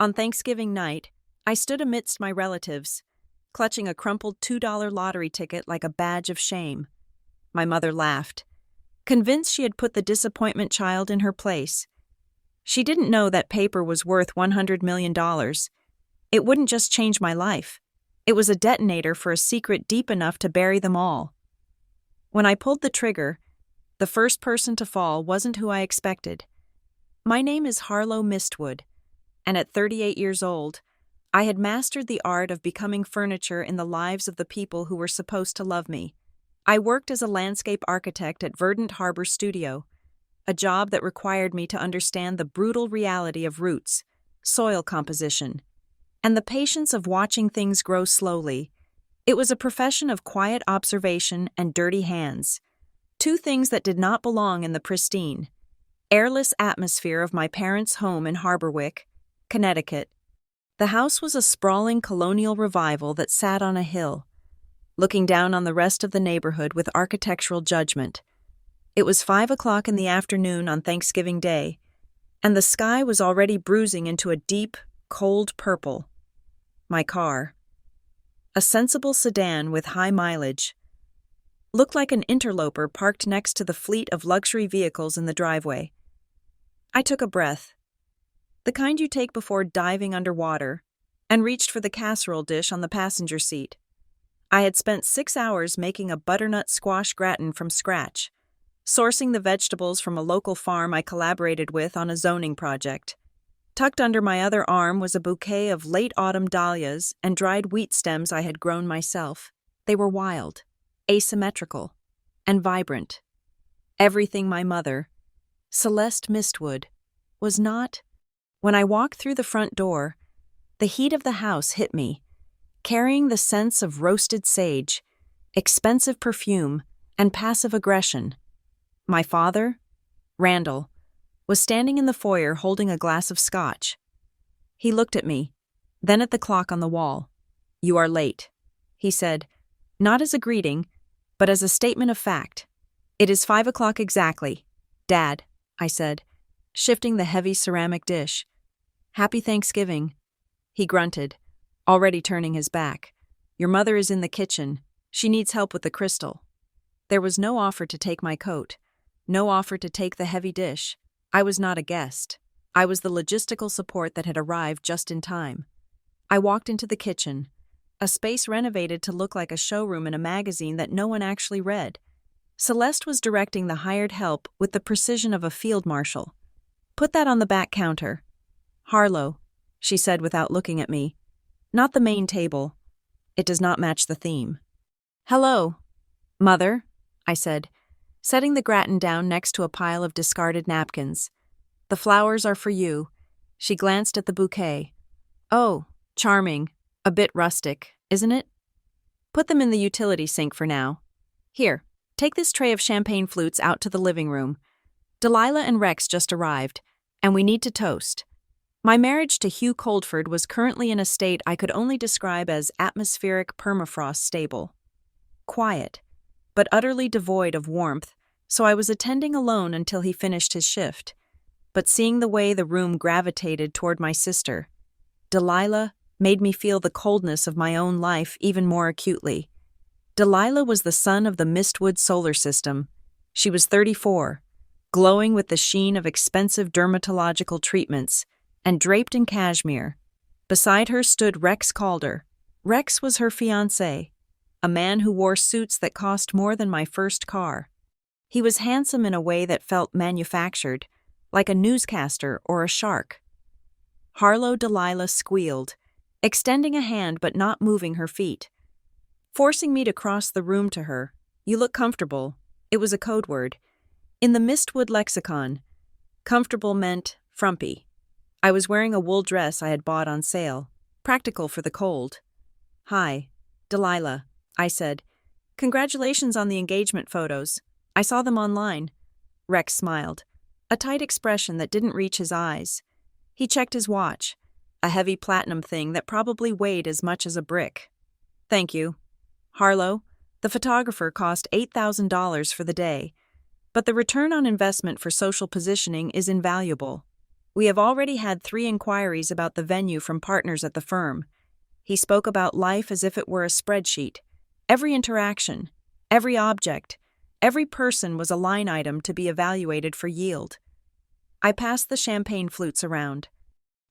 On Thanksgiving night, I stood amidst my relatives, clutching a crumpled $2 lottery ticket like a badge of shame. My mother laughed, convinced she had put the disappointment child in her place. She didn't know that paper was worth $100 million. It wouldn't just change my life. It was a detonator for a secret deep enough to bury them all. When I pulled the trigger, the first person to fall wasn't who I expected. My name is Harlow Mistwood, and at 38 years old, I had mastered the art of becoming furniture in the lives of the people who were supposed to love me. I worked as a landscape architect at Verdant Harbor Studio, a job that required me to understand the brutal reality of roots, soil composition, and the patience of watching things grow slowly. It was a profession of quiet observation and dirty hands, two things that did not belong in the pristine, airless atmosphere of my parents' home in Harborwick, Connecticut. The house was a sprawling colonial revival that sat on a hill, looking down on the rest of the neighborhood with architectural judgment. It was 5 o'clock in the afternoon on Thanksgiving Day, and the sky was already bruising into a deep, cold purple. My car, a sensible sedan with high mileage, looked like an interloper parked next to the fleet of luxury vehicles in the driveway. I took a breath, the kind you take before diving underwater, and reached for the casserole dish on the passenger seat. I had spent 6 hours making a butternut squash gratin from scratch, sourcing the vegetables from a local farm I collaborated with on a zoning project. Tucked under my other arm was a bouquet of late autumn dahlias and dried wheat stems I had grown myself. They were wild, asymmetrical, and vibrant. Everything my mother, Celeste Mistwood, was not. When I walked through the front door, the heat of the house hit me, carrying the sense of roasted sage, expensive perfume, and passive aggression. My father, Randall, was standing in the foyer holding a glass of scotch. He looked at me, then at the clock on the wall. "You are late," he said, not as a greeting, but as a statement of fact. "It is 5 o'clock exactly, Dad," I said, shifting the heavy ceramic dish. "Happy Thanksgiving," he grunted, already turning his back. "Your mother is in the kitchen. She needs help with the crystal." There was no offer to take my coat, no offer to take the heavy dish. I was not a guest. I was the logistical support that had arrived just in time. I walked into the kitchen, a space renovated to look like a showroom in a magazine that no one actually read. Celeste was directing the hired help with the precision of a field marshal. "Put that on the back counter." "Harlow," she said without looking at me. "Not the main table. It does not match the theme." "Hello, Mother," I said, setting the gratin down next to a pile of discarded napkins. "The flowers are for you." She glanced at the bouquet. "Oh, charming. A bit rustic, isn't it? Put them in the utility sink for now. Here, take this tray of champagne flutes out to the living room. Delilah and Rex just arrived, and we need to toast." My marriage to Hugh Coldford was currently in a state I could only describe as atmospheric permafrost stable. Quiet, but utterly devoid of warmth, so I was attending alone until he finished his shift. But seeing the way the room gravitated toward my sister, Delilah, made me feel the coldness of my own life even more acutely. Delilah was the son of the Mistwood solar system. She was 34, glowing with the sheen of expensive dermatological treatments, and draped in cashmere. Beside her stood Rex Calder. Rex was her fiancé, a man who wore suits that cost more than my first car. He was handsome in a way that felt manufactured, like a newscaster or a shark. Harlow Delilah squealed, extending a hand but not moving her feet. Forcing me to cross the room to her. "You look comfortable." It was a code word. In the Mistwood lexicon, comfortable meant frumpy. I was wearing a wool dress I had bought on sale, practical for the cold. "Hi, Delilah," I said. "Congratulations on the engagement photos. I saw them online." Rex smiled, a tight expression that didn't reach his eyes. He checked his watch, a heavy platinum thing that probably weighed as much as a brick. "Thank you. Harlow, the photographer cost $8,000 for the day, but the return on investment for social positioning is invaluable. We have already had 3 inquiries about the venue from partners at the firm. He spoke about life as if it were a spreadsheet. Every interaction, every object, every person was a line item to be evaluated for yield. I passed the champagne flutes around.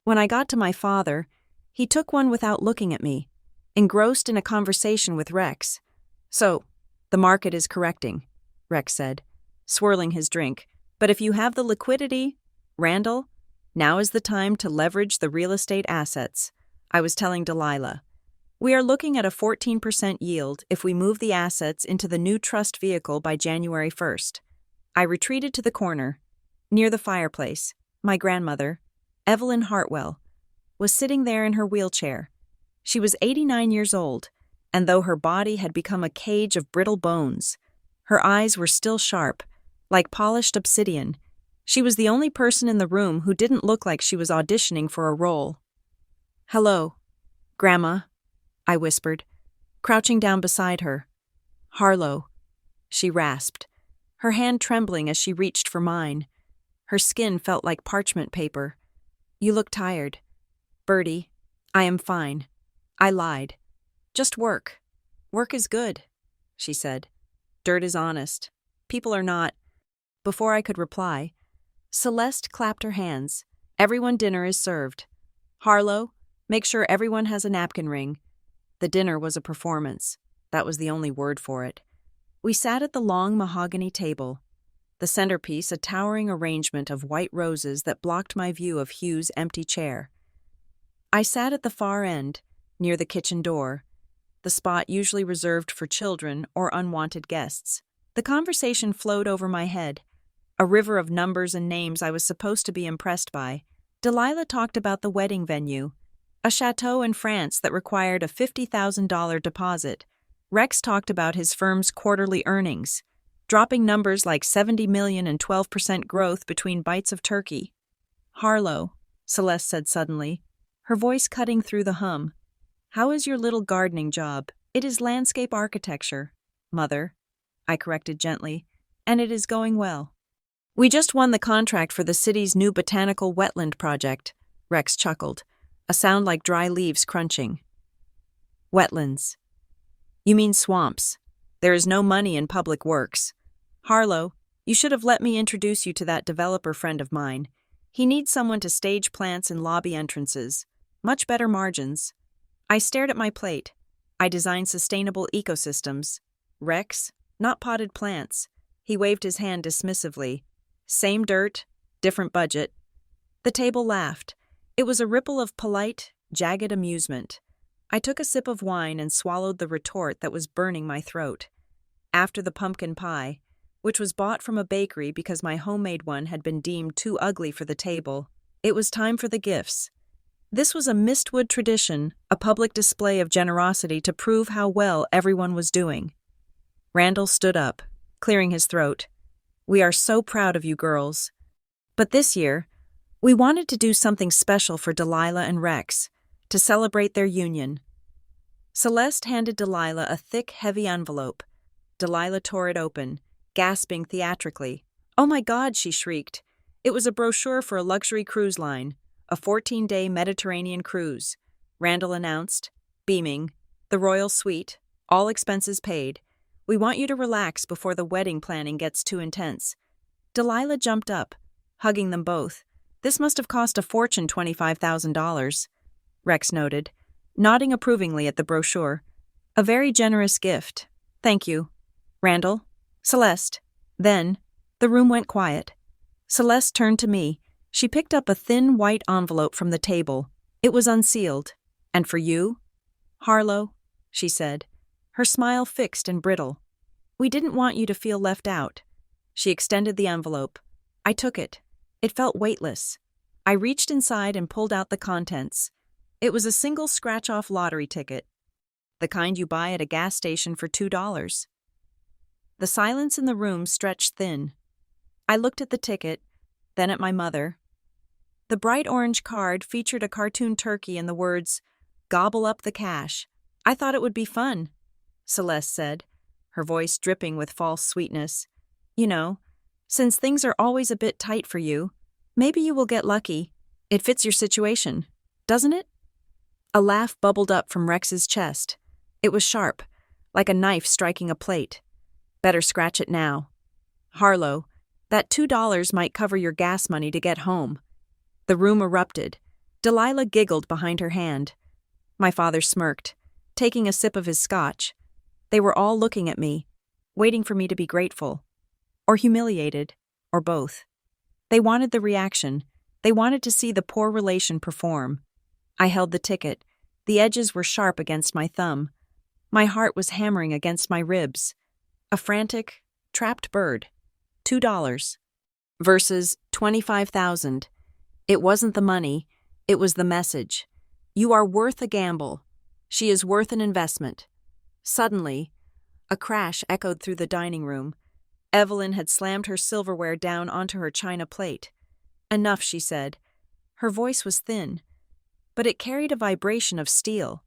When I got to my father, he took one without looking at me, engrossed in a conversation with Rex. "So, the market is correcting," Rex said, swirling his drink. "But if you have the liquidity, Randall, now is the time to leverage the real estate assets." I was telling Delilah. "We are looking at a 14% yield if we move the assets into the new trust vehicle by January 1st. I retreated to the corner. Near the fireplace, my grandmother, Evelyn Hartwell, was sitting there in her wheelchair. She was 89 years old, and though her body had become a cage of brittle bones, her eyes were still sharp, like polished obsidian. She was the only person in the room who didn't look like she was auditioning for a role. "Hello, Grandma," I whispered, crouching down beside her. "Harlow," she rasped, her hand trembling as she reached for mine. Her skin felt like parchment paper. "You look tired." "Bertie, I am fine." I lied. "Just work. Work is good," she said. "Dirt is honest. People are not." Before I could reply, Celeste clapped her hands. "Everyone, dinner is served. Harlow, make sure everyone has a napkin ring." The dinner was a performance. That was the only word for it. We sat at the long mahogany table, the centerpiece a towering arrangement of white roses that blocked my view of Hugh's empty chair. I sat at the far end, near the kitchen door, the spot usually reserved for children or unwanted guests. The conversation flowed over my head, a river of numbers and names I was supposed to be impressed by. Delilah talked about the wedding venue, a chateau in France that required a $50,000 deposit. Rex talked about his firm's quarterly earnings, dropping numbers like 70 million and 12% growth between bites of turkey. "Harlow," Celeste said suddenly, her voice cutting through the hum. "How is your little gardening job?" "It is landscape architecture, Mother," I corrected gently, "and it is going well." "We just won the contract for the city's new botanical wetland project," Rex chuckled, a sound like dry leaves crunching. "Wetlands. You mean swamps. There is no money in public works. Harlow, you should have let me introduce you to that developer friend of mine. He needs someone to stage plants in lobby entrances. Much better margins." I stared at my plate. I designed sustainable ecosystems. Rex, not potted plants. He waved his hand dismissively. Same dirt, different budget. The table laughed. It was a ripple of polite, jagged amusement. I took a sip of wine and swallowed the retort that was burning my throat. After the pumpkin pie, which was bought from a bakery because my homemade one had been deemed too ugly for the table, it was time for the gifts. This was a Mistwood tradition, a public display of generosity to prove how well everyone was doing. Randall stood up, clearing his throat. "We are so proud of you girls. But this year, we wanted to do something special for Delilah and Rex, to celebrate their union." Celeste handed Delilah a thick, heavy envelope. Delilah tore it open, gasping theatrically. "Oh my God," she shrieked. It was a brochure for a luxury cruise line, a 14-day Mediterranean cruise. Randall announced, beaming, "The royal suite, all expenses paid. We want you to relax before the wedding planning gets too intense." Delilah jumped up, hugging them both. "This must have cost a fortune, $25,000. Rex noted, nodding approvingly at the brochure. "A very generous gift. Thank you. Randall? Celeste?" Then, the room went quiet. Celeste turned to me. She picked up a thin white envelope from the table. It was unsealed. "And for you, Harlow," she said, her smile fixed and brittle. "We didn't want you to feel left out." She extended the envelope. I took it. It felt weightless. I reached inside and pulled out the contents. It was a single scratch-off lottery ticket, the kind you buy at a gas station for $2. The silence in the room stretched thin. I looked at the ticket, then at my mother. The bright orange card featured a cartoon turkey and the words, "Gobble up the cash." "I thought it would be fun," Celeste said, her voice dripping with false sweetness. "You know, since things are always a bit tight for you, maybe you will get lucky." It fits your situation, doesn't it? A laugh bubbled up from Rex's chest. It was sharp, like a knife striking a plate. Better scratch it now. Harlow, that $2 might cover your gas money to get home. The room erupted. Delilah giggled behind her hand. My father smirked, taking a sip of his scotch. They were all looking at me, waiting for me to be grateful. Or humiliated, or both. They wanted the reaction. They wanted to see the poor relation perform. I held the ticket. The edges were sharp against my thumb. My heart was hammering against my ribs. A frantic, trapped bird. $2. Versus 25,000. It wasn't the money, it was the message. You are worth a gamble. She is worth an investment. Suddenly, a crash echoed through the dining room. Evelyn had slammed her silverware down onto her china plate. Enough, she said. Her voice was thin, but it carried a vibration of steel.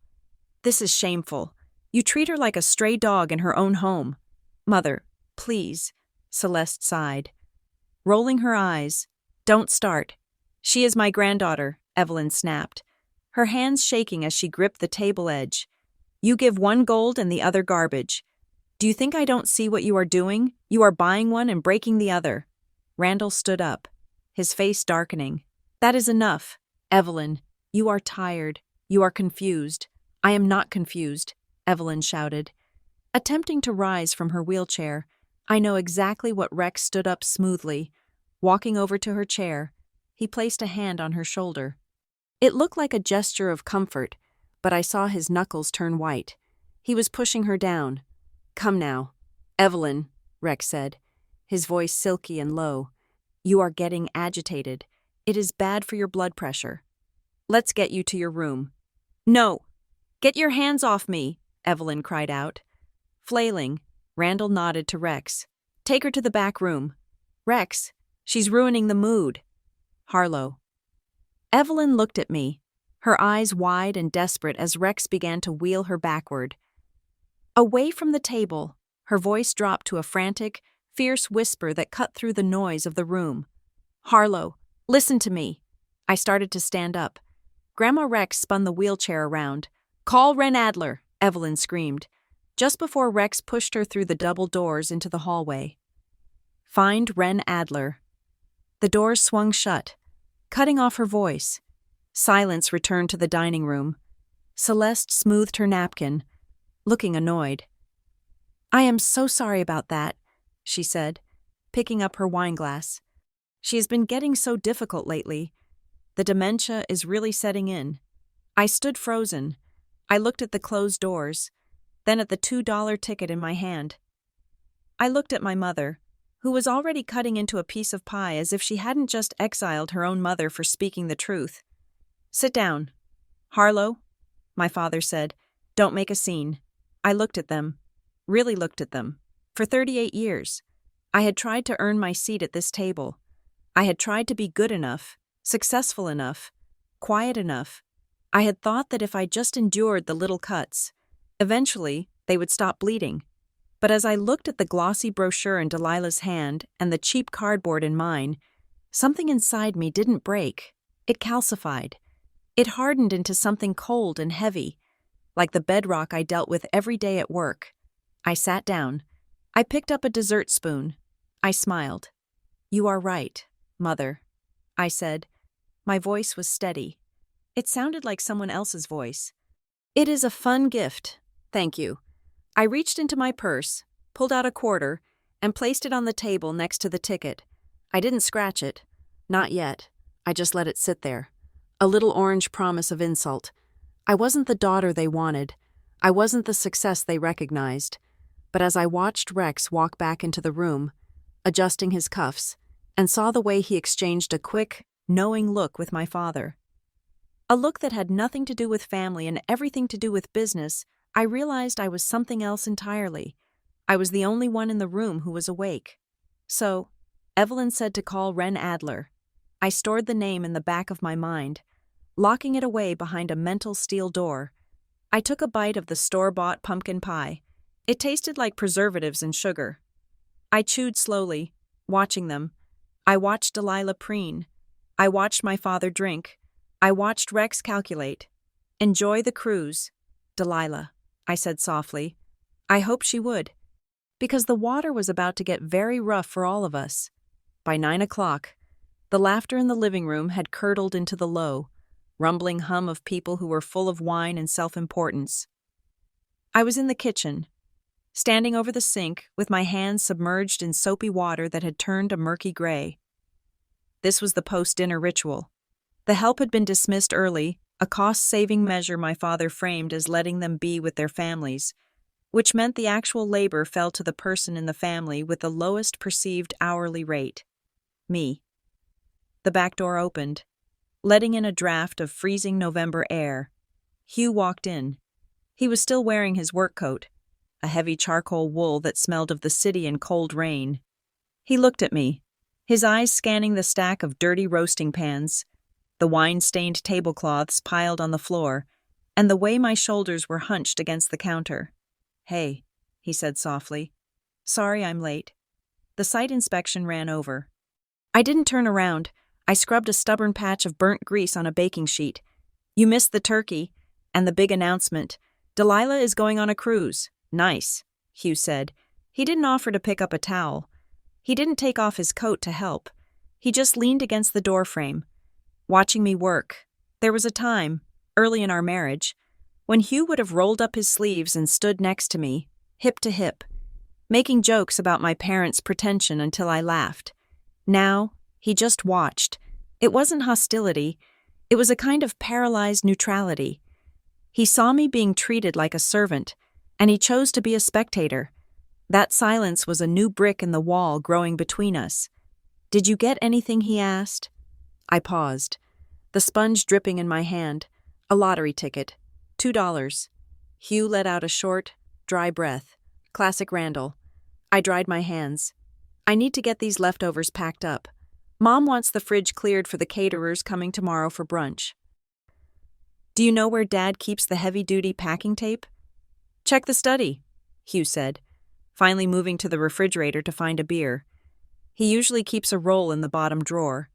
This is shameful. You treat her like a stray dog in her own home. Mother, please, Celeste sighed. Rolling her eyes, don't start. She is my granddaughter, Evelyn snapped, her hands shaking as she gripped the table edge. You give one gold and the other garbage. Do you think I don't see what you are doing? You are buying one and breaking the other. Randall stood up, his face darkening. That is enough. Evelyn, you are tired. You are confused. I am not confused, Evelyn shouted. Attempting to rise from her wheelchair, I know exactly what Rex stood up smoothly. Walking over to her chair, he placed a hand on her shoulder. It looked like a gesture of comfort, but I saw his knuckles turn white. He was pushing her down. Come now. Evelyn, Rex said, his voice silky and low. You are getting agitated. It is bad for your blood pressure. Let's get you to your room. No! Get your hands off me, Evelyn cried out. Flailing, Randall nodded to Rex. Take her to the back room. Rex, she's ruining the mood. Harlow. Evelyn looked at me, her eyes wide and desperate as Rex began to wheel her backward. Away from the table, her voice dropped to a frantic, fierce whisper that cut through the noise of the room. Harlow, listen to me. I started to stand up. Grandma Rex spun the wheelchair around. Call Ren Adler, Evelyn screamed, just before Rex pushed her through the double doors into the hallway. Find Ren Adler. The doors swung shut, cutting off her voice. Silence returned to the dining room. Celeste smoothed her napkin, looking annoyed. I am so sorry about that, she said, picking up her wineglass. She has been getting so difficult lately. The dementia is really setting in. I stood frozen. I looked at the closed doors, then at the $2 ticket in my hand. I looked at my mother, who was already cutting into a piece of pie as if she hadn't just exiled her own mother for speaking the truth. Sit down. Harlow, my father said, don't make a scene. I looked at them, really looked at them. For 38 years, I had tried to earn my seat at this table. I had tried to be good enough, successful enough, quiet enough. I had thought that if I just endured the little cuts, eventually they would stop bleeding. But as I looked at the glossy brochure in Delilah's hand and the cheap cardboard in mine, something inside me didn't break. It calcified. It hardened into something cold and heavy, like the bedrock I dealt with every day at work. I sat down. I picked up a dessert spoon. I smiled. You are right, Mother, I said. My voice was steady. It sounded like someone else's voice. It is a fun gift, thank you. I reached into my purse, pulled out a quarter, and placed it on the table next to the ticket. I didn't scratch it. Not yet. I just let it sit there. A little orange promise of insult. I wasn't the daughter they wanted. I wasn't the success they recognized. But as I watched Rex walk back into the room, adjusting his cuffs, and saw the way he exchanged a quick, knowing look with my father, a look that had nothing to do with family and everything to do with business, I realized I was something else entirely. I was the only one in the room who was awake. So, Evelyn said to call Ren Adler. I stored the name in the back of my mind, locking it away behind a mental steel door. I took a bite of the store-bought pumpkin pie. It tasted like preservatives and sugar. I chewed slowly, watching them. I watched Delilah preen. I watched my father drink. I watched Rex calculate. Enjoy the cruise, Delilah, I said softly. I hoped she would, because the water was about to get very rough for all of us. By 9 o'clock, the laughter in the living room had curdled into the low, rumbling hum of people who were full of wine and self-importance. I was in the kitchen, standing over the sink with my hands submerged in soapy water that had turned a murky gray. This was the post-dinner ritual. The help had been dismissed early, a cost-saving measure my father framed as letting them be with their families, which meant the actual labor fell to the person in the family with the lowest perceived hourly rate. Me. The back door opened, letting in a draft of freezing November air. Hugh walked in. He was still wearing his work coat, a heavy charcoal wool that smelled of the city and cold rain. He looked at me, his eyes scanning the stack of dirty roasting pans, the wine-stained tablecloths piled on the floor, and the way my shoulders were hunched against the counter. "Hey," he said softly. "Sorry I'm late." The site inspection ran over. I didn't turn around. I scrubbed a stubborn patch of burnt grease on a baking sheet. "You missed the turkey," and the big announcement. "Delilah is going on a cruise." "Nice," Hugh said. He didn't offer to pick up a towel. He didn't take off his coat to help. He just leaned against the doorframe, watching me work. There was a time, early in our marriage, when Hugh would have rolled up his sleeves and stood next to me, hip to hip, making jokes about my parents' pretension until I laughed. Now, he just watched. It wasn't hostility. It was a kind of paralyzed neutrality. He saw me being treated like a servant, and he chose to be a spectator. That silence was a new brick in the wall growing between us. "Did you get anything?" he asked. I paused, the sponge dripping in my hand. "A lottery ticket. $2. Hugh let out a short, dry breath. Classic Randall. I dried my hands. "I need to get these leftovers packed up. Mom wants the fridge cleared for the caterers coming tomorrow for brunch." "Do you know where Dad keeps the heavy-duty packing tape?" "Check the study," Hugh said, finally moving to the refrigerator to find a beer. He usually keeps a roll in the bottom drawer.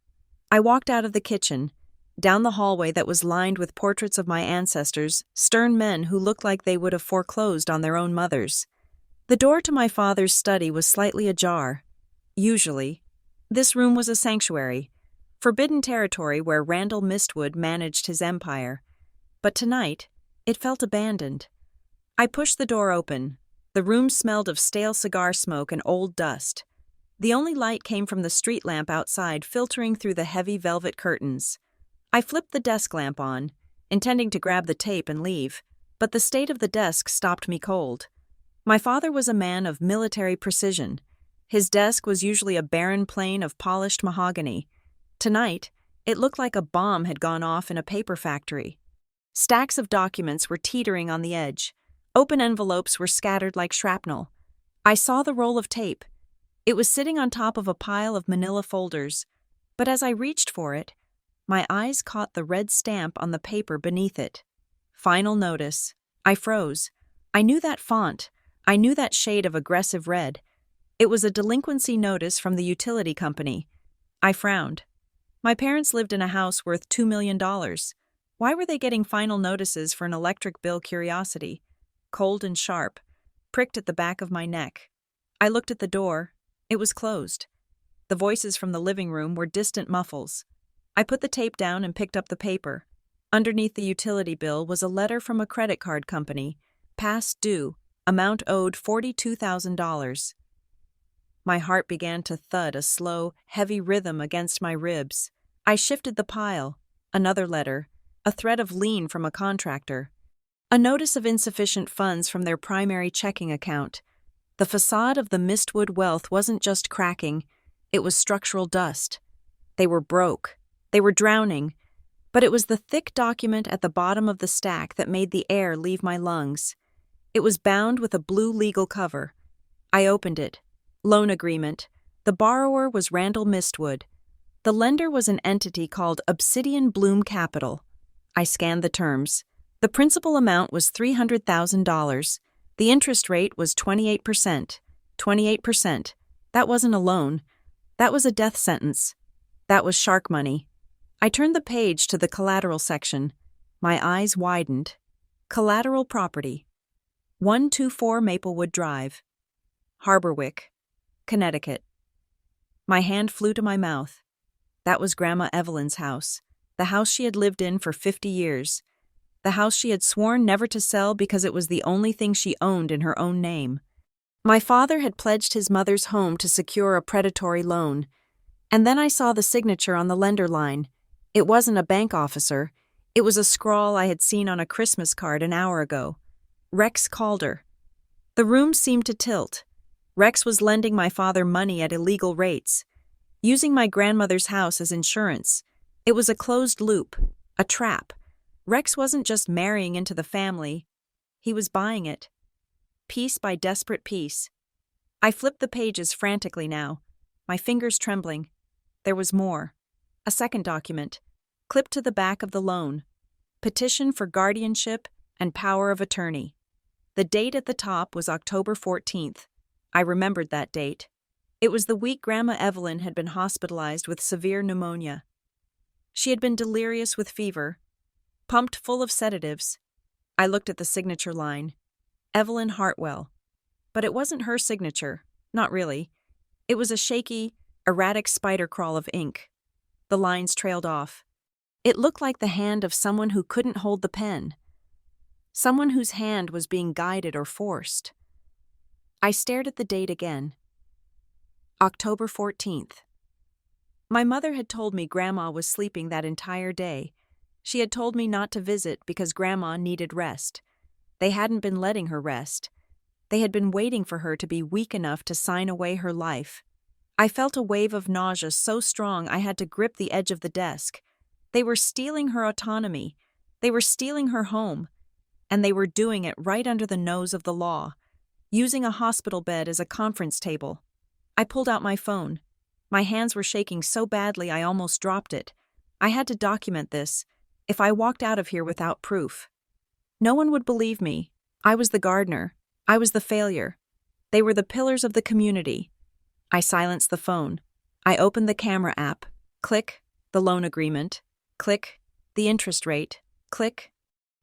I walked out of the kitchen, down the hallway that was lined with portraits of my ancestors, stern men who looked like they would have foreclosed on their own mothers. The door to my father's study was slightly ajar. Usually, this room was a sanctuary, forbidden territory where Randall Mistwood managed his empire. But tonight, it felt abandoned. I pushed the door open. The room smelled of stale cigar smoke and old dust. The only light came from the street lamp outside, filtering through the heavy velvet curtains. I flipped the desk lamp on, intending to grab the tape and leave, but the state of the desk stopped me cold. My father was a man of military precision. His desk was usually a barren plain of polished mahogany. Tonight, it looked like a bomb had gone off in a paper factory. Stacks of documents were teetering on the edge. Open envelopes were scattered like shrapnel. I saw the roll of tape. It was sitting on top of a pile of manila folders, but as I reached for it, my eyes caught the red stamp on the paper beneath it. Final notice. I froze. I knew that font. I knew that shade of aggressive red. It was a delinquency notice from the utility company. I frowned. My parents lived in a house worth $2 million. Why were they getting final notices for an electric bill curiosity? Cold and sharp, pricked at the back of my neck. I looked at the door. It was closed. The voices from the living room were distant muffles. I put the tape down and picked up the paper. Underneath the utility bill was a letter from a credit card company. Past due. Amount owed $42,000. My heart began to thud a slow, heavy rhythm against my ribs. I shifted the pile. Another letter. A thread of lien from a contractor. A notice of insufficient funds from their primary checking account. The facade of the Mistwood wealth wasn't just cracking, it was structural dust. They were broke. They were drowning. But it was the thick document at the bottom of the stack that made the air leave my lungs. It was bound with a blue legal cover. I opened it. Loan agreement. The borrower was Randall Mistwood. The lender was an entity called Obsidian Bloom Capital. I scanned the terms. The principal amount was $300,000. The interest rate was 28%. 28%. That wasn't a loan. That was a death sentence. That was shark money. I turned the page to the collateral section. My eyes widened. Collateral property. 124 Maplewood Drive, Harborwick, Connecticut. My hand flew to my mouth. That was Grandma Evelyn's house, the house she had lived in for 50 years, the house she had sworn never to sell because it was the only thing she owned in her own name. My father had pledged his mother's home to secure a predatory loan, and then I saw the signature on the lender line. It wasn't a bank officer. It was a scrawl I had seen on a Christmas card an hour ago. Rex Calder. The room seemed to tilt. Rex was lending my father money at illegal rates, using my grandmother's house as insurance. It was a closed loop, a trap. Rex wasn't just marrying into the family. He was buying it. Piece by desperate piece. I flipped the pages frantically now, my fingers trembling. There was more. A second document, clipped to the back of the loan. Petition for guardianship and power of attorney. The date at the top was October 14th. I remembered that date. It was the week Grandma Evelyn had been hospitalized with severe pneumonia. She had been delirious with fever, pumped full of sedatives. I looked at the signature line. Evelyn Hartwell. But it wasn't her signature, not really. It was a shaky, erratic spider crawl of ink. The lines trailed off. It looked like the hand of someone who couldn't hold the pen. Someone whose hand was being guided or forced. I stared at the date again. October 14th. My mother had told me Grandma was sleeping that entire day. She had told me not to visit because Grandma needed rest. They hadn't been letting her rest. They had been waiting for her to be weak enough to sign away her life. I felt a wave of nausea so strong I had to grip the edge of the desk. They were stealing her autonomy. They were stealing her home. And they were doing it right under the nose of the law, using a hospital bed as a conference table. I pulled out my phone. My hands were shaking so badly I almost dropped it. I had to document this, if I walked out of here without proof. No one would believe me. I was the gardener. I was the failure. They were the pillars of the community. I silenced the phone. I opened the camera app. Click, the loan agreement. Click, the interest rate. Click,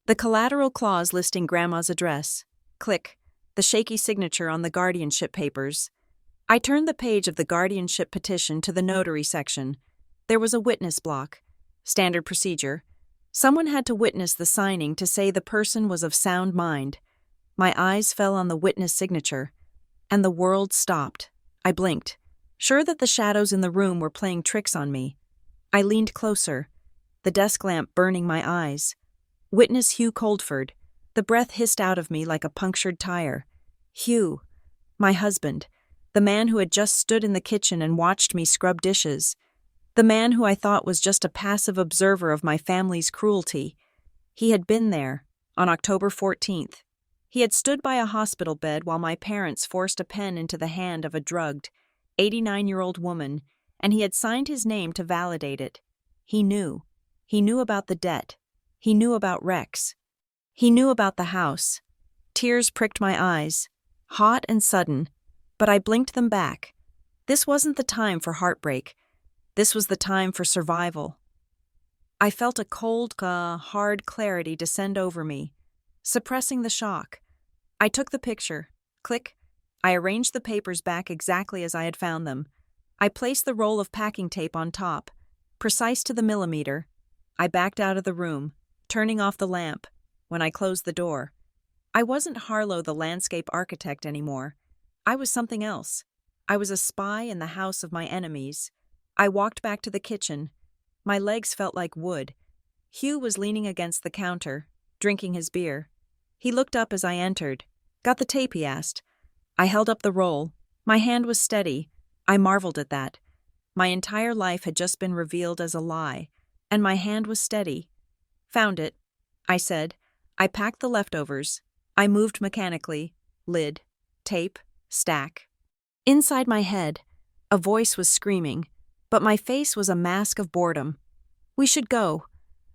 the collateral clause listing Grandma's address. Click, the shaky signature on the guardianship papers. I turned the page of the guardianship petition to the notary section. There was a witness block. Standard procedure. Someone had to witness the signing to say the person was of sound mind. My eyes fell on the witness signature, and the world stopped. I blinked, sure that the shadows in the room were playing tricks on me. I leaned closer, the desk lamp burning my eyes. Witness Hugh Coldford. The breath hissed out of me like a punctured tire. Hugh, my husband, the man who had just stood in the kitchen and watched me scrub dishes, the man who I thought was just a passive observer of my family's cruelty. He had been there, on October 14th. He had stood by a hospital bed while my parents forced a pen into the hand of a drugged, 89-year-old woman, and he had signed his name to validate it. He knew. He knew about the debt. He knew about Rex. He knew about the house. Tears pricked my eyes, hot and sudden, but I blinked them back. This wasn't the time for heartbreak. This was the time for survival. I felt a cold, hard clarity descend over me, suppressing the shock. I took the picture. Click. I arranged the papers back exactly as I had found them. I placed the roll of packing tape on top, precise to the millimeter. I backed out of the room, turning off the lamp. When I closed the door, I wasn't Harlow the landscape architect anymore. I was something else. I was a spy in the house of my enemies. I walked back to the kitchen. My legs felt like wood. Hugh was leaning against the counter, drinking his beer. He looked up as I entered. "Got the tape?" he asked. I held up the roll. My hand was steady. I marveled at that. My entire life had just been revealed as a lie, and my hand was steady. "Found it," I said. I packed the leftovers. I moved mechanically. Lid, tape, stack. Inside my head, a voice was screaming, but my face was a mask of boredom. "We should go,"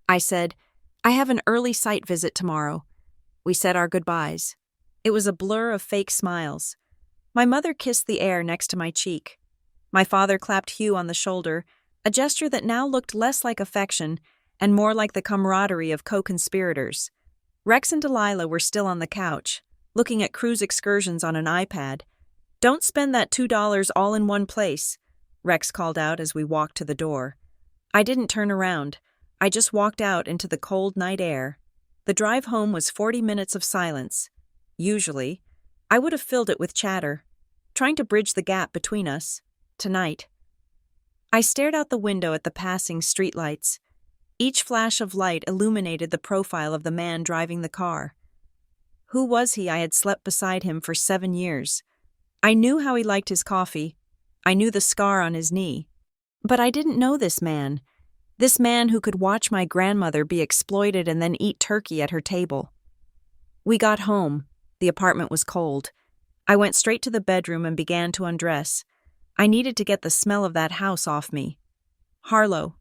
I said. "I have an early site visit tomorrow." We said our goodbyes. It was a blur of fake smiles. My mother kissed the air next to my cheek. My father clapped Hugh on the shoulder, a gesture that now looked less like affection and more like the camaraderie of co-conspirators. Rex and Delilah were still on the couch, looking at cruise excursions on an iPad. "Don't spend that $2 all in one place," Rex called out as we walked to the door. I didn't turn around. I just walked out into the cold night air. The drive home was 40 minutes of silence. Usually, I would have filled it with chatter, trying to bridge the gap between us. Tonight, I stared out the window at the passing streetlights. Each flash of light illuminated the profile of the man driving the car. Who was he? I had slept beside him for 7 years. I knew how he liked his coffee. I knew the scar on his knee. But I didn't know this man. This man who could watch my grandmother be exploited and then eat turkey at her table. We got home. The apartment was cold. I went straight to the bedroom and began to undress. I needed to get the smell of that house off me. "Harlow,"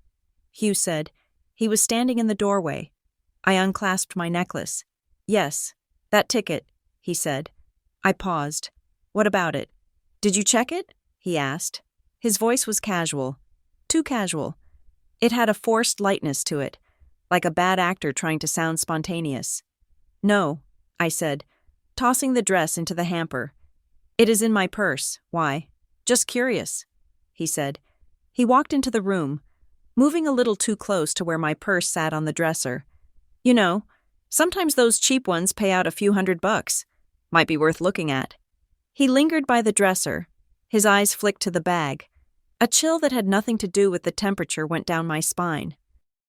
Hugh said. He was standing in the doorway. I unclasped my necklace. "Yes, that ticket," he said. I paused. "What about it?" "Did you check it?" he asked. His voice was casual. Too casual. It had a forced lightness to it, like a bad actor trying to sound spontaneous. "No," I said, tossing the dress into the hamper. "It is in my purse. Why?" "Just curious," he said. He walked into the room, moving a little too close to where my purse sat on the dresser. "You know, sometimes those cheap ones pay out a few $100. Might be worth looking at." He lingered by the dresser. His eyes flicked to the bag. A chill that had nothing to do with the temperature went down my spine.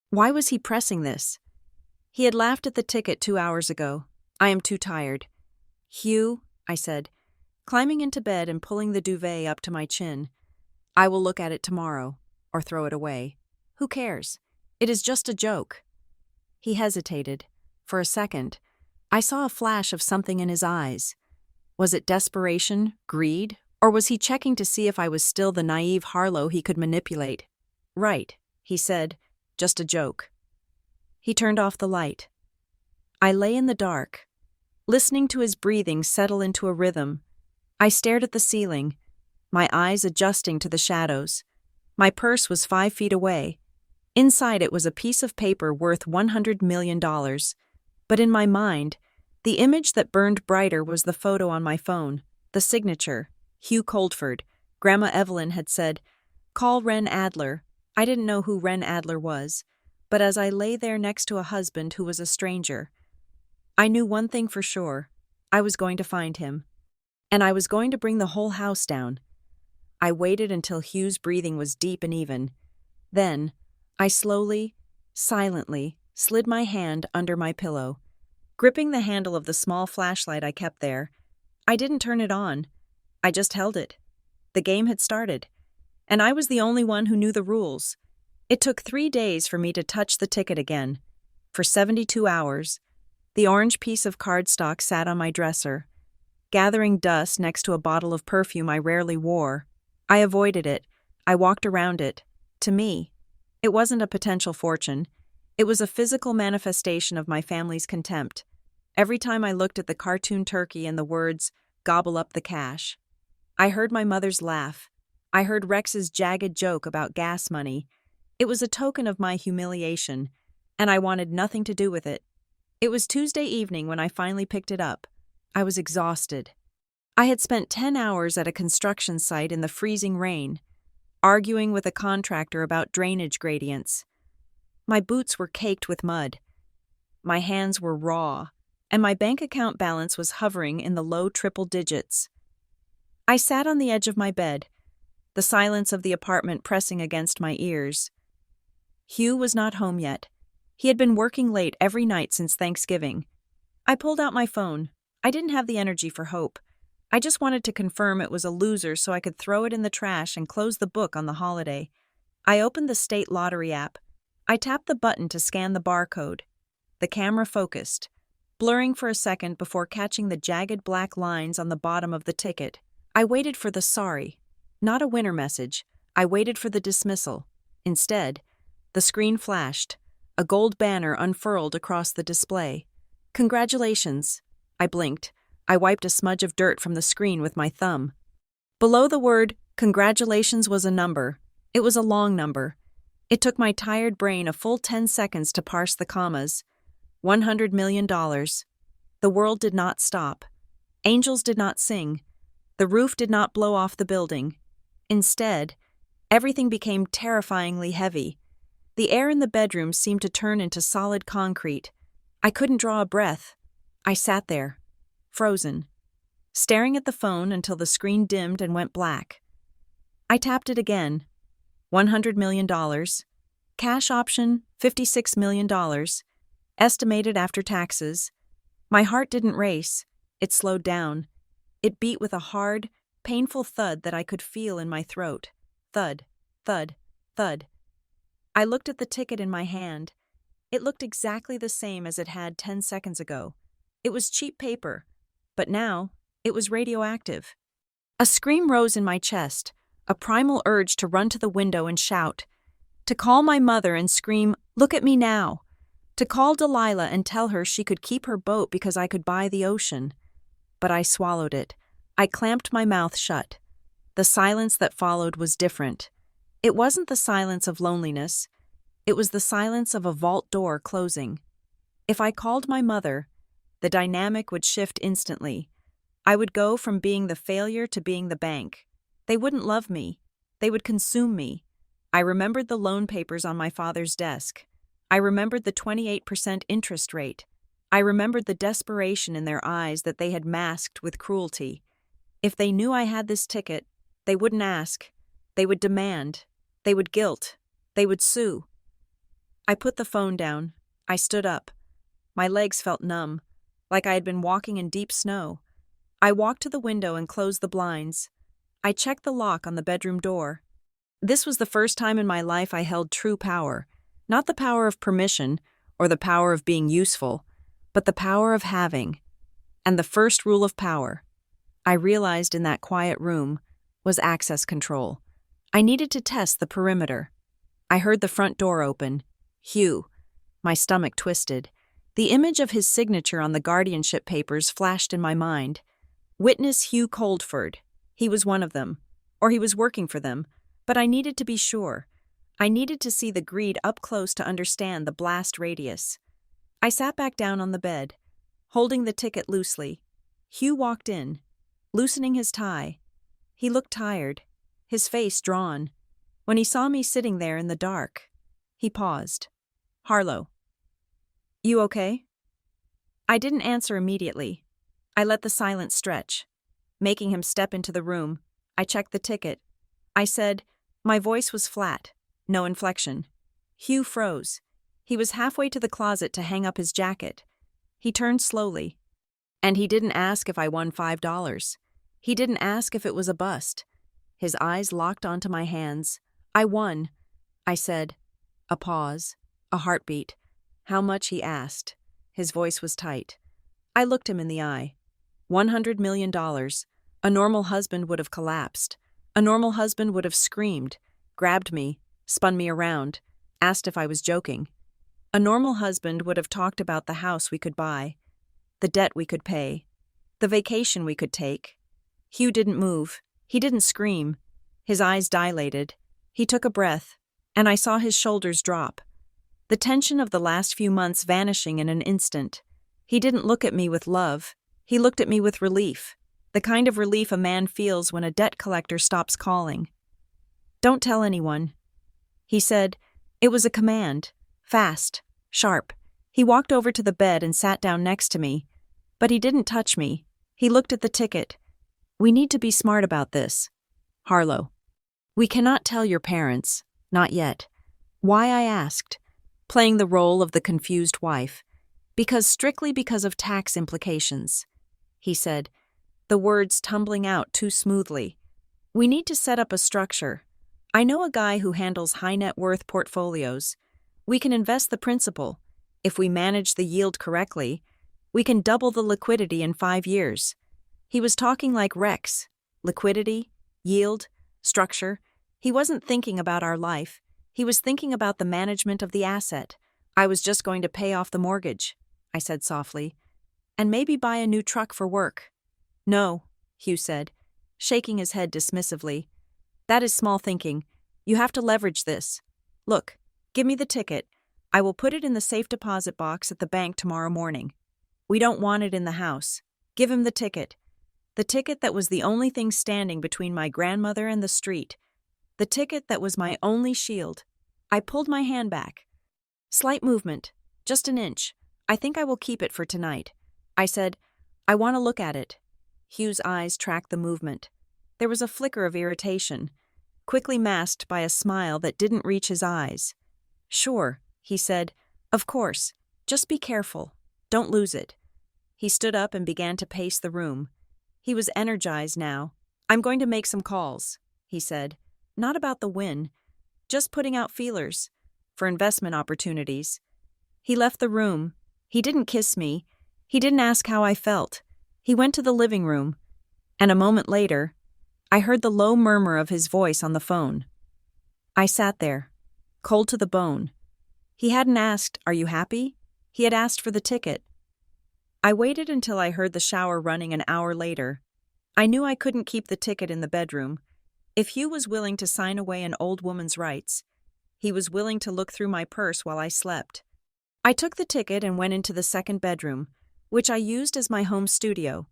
Why was he pressing this? He had laughed at the ticket 2 hours ago. "I am too tired." "Hugh," I said, climbing into bed and pulling the duvet up to my chin. "I will look at it tomorrow, or throw it away. Who cares? It is just a joke." He hesitated. For a second, I saw a flash of something in his eyes. Was it desperation, greed, or was he checking to see if I was still the naive Harlow he could manipulate? "Right," he said, "just a joke." He turned off the light. I lay in the dark, listening to his breathing settle into a rhythm. I stared at the ceiling, my eyes adjusting to the shadows. My purse was 5 feet away. Inside it was a piece of paper worth $100 million. But in my mind, the image that burned brighter was the photo on my phone, the signature, Hugh Coldford. Grandma Evelyn had said, "Call Wren Adler." I didn't know who Wren Adler was, but as I lay there next to a husband who was a stranger, I knew one thing for sure. I was going to find him. And I was going to bring the whole house down. I waited until Hugh's breathing was deep and even. Then, I slowly, silently, slid my hand under my pillow. Gripping the handle of the small flashlight I kept there, I didn't turn it on. I just held it. The game had started, and I was the only one who knew the rules. It took 3 days for me to touch the ticket again. For 72 hours, the orange piece of cardstock sat on my dresser, gathering dust next to a bottle of perfume I rarely wore. I avoided it. I walked around it. To me, it wasn't a potential fortune. It was a physical manifestation of my family's contempt. Every time I looked at the cartoon turkey and the words, "Gobble up the cash," I heard my mother's laugh. I heard Rex's jagged joke about gas money. It was a token of my humiliation, and I wanted nothing to do with it. It was Tuesday evening when I finally picked it up. I was exhausted. I had spent 10 hours at a construction site in the freezing rain, arguing with a contractor about drainage gradients. My boots were caked with mud. My hands were raw, and my bank account balance was hovering in the low triple digits. I sat on the edge of my bed, the silence of the apartment pressing against my ears. Hugh was not home yet. He had been working late every night since Thanksgiving. I pulled out my phone. I didn't have the energy for hope. I just wanted to confirm it was a loser so I could throw it in the trash and close the book on the holiday. I opened the state lottery app. I tapped the button to scan the barcode. The camera focused, blurring for a second before catching the jagged black lines on the bottom of the ticket. I waited for the sorry, not a winner message. I waited for the dismissal. Instead, the screen flashed. A gold banner unfurled across the display. "Congratulations." I blinked. I wiped a smudge of dirt from the screen with my thumb. Below the word "congratulations" was a number. It was a long number. It took my tired brain a full 10 seconds to parse the commas. $100 million. The world did not stop. Angels did not sing. The roof did not blow off the building. Instead, everything became terrifyingly heavy. The air in the bedroom seemed to turn into solid concrete. I couldn't draw a breath. I sat there, frozen, staring at the phone until the screen dimmed and went black. I tapped it again. $100 million. Cash option, $56 million. Estimated after taxes. My heart didn't race. It slowed down. It beat with a hard, painful thud that I could feel in my throat. Thud, thud, thud. I looked at the ticket in my hand. It looked exactly the same as it had 10 seconds ago. It was cheap paper, but now it was radioactive. A scream rose in my chest, a primal urge to run to the window and shout, to call my mother and scream, "Look at me now!" To call Delilah and tell her she could keep her boat because I could buy the ocean. But I swallowed it. I clamped my mouth shut. The silence that followed was different. It wasn't the silence of loneliness. It was the silence of a vault door closing. If I called my mother, the dynamic would shift instantly. I would go from being the failure to being the bank. They wouldn't love me. They would consume me. I remembered the loan papers on my father's desk. I remembered the 28% interest rate. I remembered the desperation in their eyes that they had masked with cruelty. If they knew I had this ticket, they wouldn't ask. They would demand. They would guilt. They would sue. I put the phone down. I stood up. My legs felt numb, like I had been walking in deep snow. I walked to the window and closed the blinds. I checked the lock on the bedroom door. This was the first time in my life I held true power, not the power of permission or the power of being useful, but the power of having. And the first rule of power, I realized in that quiet room, was access control. I needed to test the perimeter. I heard the front door open. Hugh. My stomach twisted. The image of his signature on the guardianship papers flashed in my mind. Witness Hugh Coldford. He was one of them. Or he was working for them. But I needed to be sure. I needed to see the greed up close to understand the blast radius. I sat back down on the bed, holding the ticket loosely. Hugh walked in, loosening his tie. He looked tired, his face drawn. When he saw me sitting there in the dark, he paused. "Harlow, you okay?" I didn't answer immediately. I let the silence stretch. Making him step into the room, I checked the ticket. I said, my voice was flat, no inflection. Hugh froze. He was halfway to the closet to hang up his jacket. He turned slowly. And he didn't ask if I won $5. He didn't ask if it was a bust. His eyes locked onto my hands. "I won," I said. A pause, a heartbeat. "How much?" he asked. His voice was tight. I looked him in the eye. $100 million. A normal husband would have collapsed. A normal husband would have screamed, grabbed me, spun me around, asked if I was joking. A normal husband would have talked about the house we could buy, the debt we could pay, the vacation we could take. Hugh didn't move. He didn't scream. His eyes dilated. He took a breath, and I saw his shoulders drop. The tension of the last few months vanishing in an instant. He didn't look at me with love. He looked at me with relief, the kind of relief a man feels when a debt collector stops calling. "Don't tell anyone," he said. It was a command, fast, sharp. He walked over to the bed and sat down next to me. But he didn't touch me. He looked at the ticket. "We need to be smart about this, Harlow. We cannot tell your parents, not yet." Why, I asked, playing the role of the confused wife. Strictly because of tax implications," he said, the words tumbling out too smoothly. "We need to set up a structure. I know a guy who handles high net worth portfolios. We can invest the principal. If we manage the yield correctly, we can double the liquidity in 5 years." He was talking like Rex. Liquidity, yield, structure. He wasn't thinking about our life. He was thinking about the management of the asset. "I was just going to pay off the mortgage," I said softly, "and maybe buy a new truck for work." "No," Hugh said, shaking his head dismissively. "That is small thinking. You have to leverage this. Look, give me the ticket. I will put it in the safe deposit box at the bank tomorrow morning. We don't want it in the house. Give him the ticket. The ticket that was the only thing standing between my grandmother and the street. The ticket that was my only shield. I pulled my hand back. Slight movement, just an inch. I think I will keep it for tonight. I said, I want to look at it. Hugh's eyes tracked the movement. There was a flicker of irritation, quickly masked by a smile that didn't reach his eyes. Sure, he said. Of course. Just be careful. Don't lose it. He stood up and began to pace the room. He was energized now. I'm going to make some calls, he said. Not about the win. Just putting out feelers. For investment opportunities. He left the room. He didn't kiss me. He didn't ask how I felt. He went to the living room. And a moment later, I heard the low murmur of his voice on the phone. I sat there, cold to the bone. He hadn't asked, "Are you happy?" He had asked for the ticket. I waited until I heard the shower running an hour later. I knew I couldn't keep the ticket in the bedroom. If Hugh was willing to sign away an old woman's rights, he was willing to look through my purse while I slept. I took the ticket and went into the second bedroom, which I used as my home studio.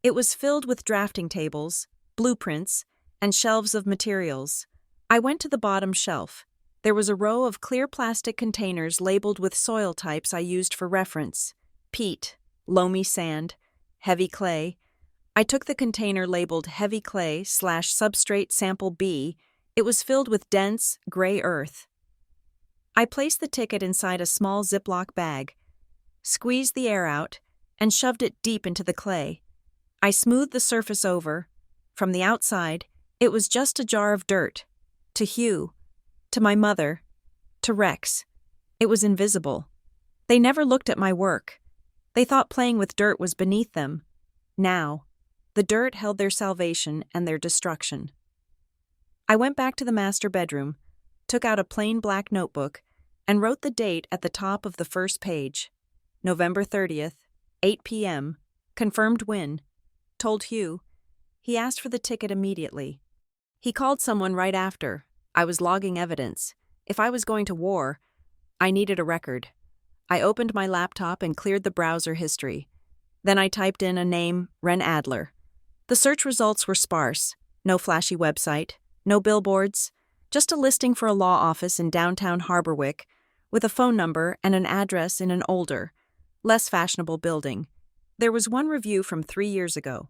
It was filled with drafting tables, blueprints, and shelves of materials. I went to the bottom shelf. There was a row of clear plastic containers labeled with soil types I used for reference: peat, loamy sand, heavy clay. I took the container labeled heavy clay/substrate sample B. It was filled with dense, gray earth. I placed the ticket inside a small Ziploc bag, squeezed the air out, and shoved it deep into the clay. I smoothed the surface over. From the outside, it was just a jar of dirt. To Hugh, to my mother, to Rex. It was invisible. They never looked at my work. They thought playing with dirt was beneath them. Now, the dirt held their salvation and their destruction. I went back to the master bedroom, took out a plain black notebook, and wrote the date at the top of the first page. November 30th, 8 p.m., confirmed win. Told Hugh. He asked for the ticket immediately. He called someone right after. I was logging evidence. If I was going to war, I needed a record. I opened my laptop and cleared the browser history. Then I typed in a name, Ren Adler. The search results were sparse. No flashy website, no billboards, just a listing for a law office in downtown Harborwick with a phone number and an address in an older, less fashionable building. There was one review from 3 years ago.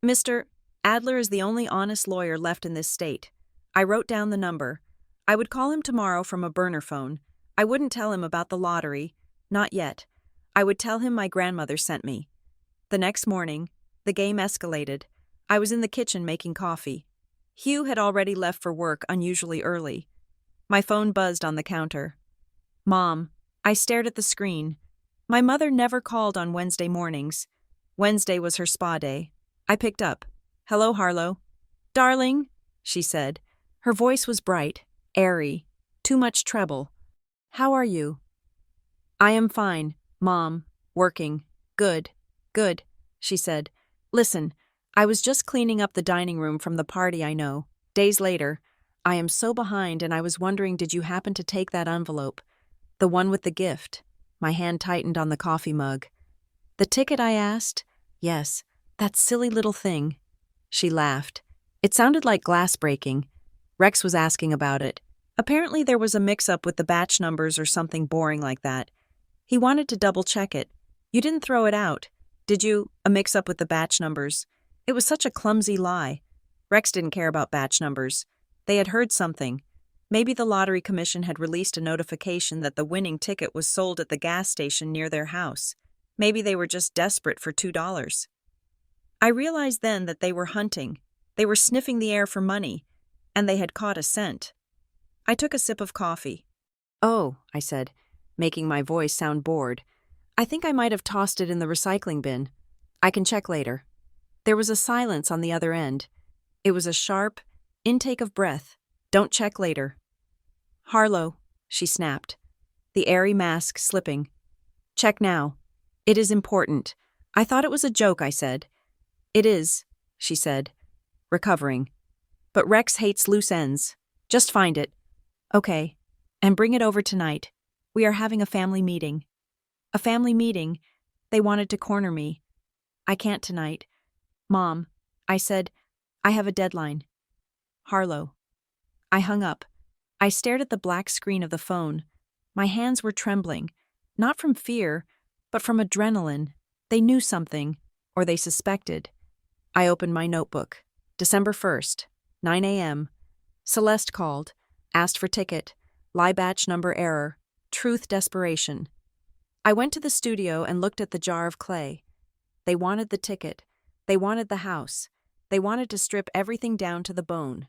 Mr. Adler is the only honest lawyer left in this state. I wrote down the number. I would call him tomorrow from a burner phone. I wouldn't tell him about the lottery. Not yet. I would tell him my grandmother sent me. The next morning, the game escalated. I was in the kitchen making coffee. Hugh had already left for work unusually early. My phone buzzed on the counter. Mom. I stared at the screen. My mother never called on Wednesday mornings. Wednesday was her spa day. I picked up. Hello, Harlow. Darling, she said. Her voice was bright, airy, too much treble. How are you? I am fine, Mom. Working. Good, she said. Listen, I was just cleaning up the dining room from the party I know. Days later, I am so behind and I was wondering, did you happen to take that envelope? The one with the gift. My hand tightened on the coffee mug. The ticket, I asked? Yes, that silly little thing. She laughed. It sounded like glass breaking. Rex was asking about it. Apparently there was a mix-up with the batch numbers or something boring like that. He wanted to double-check it. You didn't throw it out, did you? A mix-up with the batch numbers. It was such a clumsy lie. Rex didn't care about batch numbers. They had heard something. Maybe the Lottery Commission had released a notification that the winning ticket was sold at the gas station near their house. Maybe they were just desperate for $2. I realized then that they were hunting. They were sniffing the air for money, and they had caught a scent. I took a sip of coffee. Oh, I said, making my voice sound bored. I think I might have tossed it in the recycling bin. I can check later. There was a silence on the other end. It was a sharp intake of breath. Don't check later. Harlow, she snapped, the airy mask slipping. Check now. It is important. I thought it was a joke, I said. It is, she said, recovering. But Rex hates loose ends. Just find it. Okay. And bring it over tonight. We are having a family meeting. A family meeting? They wanted to corner me. I can't tonight. Mom, I said, I have a deadline. Harlow. I hung up. I stared at the black screen of the phone. My hands were trembling, not from fear, but from adrenaline. They knew something, or they suspected. I opened my notebook. December 1st, 9 a.m. Celeste called, asked for ticket, lie batch number error, truth desperation. I went to the studio and looked at the jar of clay. They wanted the ticket. They wanted the house. They wanted to strip everything down to the bone.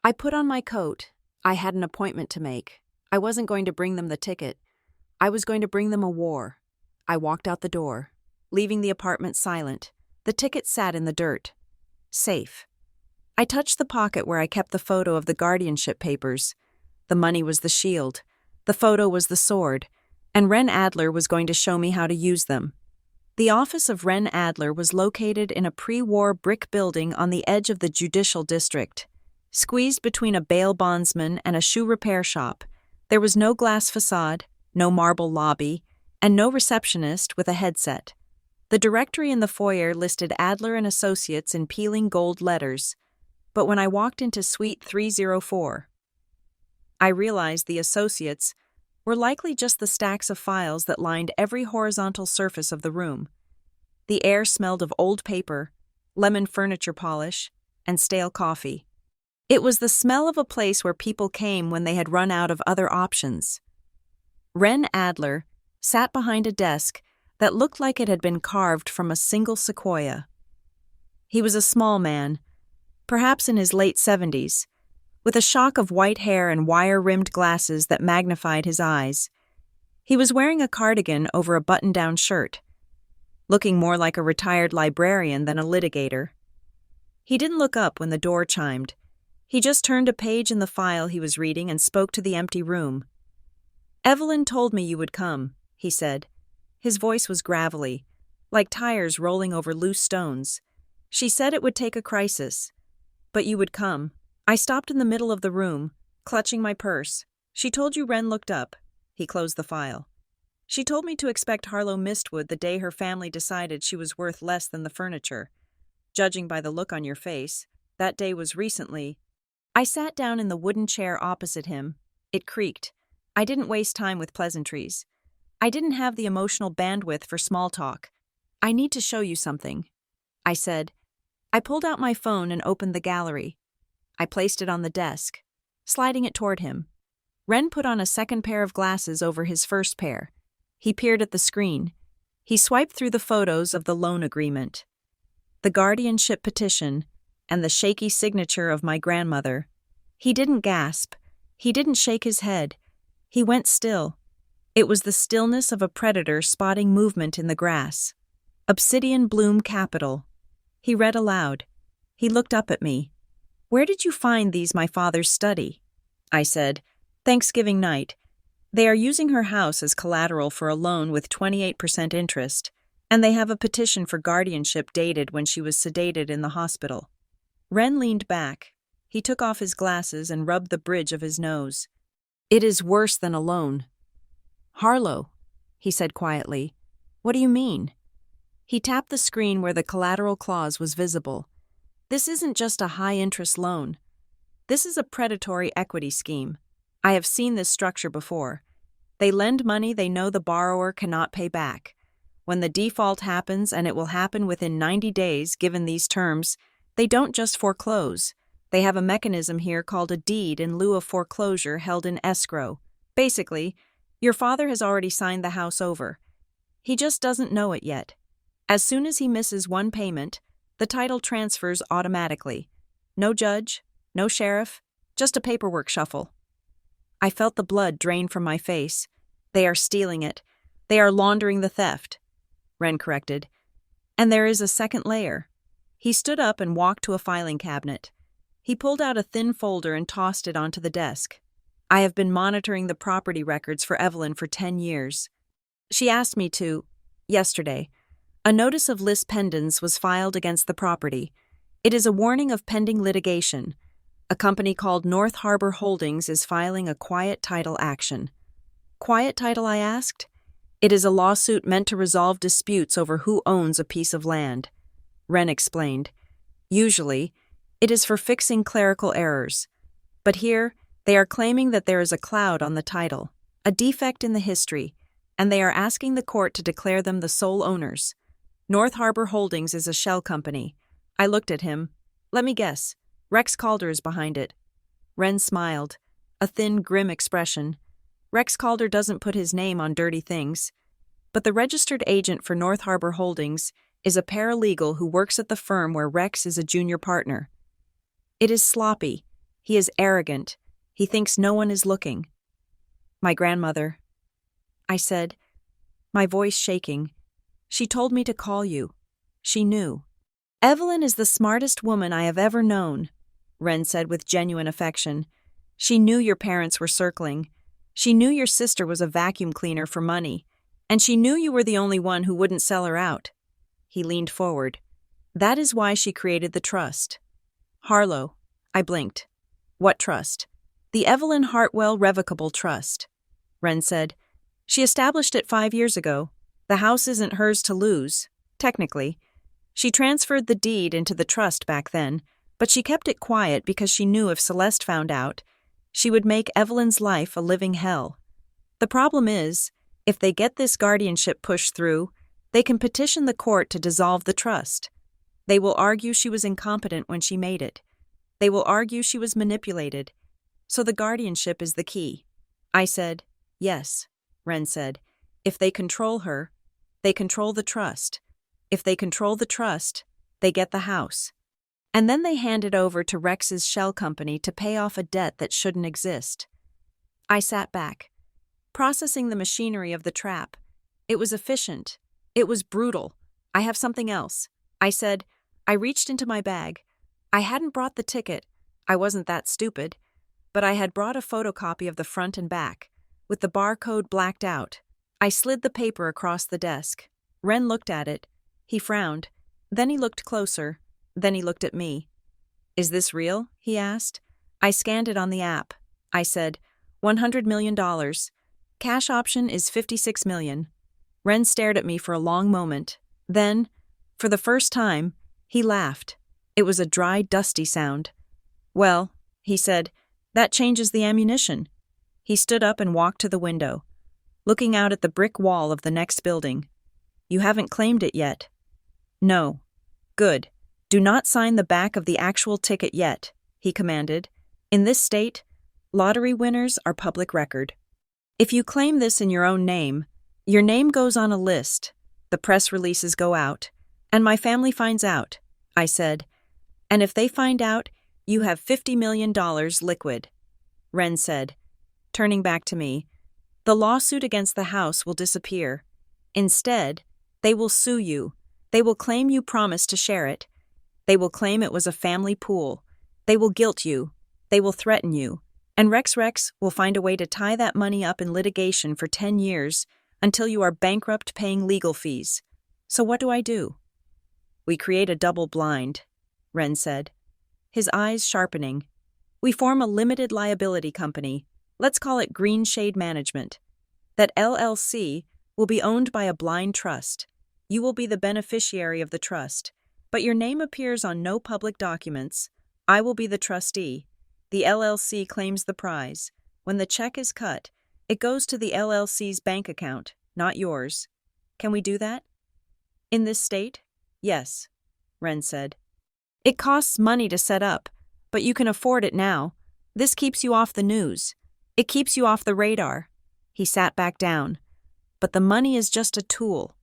I put on my coat. I had an appointment to make. I wasn't going to bring them the ticket. I was going to bring them a war. I walked out the door, leaving the apartment silent. The ticket sat in the dirt. Safe. I touched the pocket where I kept the photo of the guardianship papers. The money was the shield. The photo was the sword. And Ren Adler was going to show me how to use them. The office of Ren Adler was located in a pre-war brick building on the edge of the judicial district. Squeezed between a bail bondsman and a shoe repair shop, there was no glass facade, no marble lobby, and no receptionist with a headset. The directory in the foyer listed Adler and Associates in peeling gold letters, but when I walked into Suite 304, I realized the Associates were likely just the stacks of files that lined every horizontal surface of the room. The air smelled of old paper, lemon furniture polish, and stale coffee. It was the smell of a place where people came when they had run out of other options. Ren Adler sat behind a desk that looked like it had been carved from a single sequoia. He was a small man, perhaps in his late 70s, with a shock of white hair and wire-rimmed glasses that magnified his eyes. He was wearing a cardigan over a button-down shirt, looking more like a retired librarian than a litigator. He didn't look up when the door chimed. He just turned a page in the file he was reading and spoke to the empty room. "Evelyn told me you would come," he said. His voice was gravelly, like tires rolling over loose stones. "She said it would take a crisis, but you would come." I stopped in the middle of the room, clutching my purse. "She told you Ren looked up." He closed the file. "She told me to expect Harlow Mistwood the day her family decided she was worth less than the furniture. Judging by the look on your face, that day was recently." I sat down in the wooden chair opposite him. It creaked. I didn't waste time with pleasantries. I didn't have the emotional bandwidth for small talk. "I need to show you something," I said. I pulled out my phone and opened the gallery. I placed it on the desk, sliding it toward him. Ren put on a second pair of glasses over his first pair. He peered at the screen. He swiped through the photos of the loan agreement, the guardianship petition, and the shaky signature of my grandmother. He didn't gasp. He didn't shake his head. He went still. It was the stillness of a predator spotting movement in the grass. "Obsidian Bloom Capital." He read aloud. He looked up at me. "Where did you find these, my father's study?" I said. "Thanksgiving night. They are using her house as collateral for a loan with 28% interest, and they have a petition for guardianship dated when she was sedated in the hospital." Ren leaned back. He took off his glasses and rubbed the bridge of his nose. "It is worse than a loan." "Harlow," he said quietly. "What do you mean?" He tapped the screen where the collateral clause was visible. "This isn't just a high-interest loan. This is a predatory equity scheme. I have seen this structure before. They lend money they know the borrower cannot pay back. When the default happens, and it will happen within 90 days given these terms, they don't just foreclose. They have a mechanism here called a deed in lieu of foreclosure held in escrow. Basically, your father has already signed the house over. He just doesn't know it yet. As soon as he misses one payment, the title transfers automatically. No judge, no sheriff, just a paperwork shuffle." I felt the blood drain from my face. "They are stealing it. They are laundering the theft," Ren corrected. "And there is a second layer." He stood up and walked to a filing cabinet. He pulled out a thin folder and tossed it onto the desk. "I have been monitoring the property records for Evelyn for 10 years. She asked me to, yesterday. A notice of lis pendens was filed against the property. It is a warning of pending litigation. A company called North Harbor Holdings is filing a quiet title action. Quiet title, I asked? It is a lawsuit meant to resolve disputes over who owns a piece of land. Wren explained. Usually, it is for fixing clerical errors. But here, they are claiming that there is a cloud on the title, a defect in the history, and they are asking the court to declare them the sole owners. North Harbor Holdings is a shell company. I looked at him. Let me guess. Rex Calder is behind it. Wren smiled, a thin, grim expression. Rex Calder doesn't put his name on dirty things. But the registered agent for North Harbor Holdings is a paralegal who works at the firm where Rex is a junior partner. It is sloppy. He is arrogant. He thinks no one is looking. My grandmother, I said, my voice shaking. She told me to call you. She knew. Evelyn is the smartest woman I have ever known, Wren said with genuine affection. She knew your parents were circling. She knew your sister was a vacuum cleaner for money. And she knew you were the only one who wouldn't sell her out. He leaned forward. That is why she created the trust. Harlow, I blinked. What trust? The Evelyn Hartwell Revocable Trust. Wren said. She established it 5 years ago. The house isn't hers to lose, technically. She transferred the deed into the trust back then, but she kept it quiet because she knew if Celeste found out, she would make Evelyn's life a living hell. The problem is, if they get this guardianship pushed through, they can petition the court to dissolve the trust. They will argue she was incompetent when she made it. They will argue she was manipulated. So the guardianship is the key. I said, yes, Wren said. If they control her, they control the trust. If they control the trust, they get the house. And then they hand it over to Rex's shell company to pay off a debt that shouldn't exist. I sat back, processing the machinery of the trap. It was efficient. It was brutal. I have something else. I said. I reached into my bag. I hadn't brought the ticket. I wasn't that stupid. But I had brought a photocopy of the front and back, with the barcode blacked out. I slid the paper across the desk. Wren looked at it. He frowned. Then he looked closer. Then he looked at me. Is this real? He asked. I scanned it on the app. I said, $100 million. Cash option is $56 million. Wren stared at me for a long moment. Then, for the first time, he laughed. It was a dry, dusty sound. Well, he said, that changes the ammunition. He stood up and walked to the window, looking out at the brick wall of the next building. You haven't claimed it yet. No. Good. Do not sign the back of the actual ticket yet, he commanded. In this state, lottery winners are public record. If you claim this in your own name, your name goes on a list, the press releases go out, and my family finds out, I said. And if they find out, you have $50 million liquid, Wren said, turning back to me. The lawsuit against the house will disappear. Instead, they will sue you. They will claim you promised to share it. They will claim it was a family pool. They will guilt you. They will threaten you. And Rex will find a way to tie that money up in litigation for 10 years until you are bankrupt paying legal fees. So what do? We create a double blind, Wren said, his eyes sharpening. We form a limited liability company. Let's call it Green Shade Management. That LLC will be owned by a blind trust. You will be the beneficiary of the trust, but your name appears on no public documents. I will be the trustee. The LLC claims the prize. When the check is cut, it goes to the LLC's bank account, not yours. Can we do that? In this state? Yes, Wren said. It costs money to set up, but you can afford it now. This keeps you off the news. It keeps you off the radar. He sat back down. But the money is just a tool.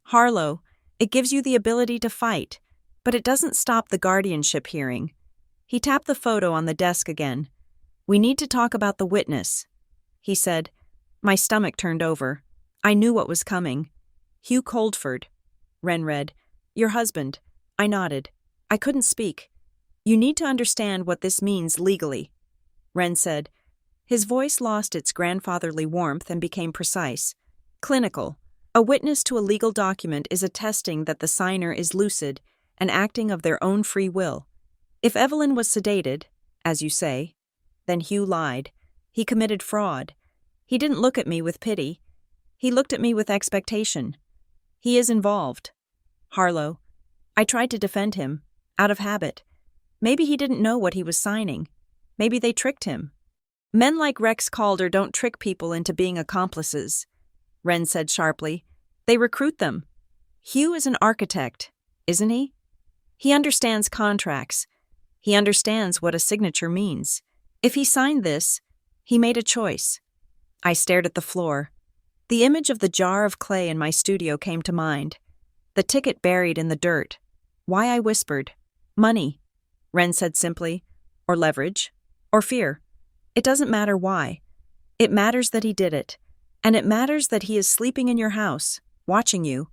Harlow, it gives you the ability to fight, but it doesn't stop the guardianship hearing. He tapped the photo on the desk again. We need to talk about the witness, he said. My stomach turned over. I knew what was coming. Hugh Coldford. Wren read. Your husband. I nodded. I couldn't speak. You need to understand what this means legally, Wren said. His voice lost its grandfatherly warmth and became precise. Clinical. A witness to a legal document is attesting that the signer is lucid and acting of their own free will. If Evelyn was sedated, As you say. Then Hugh lied. He committed fraud. He didn't look at me with pity. He looked at me with expectation. He is involved. Harlow. I tried to defend him, out of habit. Maybe he didn't know what he was signing. Maybe they tricked him. Men like Rex Calder don't trick people into being accomplices, Wren said sharply. They recruit them. Hugh is an architect, isn't he? He understands contracts. He understands what a signature means. If he signed this, he made a choice. I stared at the floor. The image of the jar of clay in my studio came to mind. The ticket buried in the dirt. Why I whispered, money, Wren said simply, or leverage, or fear. It doesn't matter why. It matters that he did it. And it matters that he is sleeping in your house, watching you.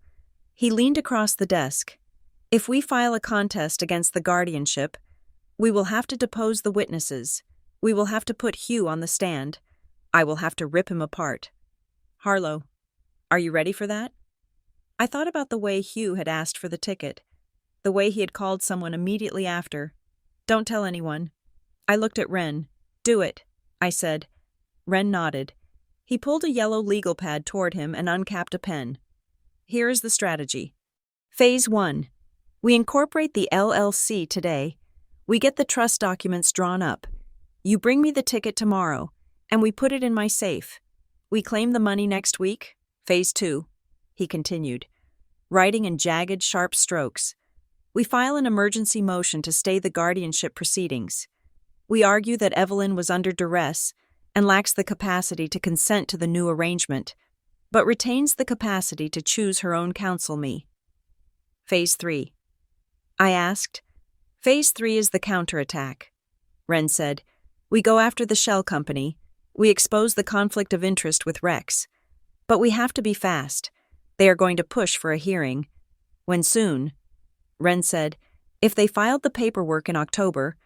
He leaned across the desk. If we file a contest against the guardianship, we will have to depose the witnesses. We will have to put Hugh on the stand. I will have to rip him apart. Harlow, are you ready for that? I thought about the way Hugh had asked for the ticket, the way he had called someone immediately after. Don't tell anyone. I looked at Wren. Do it, I said. Wren nodded. He pulled a yellow legal pad toward him and uncapped a pen. Here is the strategy. Phase 1. We incorporate the LLC today. We get the trust documents drawn up. You bring me the ticket tomorrow, and we put it in my safe. We claim the money next week. Phase 2, he continued, writing in jagged, sharp strokes. We file an emergency motion to stay the guardianship proceedings. We argue that Evelyn was under duress and lacks the capacity to consent to the new arrangement, but retains the capacity to choose her own counsel me. Phase 3. I asked. Phase 3 is the counterattack. Wren said. We go after the shell company. We expose the conflict of interest with Rex. But we have to be fast. They are going to push for a hearing. When soon? Wren said. If they filed the paperwork in October,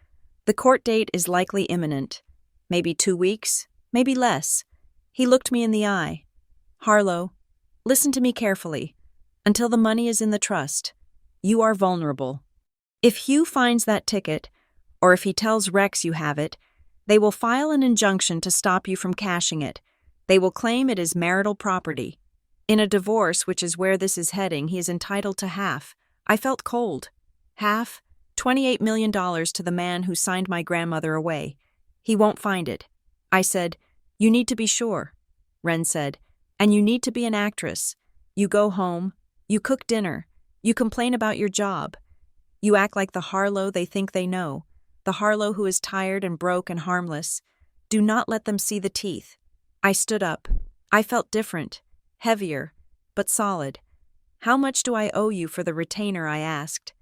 the court date is likely imminent. Maybe 2 weeks, maybe less. He looked me in the eye. Harlow, listen to me carefully. Until the money is in the trust, you are vulnerable. If Hugh finds that ticket, or if he tells Rex you have it, they will file an injunction to stop you from cashing it. They will claim it is marital property. In a divorce, which is where this is heading, he is entitled to half. I felt cold. Half? $28 million to the man who signed my grandmother away. He won't find it. I said, you need to be sure. Wren said, and you need to be an actress. You go home, you cook dinner, you complain about your job. You act like the Harlow they think they know, the Harlow who is tired and broke and harmless. Do not let them see the teeth. I stood up. I felt different, heavier, but solid. How much do I owe you for the retainer? I asked.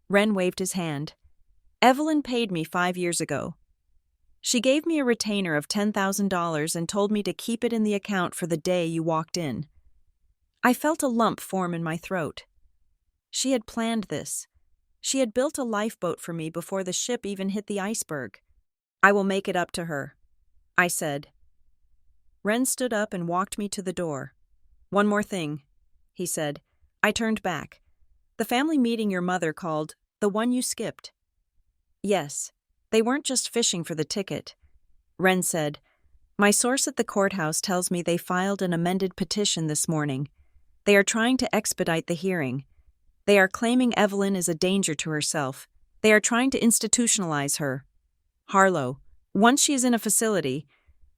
Wren waved his hand. Evelyn paid me 5 years ago. She gave me a retainer of $10,000 and told me to keep it in the account for the day you walked in. I felt a lump form in my throat. She had planned this. She had built a lifeboat for me before the ship even hit the iceberg. I will make it up to her, I said. Wren stood up and walked me to the door. One more thing, he said. I turned back. The family meeting your mother called, the one you skipped. Yes, they weren't just fishing for the ticket. Wren said, my source at the courthouse tells me they filed an amended petition this morning. They are trying to expedite the hearing. They are claiming Evelyn is a danger to herself. They are trying to institutionalize her. Harlow, once she is in a facility,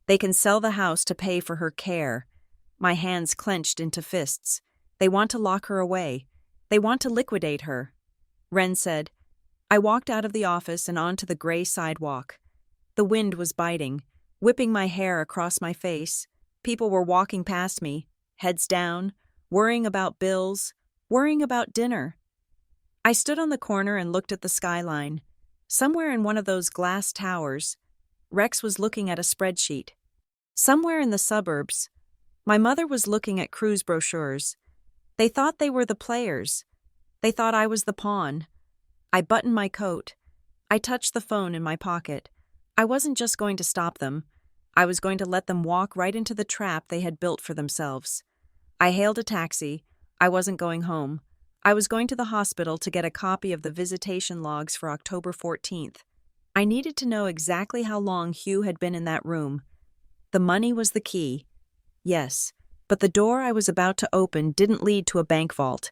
they can sell the house to pay for her care. My hands clenched into fists. They want to lock her away. They want to liquidate her. Wren said. I walked out of the office and onto the gray sidewalk. The wind was biting, whipping my hair across my face. People were walking past me, heads down, worrying about bills, worrying about dinner. I stood on the corner and looked at the skyline. Somewhere in one of those glass towers, Rex was looking at a spreadsheet. Somewhere in the suburbs, my mother was looking at cruise brochures. They thought they were the players. They thought I was the pawn. I buttoned my coat. I touched the phone in my pocket. I wasn't just going to stop them. I was going to let them walk right into the trap they had built for themselves. I hailed a taxi. I wasn't going home. I was going to the hospital to get a copy of the visitation logs for October 14th. I needed to know exactly how long Hugh had been in that room. The money was the key. Yes, but the door I was about to open didn't lead to a bank vault.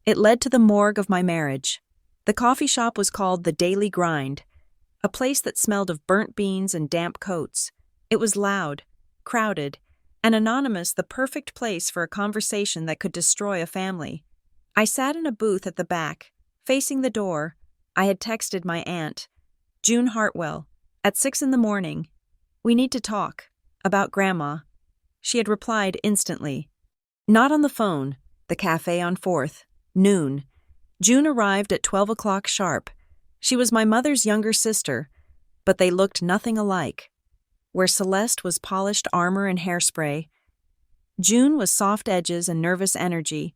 It led to the morgue of my marriage. The coffee shop was called The Daily Grind, a place that smelled of burnt beans and damp coats. It was loud, crowded, and anonymous, the perfect place for a conversation that could destroy a family. I sat in a booth at the back, facing the door. I had texted my aunt, June Hartwell, at 6 a.m. "We need to talk. About Grandma." She had replied instantly. Not on the phone, the cafe on 4th, noon. June arrived at 12 o'clock sharp. She was my mother's younger sister, but they looked nothing alike. Where Celeste was polished armor and hairspray, June was soft edges and nervous energy.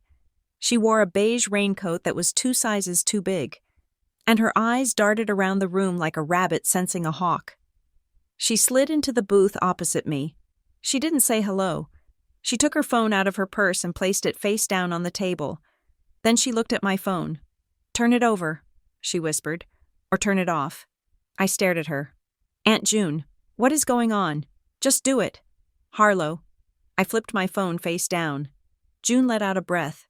She wore a beige raincoat that was 2 sizes too big, and her eyes darted around the room like a rabbit sensing a hawk. She slid into the booth opposite me. She didn't say hello. She took her phone out of her purse and placed it face down on the table. Then she looked at my phone. "Turn it over," she whispered, "or turn it off." I stared at her. "Aunt June, what is going on? Just do it." "Harlow." I flipped my phone face down. June let out a breath,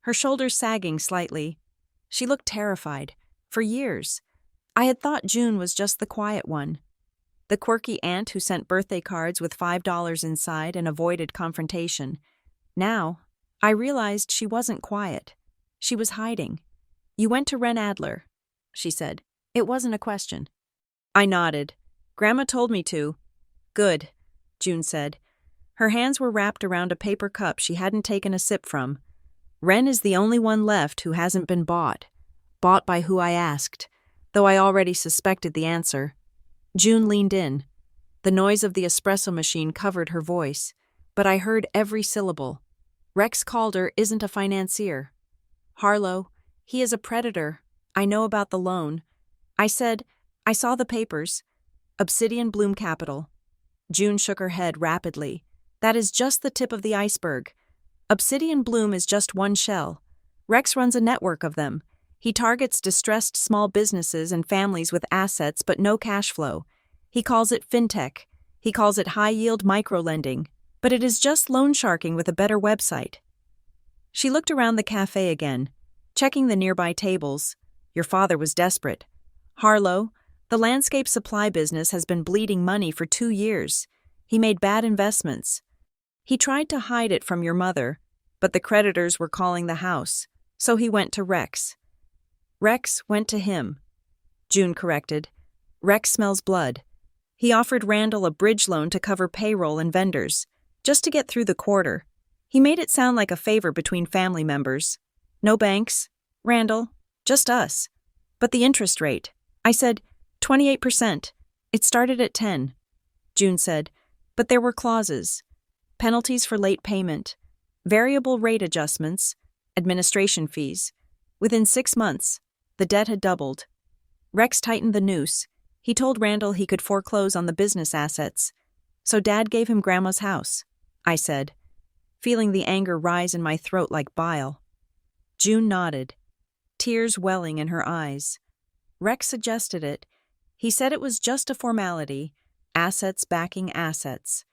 her shoulders sagging slightly. She looked terrified. For years, I had thought June was just the quiet one, the quirky aunt who sent birthday cards with $5 inside and avoided confrontation. Now, I realized she wasn't quiet. She was hiding. "You went to Ren Adler," she said. It wasn't a question. I nodded. "Grandma told me to." "Good," June said. Her hands were wrapped around a paper cup she hadn't taken a sip from. "Ren is the only one left who hasn't been bought. Bought by who I asked, though I already suspected the answer." June leaned in. The noise of the espresso machine covered her voice, but I heard every syllable. "Rex Calder isn't a financier. Harlow, he is a predator. I know about the loan." I said, "I saw the papers. Obsidian Bloom Capital." June shook her head rapidly. "That is just the tip of the iceberg. Obsidian Bloom is just one shell. Rex runs a network of them. He targets distressed small businesses and families with assets but no cash flow. He calls it fintech. He calls it high-yield microlending. But it is just loan sharking with a better website." She looked around the cafe again, checking the nearby tables. "Your father was desperate. Harlow, the landscape supply business has been bleeding money for 2 years. He made bad investments. He tried to hide it from your mother, but the creditors were calling the house, so he went to Rex." "Rex went to him," June corrected. "Rex smells blood. He offered Randall a bridge loan to cover payroll and vendors, just to get through the quarter. He made it sound like a favor between family members. No banks, Randall, just us. But the interest rate," I said, 28%. "It started at 10. June said, "But there were clauses. Penalties for late payment, variable rate adjustments, administration fees. Within 6 months, the debt had doubled. Rex tightened the noose. He told Randall he could foreclose on the business assets. So Dad gave him Grandma's house," I said, feeling the anger rise in my throat like bile. June nodded, tears welling in her eyes. "Rex suggested it. He said it was just a formality, assets backing assets.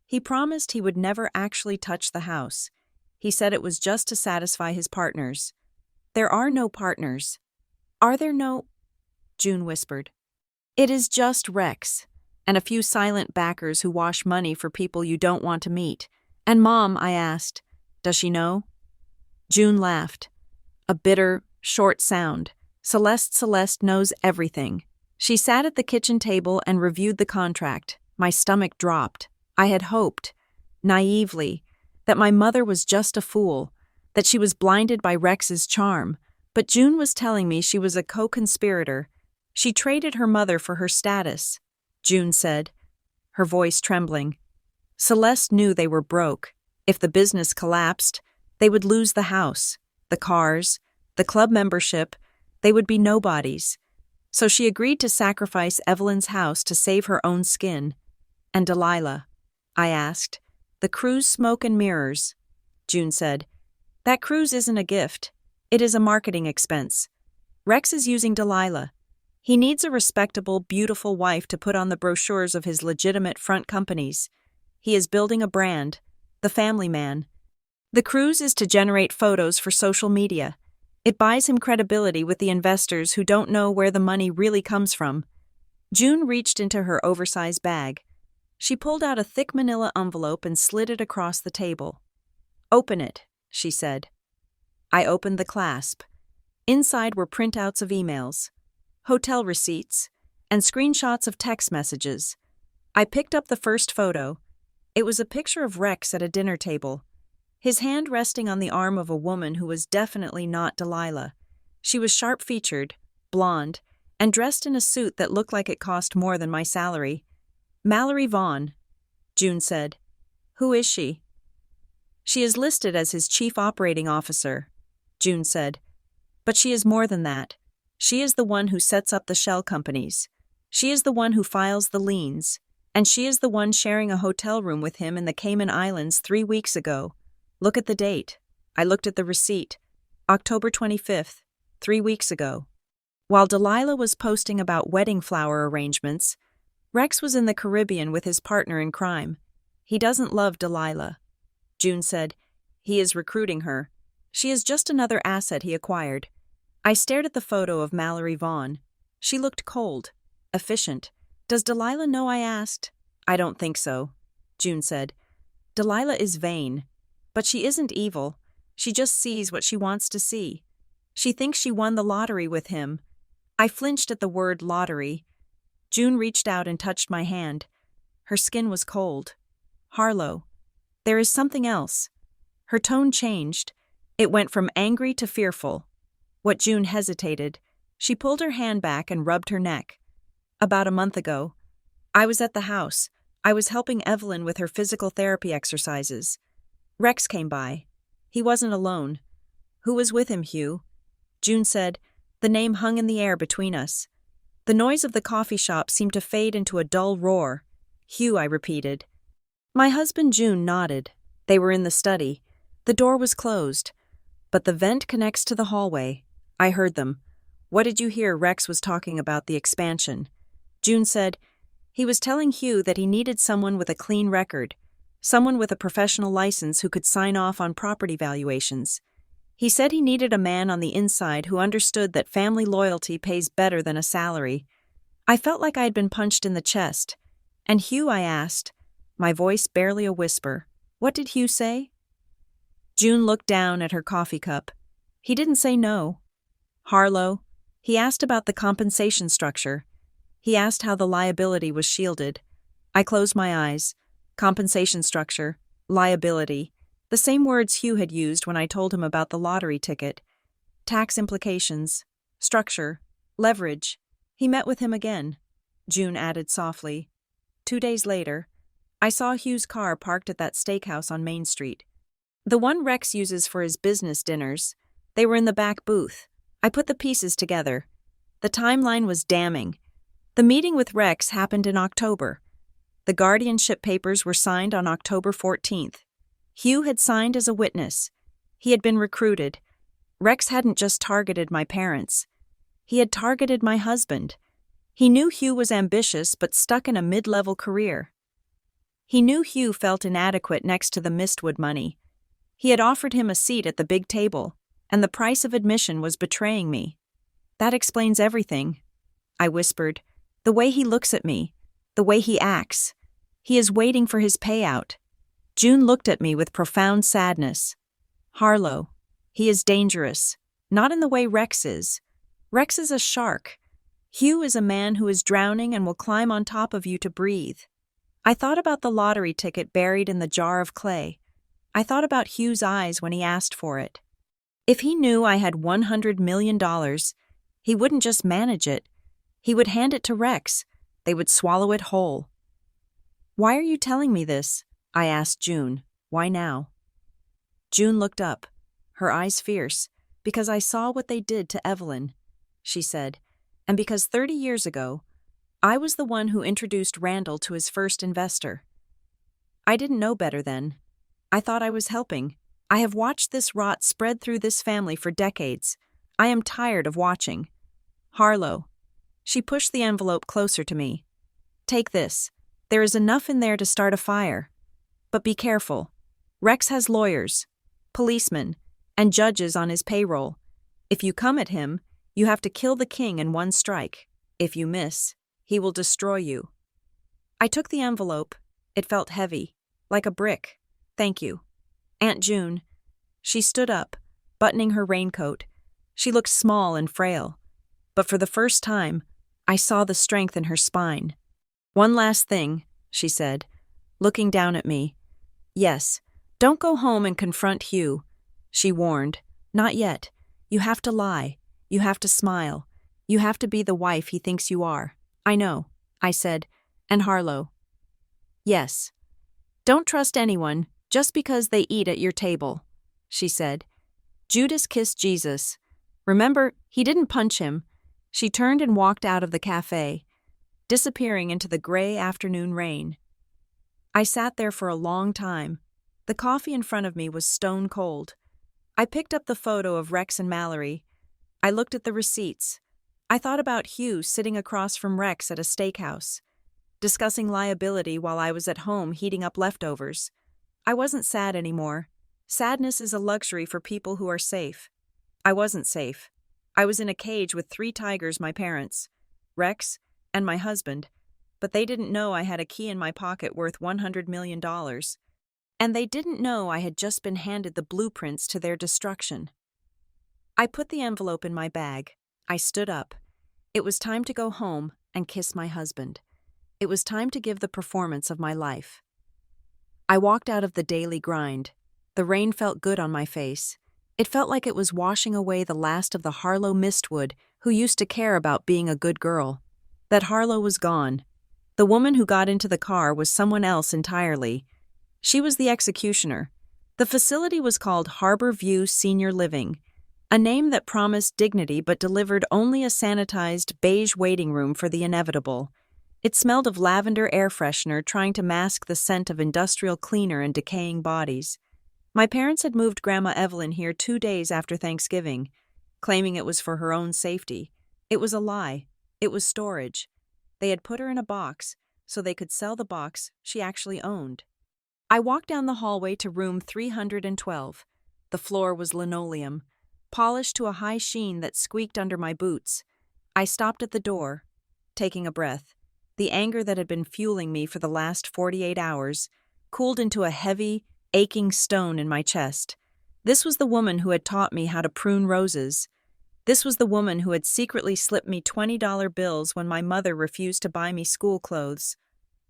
He promised he would never actually touch the house. He said it was just to satisfy his partners. There are no partners." "Are there no?" June whispered. "It is just Rex, and a few silent backers who wash money for people you don't want to meet. And Mom," I asked, "does she know?" June laughed. A bitter, short sound. Celeste knows everything." She sat at the kitchen table and reviewed the contract. My stomach dropped. I had hoped, naively, that my mother was just a fool, that she was blinded by Rex's charm, but June was telling me she was a co-conspirator. She traded her mother for her status, June said, her voice trembling. Celeste knew they were broke. If the business collapsed, they would lose the house, the cars, the club membership. They would be nobodies. So she agreed to sacrifice Evelyn's house to save her own skin. "And Delilah?" I asked. "The cruise smoke and mirrors," June said. "That cruise isn't a gift. It is a marketing expense. Rex is using Delilah. He needs a respectable, beautiful wife to put on the brochures of his legitimate front companies. He is building a brand, the family man. The cruise is to generate photos for social media. It buys him credibility with the investors who don't know where the money really comes from. June reached into her oversized bag. She pulled out a thick manila envelope and slid it across the table. "Open it," she said. I opened the clasp. Inside were printouts of emails, hotel receipts, and screenshots of text messages. I picked up the first photo. It was a picture of Rex at a dinner table, his hand resting on the arm of a woman who was definitely not Delilah. She was sharp-featured, blonde, and dressed in a suit that looked like it cost more than my salary. "Mallory Vaughn," June said. "Who is she?" "She is listed as his chief operating officer," June said. "But she is more than that. She is the one who sets up the shell companies. She is the one who files the liens. And she is the one sharing a hotel room with him in the Cayman Islands 3 weeks ago. Look at the date." I looked at the receipt. October 25th, 3 weeks ago. While Delilah was posting about wedding flower arrangements, Rex was in the Caribbean with his partner in crime. "He doesn't love Delilah," June said. "He is recruiting her. She is just another asset he acquired." I stared at the photo of Mallory Vaughn. She looked cold, efficient. "Does Delilah know?" I asked. "I don't think so," June said. "Delilah is vain. But she isn't evil. She just sees what she wants to see. She thinks she won the lottery with him." I flinched at the word lottery. June reached out and touched my hand. Her skin was cold. "Harlow, there is something else." Her tone changed. It went from angry to fearful. What June hesitated. She pulled her hand back and rubbed her neck. "About a month ago, I was at the house. I was helping Evelyn with her physical therapy exercises. Rex came by. He wasn't alone." "Who was with him, Hugh?" June said. The name hung in the air between us. The noise of the coffee shop seemed to fade into a dull roar. "Hugh," I repeated. My husband June nodded. They were in the study. The door was closed, but the vent connects to the hallway. I heard them. "What did you hear?" Rex was talking about the expansion. June said, "He was telling Hugh that he needed someone with a clean record, someone with a professional license who could sign off on property valuations. He said he needed a man on the inside who understood that family loyalty pays better than a salary." I felt like I had been punched in the chest. "And Hugh?" I asked, my voice barely a whisper. "What did Hugh say?" June looked down at her coffee cup. "He didn't say no." "Harlow, he asked about the compensation structure. He asked how the liability was shielded." I closed my eyes. Compensation structure, liability, the same words Hugh had used when I told him about the lottery ticket. Tax implications, structure, leverage. "He met with him again," June added softly. 2 days later, I saw Hugh's car parked at that steakhouse on Main Street. The one Rex uses for his business dinners. They were in the back booth. I put the pieces together. The timeline was damning. The meeting with Rex happened in October. The guardianship papers were signed on October 14th. Hugh had signed as a witness. He had been recruited. Rex hadn't just targeted my parents. He had targeted my husband. He knew Hugh was ambitious but stuck in a mid-level career. He knew Hugh felt inadequate next to the Mistwood money. He had offered him a seat at the big table, and the price of admission was betraying me. "That explains everything," I whispered. "The way he looks at me, the way he acts. He is waiting for his payout." June looked at me with profound sadness. "Harlow, he is dangerous, not in the way Rex is. Rex is a shark. Hugh is a man who is drowning and will climb on top of you to breathe." I thought about the lottery ticket buried in the jar of clay. I thought about Hugh's eyes when he asked for it. If he knew I had $100 million, he wouldn't just manage it. He would hand it to Rex. They would swallow it whole. "Why are you telling me this?" I asked June. "Why now?" June looked up, her eyes fierce. "Because I saw what they did to Evelyn," she said, "and because 30 years ago, I was the one who introduced Randall to his first investor. I didn't know better then. I thought I was helping. I have watched this rot spread through this family for decades. I am tired of watching. Harlow, She pushed the envelope closer to me. Take this. There is enough in there to start a fire. But be careful. Rex has lawyers, policemen, and judges on his payroll. If you come at him, you have to kill the king in one strike. If you miss, he will destroy you. I took the envelope. It felt heavy, like a brick. Thank you. Aunt June. She stood up, buttoning her raincoat. She looked small and frail. But for the first time, I saw the strength in her spine. One last thing, she said, looking down at me. Yes, don't go home and confront Hugh, she warned. Not yet. You have to lie. You have to smile. You have to be the wife he thinks you are. I know, I said. And Harlow. Yes. Don't trust anyone just because they eat at your table, she said. Judas kissed Jesus. Remember, he didn't punch him. She turned and walked out of the cafe, disappearing into the gray afternoon rain. I sat there for a long time. The coffee in front of me was stone cold. I picked up the photo of Rex and Mallory. I looked at the receipts. I thought about Hugh sitting across from Rex at a steakhouse, discussing liability while I was at home heating up leftovers. I wasn't sad anymore. Sadness is a luxury for people who are safe. I wasn't safe. I was in a cage with 3 tigers, my parents, Rex, and my husband, but they didn't know I had a key in my pocket worth $100 million. And they didn't know I had just been handed the blueprints to their destruction. I put the envelope in my bag. I stood up. It was time to go home and kiss my husband. It was time to give the performance of my life. I walked out of the daily grind. The rain felt good on my face. It felt like it was washing away the last of the Harlow Mistwood who used to care about being a good girl. That Harlow was gone. The woman who got into the car was someone else entirely. She was the executioner. The facility was called Harbor View Senior Living, a name that promised dignity but delivered only a sanitized beige waiting room for the inevitable. It smelled of lavender air freshener trying to mask the scent of industrial cleaner and decaying bodies. My parents had moved Grandma Evelyn here 2 days after Thanksgiving, claiming it was for her own safety. It was a lie. It was storage. They had put her in a box so they could sell the box she actually owned. I walked down the hallway to room 312. The floor was linoleum, polished to a high sheen that squeaked under my boots. I stopped at the door, taking a breath. The anger that had been fueling me for the last 48 hours cooled into a heavy, aching stone in my chest. This was the woman who had taught me how to prune roses. This was the woman who had secretly slipped me $20 bills when my mother refused to buy me school clothes.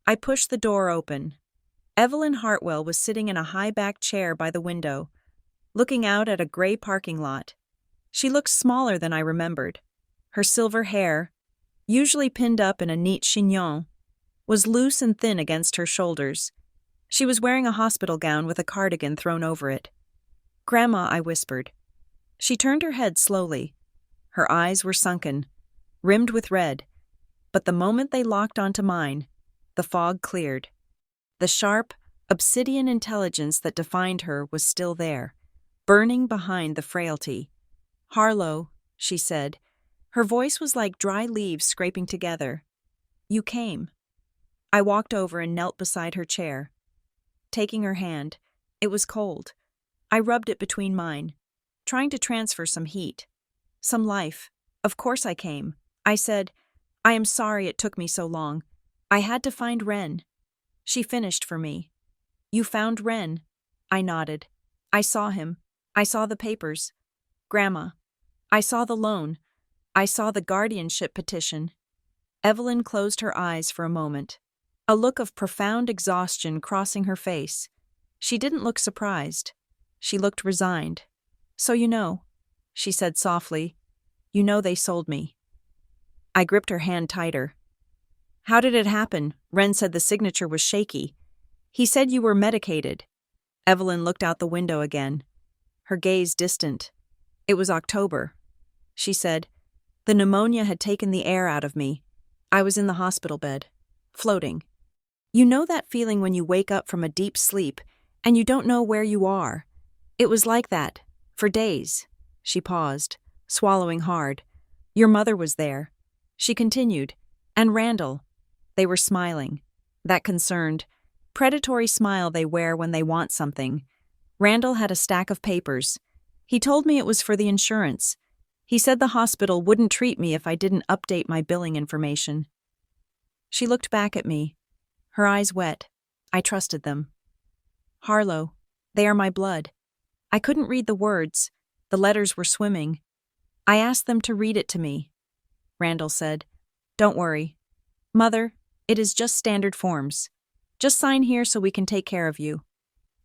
I pushed the door open. Evelyn Hartwell was sitting in a high-backed chair by the window, looking out at a gray parking lot. She looked smaller than I remembered. Her silver hair, usually pinned up in a neat chignon, was loose and thin against her shoulders. She was wearing a hospital gown with a cardigan thrown over it. "Grandma," I whispered. She turned her head slowly. Her eyes were sunken, rimmed with red, but the moment they locked onto mine, the fog cleared. The sharp, obsidian intelligence that defined her was still there, burning behind the frailty. "Harlow," she said. Her voice was like dry leaves scraping together. "You came." I walked over and knelt beside her chair. Taking her hand, it was cold. I rubbed it between mine, trying to transfer some heat, some life. "Of course I came." I said, "I am sorry it took me so long. I had to find Wren." She finished for me. "You found Wren?" I nodded. "I saw him. I saw the papers. Grandma. I saw the loan. I saw the guardianship petition." Evelyn closed her eyes for a moment, a look of profound exhaustion crossing her face. She didn't look surprised. She looked resigned. "So you know," she said softly, "you know they sold me." I gripped her hand tighter. "How did it happen?" Wren said the signature was shaky. "He said you were medicated." Evelyn looked out the window again, her gaze distant. "It was October," she said. "The pneumonia had taken the air out of me. I was in the hospital bed, floating. You know that feeling when you wake up from a deep sleep and you don't know where you are? It was like that, for days." She paused, swallowing hard. "Your mother was there. She continued, "And Randall." They were smiling. That concerned, predatory smile they wear when they want something. Randall had a stack of papers. He told me it was for the insurance. He said the hospital wouldn't treat me if I didn't update my billing information. She looked back at me, her eyes wet. I trusted them. "Harlow, they are my blood." I couldn't read the words. The letters were swimming. I asked them to read it to me. Randall said, "Don't worry. Mother, it is just standard forms. Just sign here so we can take care of you."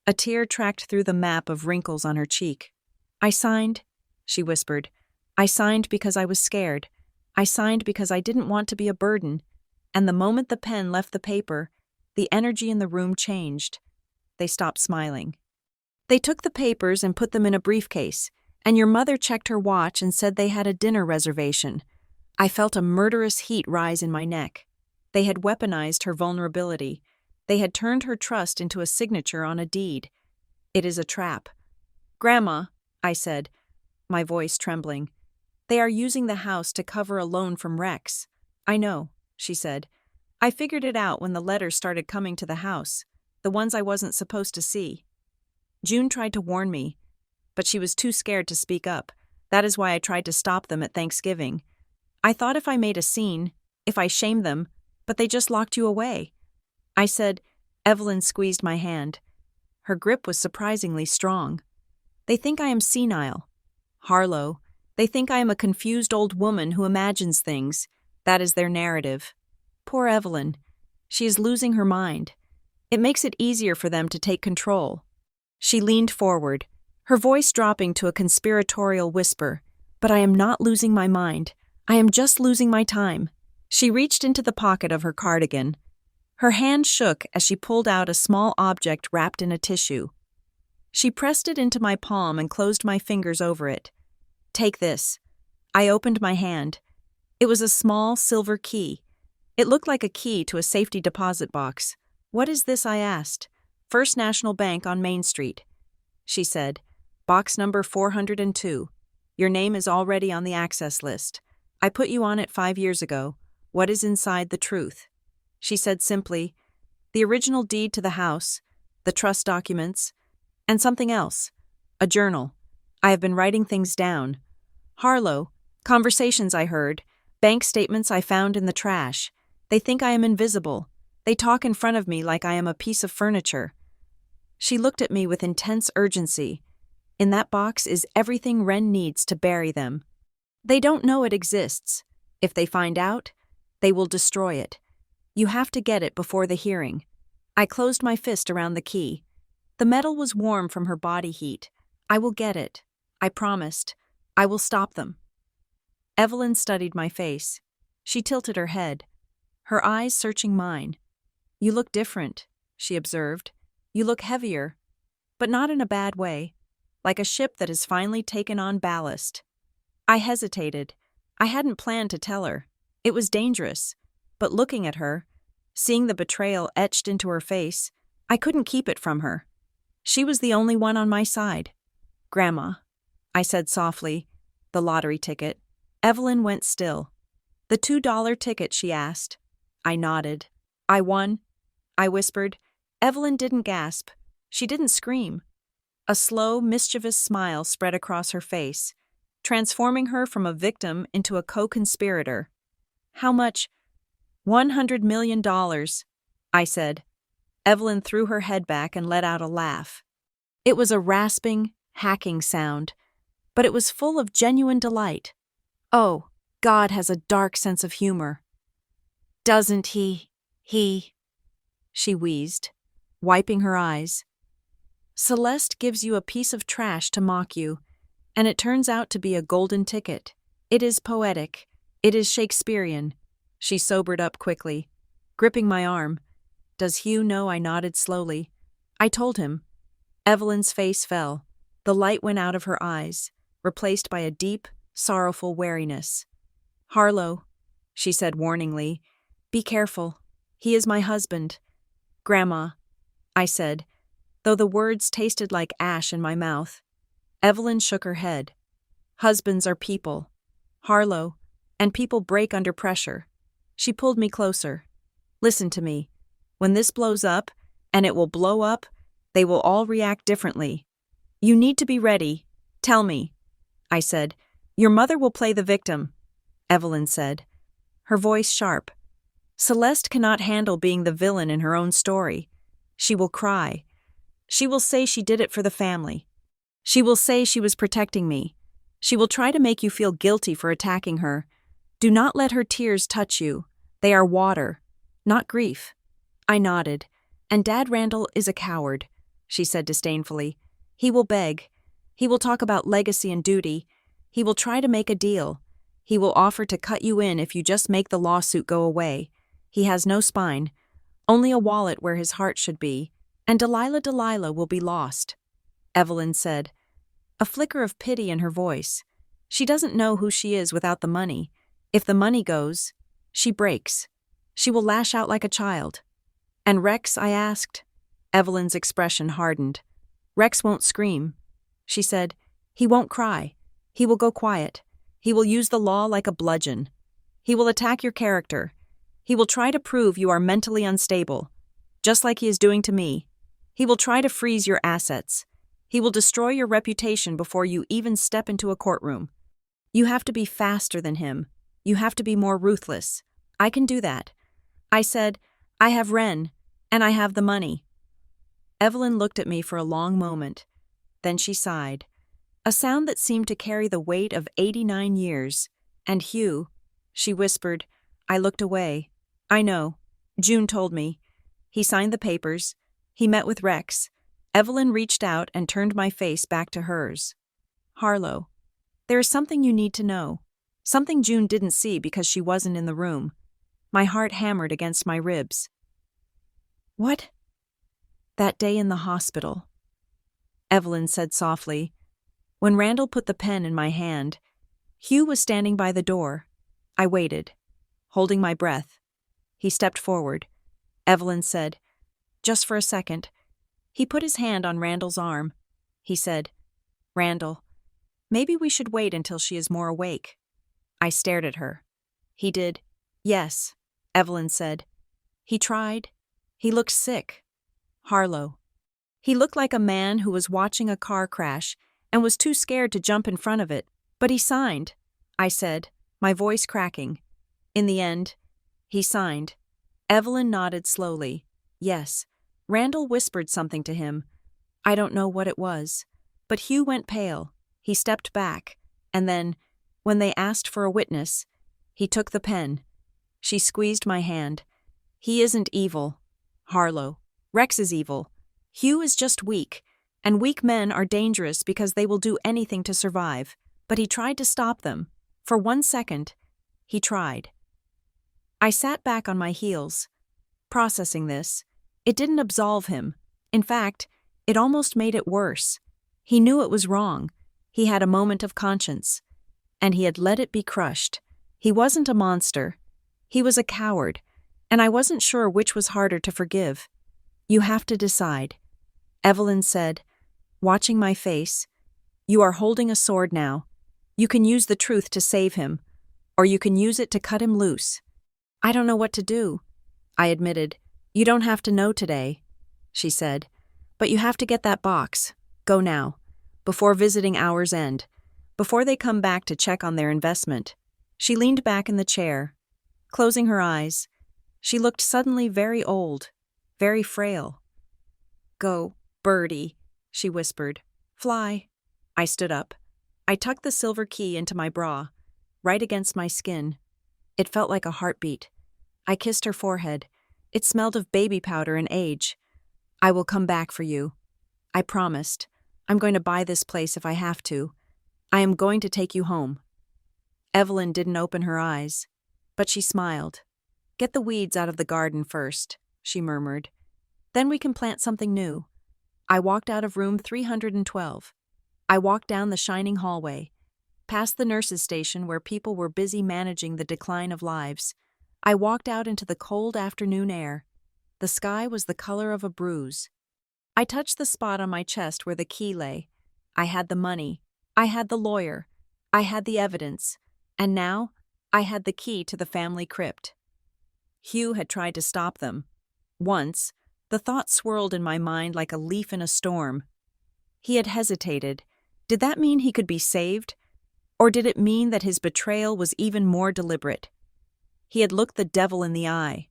A tear tracked through the map of wrinkles on her cheek. "I signed," she whispered. "I signed because I was scared. I signed because I didn't want to be a burden." And the moment the pen left the paper, the energy in the room changed. They stopped smiling. "They took the papers and put them in a briefcase, and your mother checked her watch and said they had a dinner reservation." I felt a murderous heat rise in my neck. They had weaponized her vulnerability. They had turned her trust into a signature on a deed. "It is a trap." "Grandma," I said, my voice trembling, "they are using the house to cover a loan from Rex." "I know," she said. "I figured it out when the letters started coming to the house, the ones I wasn't supposed to see." June tried to warn me, but she was too scared to speak up. That is why I tried to stop them at Thanksgiving. I thought if I made a scene, if I shamed them, but they just locked you away. I said. Evelyn squeezed my hand. Her grip was surprisingly strong. "They think I am senile. Harlow, they think I am a confused old woman who imagines things. That is their narrative. Poor Evelyn. She is losing her mind. It makes it easier for them to take control." She leaned forward, her voice dropping to a conspiratorial whisper. "But I am not losing my mind. I am just losing my time." She reached into the pocket of her cardigan. Her hand shook as she pulled out a small object wrapped in a tissue. She pressed it into my palm and closed my fingers over it. "Take this." I opened my hand. It was a small silver key. It looked like a key to a safety deposit box. "What is this?" I asked. "First National Bank on Main Street." She said, "Box number 402. Your name is already on the access list. I put you on it 5 years ago. What is inside the truth?" She said simply, "The original deed to the house, the trust documents, and something else. A journal. I have been writing things down. Harlow, conversations I heard, bank statements I found in the trash. They think I am invisible. They talk in front of me like I am a piece of furniture." She looked at me with intense urgency. "In that box is everything Wren needs to bury them. They don't know it exists. If they find out, they will destroy it. You have to get it before the hearing." I closed my fist around the key. The metal was warm from her body heat. "I will get it. I promised. I will stop them." Evelyn studied my face. She tilted her head, her eyes searching mine. "You look different," she observed. "You look heavier, but not in a bad way, like a ship that has finally taken on ballast." I hesitated. I hadn't planned to tell her. It was dangerous. But looking at her, seeing the betrayal etched into her face, I couldn't keep it from her. She was the only one on my side. "Grandma," I said softly, "the lottery ticket." Evelyn went still. "The $2 ticket," she asked. I nodded. "I won," I whispered. Evelyn didn't gasp. She didn't scream. A slow, mischievous smile spread across her face, transforming her from a victim into a co-conspirator. "How much?" $100 million, I said. Evelyn threw her head back and let out a laugh. It was a rasping, hacking sound, but it was full of genuine delight. "Oh, God has a dark sense of humor." "Doesn't he? She wheezed, wiping her eyes. "Celeste gives you a piece of trash to mock you, and it turns out to be a golden ticket. It is poetic. It is Shakespearean." She sobered up quickly, gripping my arm. "Does Hugh know?" I nodded slowly. I told him. Evelyn's face fell. The light went out of her eyes, replaced by a deep, sorrowful wariness. "Harlow," she said warningly, "be careful. He is my husband." "Grandma," I said, though the words tasted like ash in my mouth. Evelyn shook her head. "Husbands are people. Harlow, And people break under pressure. She pulled me closer. Listen to me. When this blows up, and it will blow up, they will all react differently. You need to be ready. Tell me. I said. Your mother will play the victim, Evelyn said, her voice sharp. Celeste cannot handle being the villain in her own story. She will cry. She will say she did it for the family. She will say she was protecting me. She will try to make you feel guilty for attacking her. Do not let her tears touch you. They are water, not grief. I nodded. And Dad Randall is a coward, she said disdainfully. He will beg. He will talk about legacy and duty. He will try to make a deal. He will offer to cut you in if you just make the lawsuit go away. He has no spine, only a wallet where his heart should be, and Delilah will be lost, Evelyn said, a flicker of pity in her voice. She doesn't know who she is without the money. If the money goes, she breaks. She will lash out like a child. And Rex, I asked. Evelyn's expression hardened. Rex won't scream. She said, he won't cry. He will go quiet. He will use the law like a bludgeon. He will attack your character. He will try to prove you are mentally unstable, just like he is doing to me. He will try to freeze your assets. He will destroy your reputation before you even step into a courtroom. You have to be faster than him. You have to be more ruthless. I can do that. I said, I have Ren, and I have the money. Evelyn looked at me for a long moment. Then she sighed, a sound that seemed to carry the weight of 89 years. And Hugh, she whispered. I looked away. I know. June told me. He signed the papers. He met with Rex. Evelyn reached out and turned my face back to hers. Harlow, there is something you need to know. Something June didn't see because she wasn't in the room. My heart hammered against my ribs. What? That day in the hospital. Evelyn said softly. When Randall put the pen in my hand, Hugh was standing by the door. I waited, holding my breath. He stepped forward. Evelyn said, just for a second. He put his hand on Randall's arm. He said, Randall, maybe we should wait until she is more awake. I stared at her. He did. Yes, Evelyn said. He tried. He looked sick. Harlow. He looked like a man who was watching a car crash and was too scared to jump in front of it. But he signed, I said, my voice cracking. In the end, he signed. Evelyn nodded slowly. Yes. Randall whispered something to him. I don't know what it was. But Hugh went pale. He stepped back. And then, when they asked for a witness, he took the pen. She squeezed my hand. He isn't evil, Harlow. Rex is evil. Hugh is just weak. And weak men are dangerous because they will do anything to survive. But he tried to stop them. For 1 second, he tried. I sat back on my heels, processing this. It didn't absolve him. In fact, it almost made it worse. He knew it was wrong. He had a moment of conscience. And he had let it be crushed. He wasn't a monster. He was a coward. And I wasn't sure which was harder to forgive. You have to decide. Evelyn said, watching my face, you are holding a sword now. You can use the truth to save him, or you can use it to cut him loose. I don't know what to do, I admitted. You don't have to know today, she said. But you have to get that box. Go now, before visiting hours end, before they come back to check on their investment. She leaned back in the chair, closing her eyes. She looked suddenly very old, very frail. Go, birdie, she whispered. Fly. I stood up. I tucked the silver key into my bra, right against my skin. It felt like a heartbeat. I kissed her forehead. It smelled of baby powder and age. I will come back for you. I promised. I'm going to buy this place if I have to. I am going to take you home. Evelyn didn't open her eyes, but she smiled. Get the weeds out of the garden first, she murmured. Then we can plant something new. I walked out of room 312. I walked down the shining hallway, past the nurses' station where people were busy managing the decline of lives. I walked out into the cold afternoon air. The sky was the color of a bruise. I touched the spot on my chest where the key lay. I had the money. I had the lawyer. I had the evidence. And now, I had the key to the family crypt. Hugh had tried to stop them. Once, the thought swirled in my mind like a leaf in a storm. He had hesitated. Did that mean he could be saved? Or did it mean that his betrayal was even more deliberate? He had looked the devil in the eye,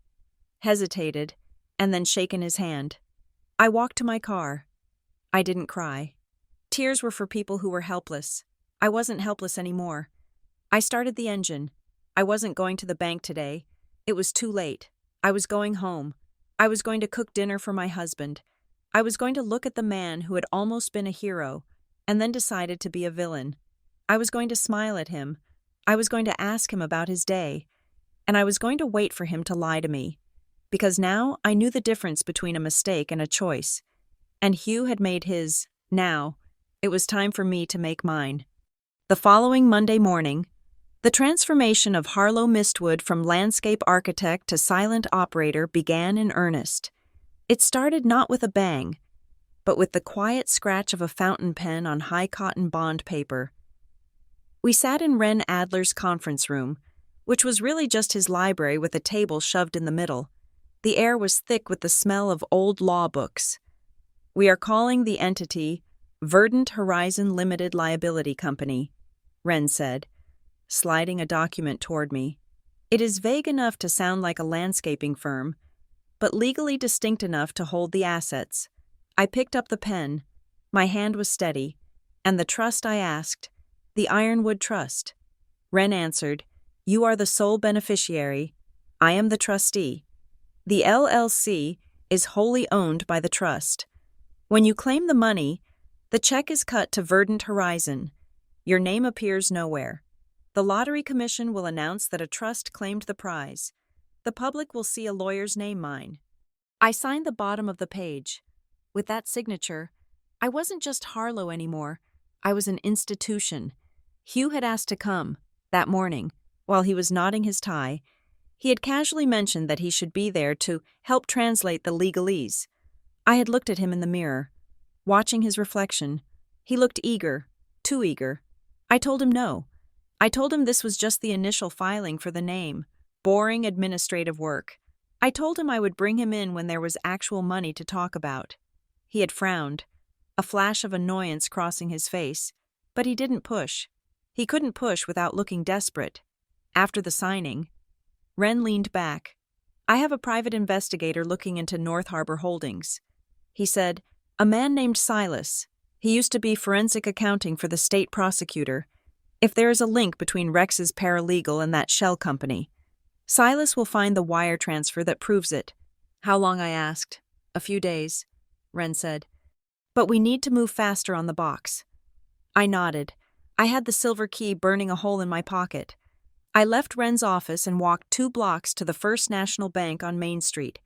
hesitated, and then shaken his hand. I walked to my car. I didn't cry. Tears were for people who were helpless. I wasn't helpless anymore. I started the engine. I wasn't going to the bank today. It was too late. I was going home. I was going to cook dinner for my husband. I was going to look at the man who had almost been a hero and then decided to be a villain. I was going to smile at him. I was going to ask him about his day. And I was going to wait for him to lie to me. Because now I knew the difference between a mistake and a choice. And Hugh had made his. Now, it was time for me to make mine. The following Monday morning, the transformation of Harlow Mistwood from landscape architect to silent operator began in earnest. It started not with a bang, but with the quiet scratch of a fountain pen on high cotton bond paper. We sat in Ren Adler's conference room, which was really just his library with a table shoved in the middle. The air was thick with the smell of old law books. "We are calling the entity Verdant Horizon Limited Liability Company," Ren said, sliding a document toward me. "It is vague enough to sound like a landscaping firm, but legally distinct enough to hold the assets." I picked up the pen. My hand was steady. "And the trust?" I asked. "The Ironwood Trust." Ren answered, "You are the sole beneficiary. I am the trustee. The LLC is wholly owned by the trust. When you claim the money, the check is cut to Verdant Horizon. Your name appears nowhere. The Lottery Commission will announce that a trust claimed the prize. The public will see a lawyer's name mine." I signed the bottom of the page. With that signature, I wasn't just Harlow anymore. I was an institution. Hugh had asked to come, that morning, while he was knotting his tie. He had casually mentioned that he should be there to help translate the legalese. I had looked at him in the mirror, watching his reflection. He looked eager, too eager. I told him no. I told him this was just the initial filing for the name, boring administrative work. I told him I would bring him in when there was actual money to talk about. He had frowned, a flash of annoyance crossing his face, but he didn't push. He couldn't push without looking desperate. After the signing, Ren leaned back. "I have a private investigator looking into North Harbor Holdings." He said, "A man named Silas. He used to be forensic accounting for the state prosecutor. If there is a link between Rex's paralegal and that shell company, Silas will find the wire transfer that proves it." "How long?" I asked. "A few days," Ren said. "But we need to move faster on the box." I nodded. I had the silver key burning a hole in my pocket. I left Ren's office and walked 2 blocks to the First National Bank on Main Street.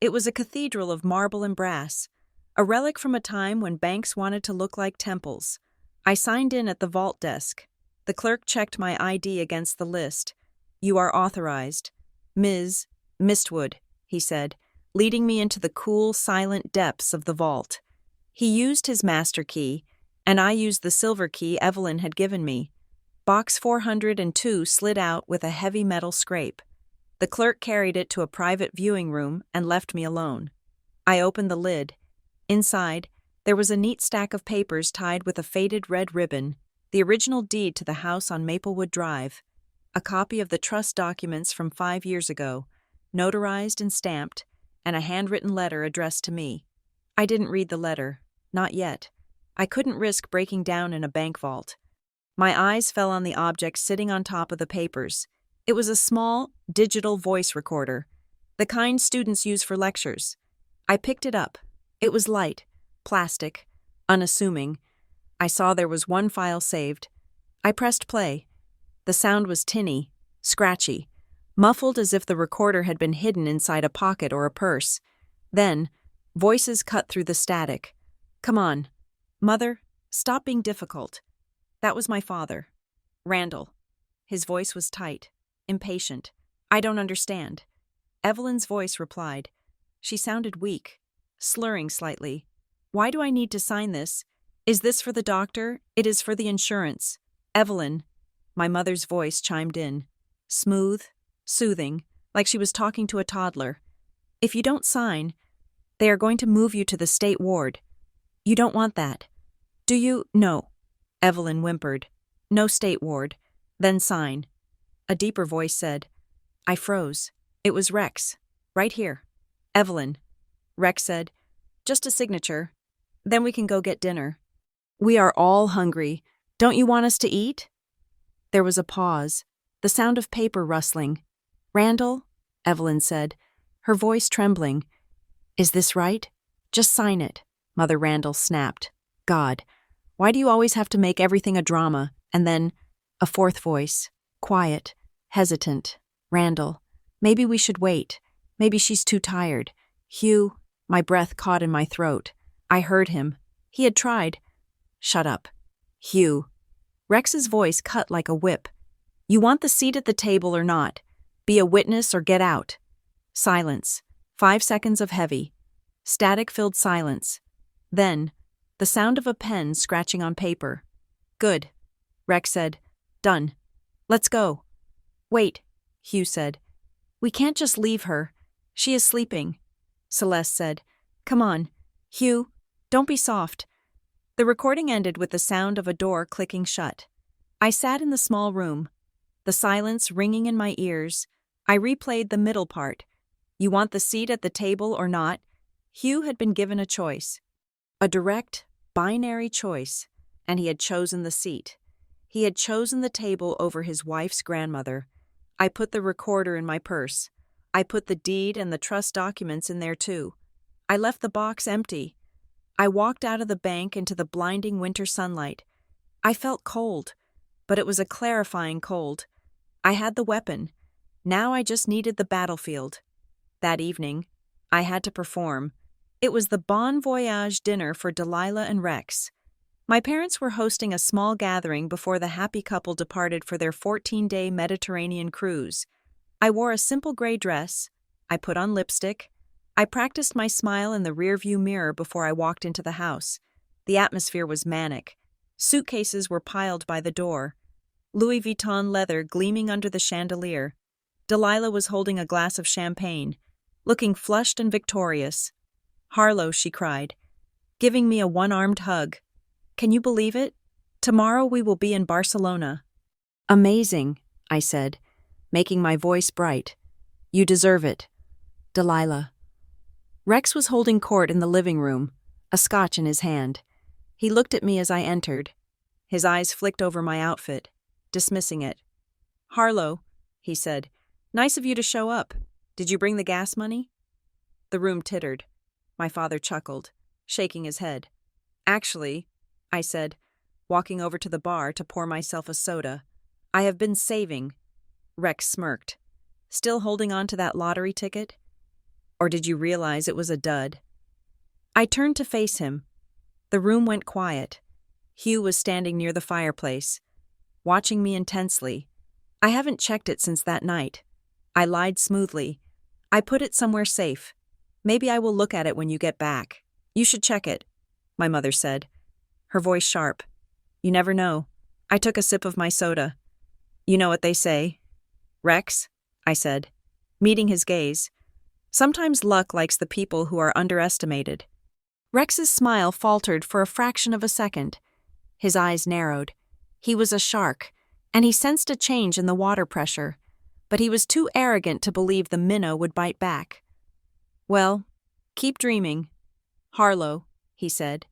It was a cathedral of marble and brass, a relic from a time when banks wanted to look like temples. I signed in at the vault desk. The clerk checked my ID against the list. "You are authorized. Ms. Mistwood," he said, leading me into the cool, silent depths of the vault. He used his master key, and I used the silver key Evelyn had given me. Box 402 slid out with a heavy metal scrape. The clerk carried it to a private viewing room and left me alone. I opened the lid. Inside, there was a neat stack of papers tied with a faded red ribbon, the original deed to the house on Maplewood Drive, a copy of the trust documents from 5 years ago, notarized and stamped, and a handwritten letter addressed to me. I didn't read the letter. Not yet. I couldn't risk breaking down in a bank vault. My eyes fell on the object sitting on top of the papers. It was a small, digital voice recorder, the kind students use for lectures. I picked it up. It was light, plastic, unassuming. I saw there was one file saved. I pressed play. The sound was tinny, scratchy, muffled as if the recorder had been hidden inside a pocket or a purse. Then, voices cut through the static. "Come on. Mother, stop being difficult." That was my father. Randall. His voice was tight, impatient. "I don't understand." Evelyn's voice replied. She sounded weak, slurring slightly. "Why do I need to sign this? Is this for the doctor? It is for the insurance." "Evelyn," my mother's voice chimed in. smooth, soothing, like she was talking to a toddler. If you don't sign, they are going to move you to the state ward. You don't want that. Do you? No. Evelyn whimpered. No state ward. Then sign. A deeper voice said. I froze. It was Rex. Right here. Evelyn. Rex said. Just a signature. Then we can go get dinner. We are all hungry. Don't you want us to eat? There was a pause, the sound of paper rustling. Randall? Evelyn said, her voice trembling. Is this right? Just sign it, Mother Randall snapped. God, why do you always have to make everything a drama? And then, a fourth voice, quiet, hesitant. Randall, maybe we should wait. Maybe she's too tired. Hugh, my breath caught in my throat. I heard him. He had tried. Shut up. Hugh. Rex's voice cut like a whip. You want the seat at the table or not? Be a witness or get out. Silence. 5 seconds of heavy, static-filled silence. Then, the sound of a pen scratching on paper. Good. Rex said. Done. Let's go. Wait, Hugh said. We can't just leave her. She is sleeping. Celeste said. Come on. Hugh, don't be soft. The recording ended with the sound of a door clicking shut. I sat in the small room, the silence ringing in my ears. I replayed the middle part. You want the seat at the table or not? Hugh had been given a choice. A direct, binary choice, and he had chosen the seat. He had chosen the table over his wife's grandmother. I put the recorder in my purse. I put the deed and the trust documents in there too. I left the box empty. I walked out of the bank into the blinding winter sunlight. I felt cold, but it was a clarifying cold. I had the weapon. Now I just needed the battlefield. That evening, I had to perform. It was the Bon Voyage dinner for Delilah and Rex. My parents were hosting a small gathering before the happy couple departed for their 14-day Mediterranean cruise. I wore a simple gray dress. I put on lipstick. I practiced my smile in the rearview mirror before I walked into the house. The atmosphere was manic. Suitcases were piled by the door. Louis Vuitton leather gleaming under the chandelier. Delilah was holding a glass of champagne, looking flushed and victorious. Harlow, she cried, giving me a one-armed hug. Can you believe it? Tomorrow we will be in Barcelona. Amazing, I said, making my voice bright. You deserve it. Delilah. Rex was holding court in the living room, a scotch in his hand. He looked at me as I entered. His eyes flicked over my outfit, dismissing it. Harlow, he said, nice of you to show up. Did you bring the gas money? The room tittered. My father chuckled, shaking his head. Actually, I said, walking over to the bar to pour myself a soda, I have been saving. Rex smirked. Still holding on to that lottery ticket? Or did you realize it was a dud? I turned to face him. The room went quiet. Hugh was standing near the fireplace, watching me intensely. I haven't checked it since that night. I lied smoothly. I put it somewhere safe. Maybe I will look at it when you get back. You should check it, my mother said, her voice sharp. You never know. I took a sip of my soda. You know what they say. Rex, I said, meeting his gaze. Sometimes luck likes the people who are underestimated. Rex's smile faltered for a fraction of a second. His eyes narrowed. He was a shark, and he sensed a change in the water pressure, but he was too arrogant to believe the minnow would bite back. Well, keep dreaming. Harlow, he said,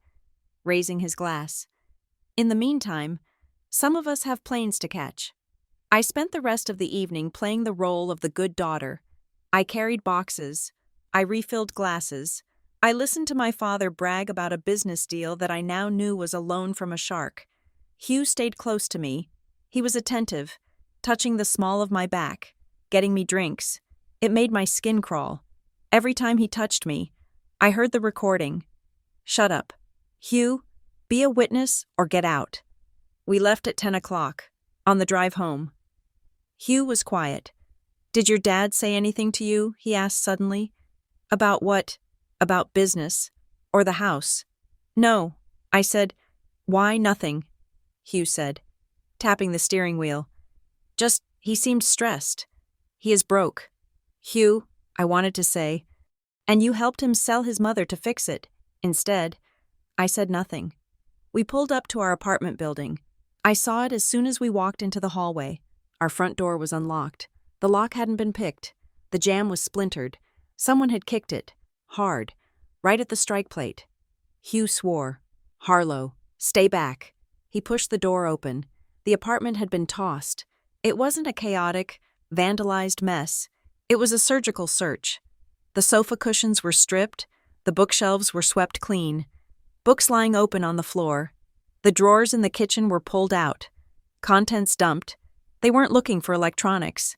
raising his glass. In the meantime, some of us have planes to catch. I spent the rest of the evening playing the role of the good daughter. I carried boxes. I refilled glasses. I listened to my father brag about a business deal that I now knew was a loan from a shark. Hugh stayed close to me. He was attentive, touching the small of my back, getting me drinks. It made my skin crawl. Every time he touched me, I heard the recording. Shut up. Hugh, be a witness or get out. We left at 10 o'clock, on the drive home. Hugh was quiet. Did your dad say anything to you? He asked suddenly. About what? About business? Or the house? No, I said. Why, nothing, Hugh said, tapping the steering wheel. Just, He seemed stressed. He is broke. Hugh, I wanted to say, and you helped him sell his mother to fix it. Instead, I said nothing. We pulled up to our apartment building. I saw it as soon as we walked into the hallway. Our front door was unlocked. The lock hadn't been picked. The jamb was splintered. Someone had kicked it, hard, right at the strike plate. Hugh swore. Harlow, stay back. He pushed the door open. The apartment had been tossed. It wasn't a chaotic, vandalized mess. It was a surgical search. The sofa cushions were stripped. The bookshelves were swept clean. Books lying open on the floor. The drawers in the kitchen were pulled out. Contents dumped. They weren't looking for electronics.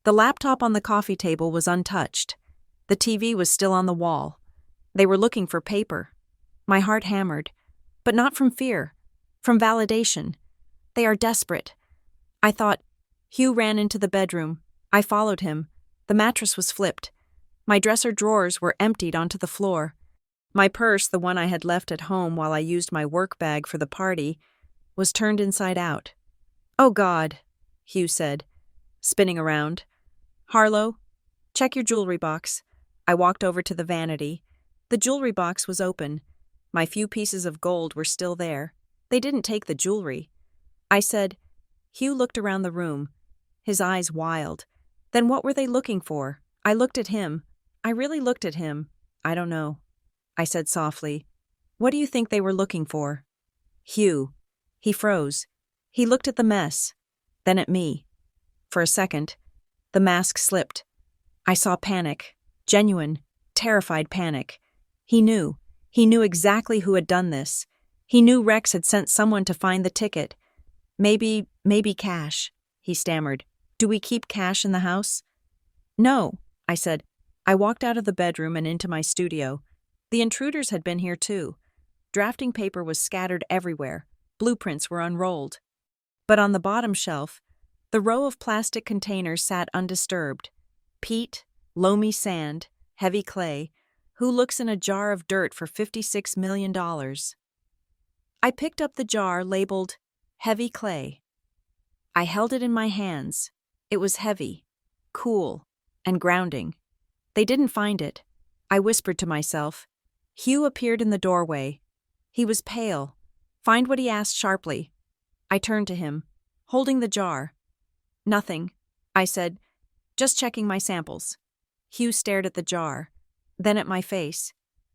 The laptop on the coffee table was untouched. The TV was still on the wall. They were looking for paper. My heart hammered, but not from fear, from validation. They are desperate. I thought. Hugh ran into the bedroom. I followed him. The mattress was flipped. My dresser drawers were emptied onto the floor. My purse, the one I had left at home while I used my work bag for the party, was turned inside out. "Oh, God," Hugh said, spinning around. "Harlow, check your jewelry box." I walked over to the vanity. The jewelry box was open. My few pieces of gold were still there. They didn't take the jewelry. I said. Hugh looked around the room, his eyes wild. Then what were they looking for? I looked at him. I really looked at him. "I don't know," I said softly. "What do you think they were looking for?" Hugh. He froze. He looked at the mess, then at me. For a second, the mask slipped. I saw panic, genuine, terrified panic. He knew exactly who had done this. He knew Rex had sent someone to find the ticket. Maybe cash, he stammered. "Do we keep cash in the house?" "No," I said. I walked out of the bedroom and into my studio. The intruders had been here too. Drafting paper was scattered everywhere. Blueprints were unrolled. But on the bottom shelf, the row of plastic containers sat undisturbed. Peat, loamy sand, heavy clay. Who looks in a jar of dirt for $56 million? I picked up the jar labeled heavy clay. I held it in my hands. It was heavy, cool, and grounding. They didn't find it. I whispered to myself. Hugh appeared in the doorway. He was pale. "Find what?" he asked sharply. I turned to him, holding the jar. "Nothing," I said, "just checking my samples." Hugh stared at the jar, then at my face.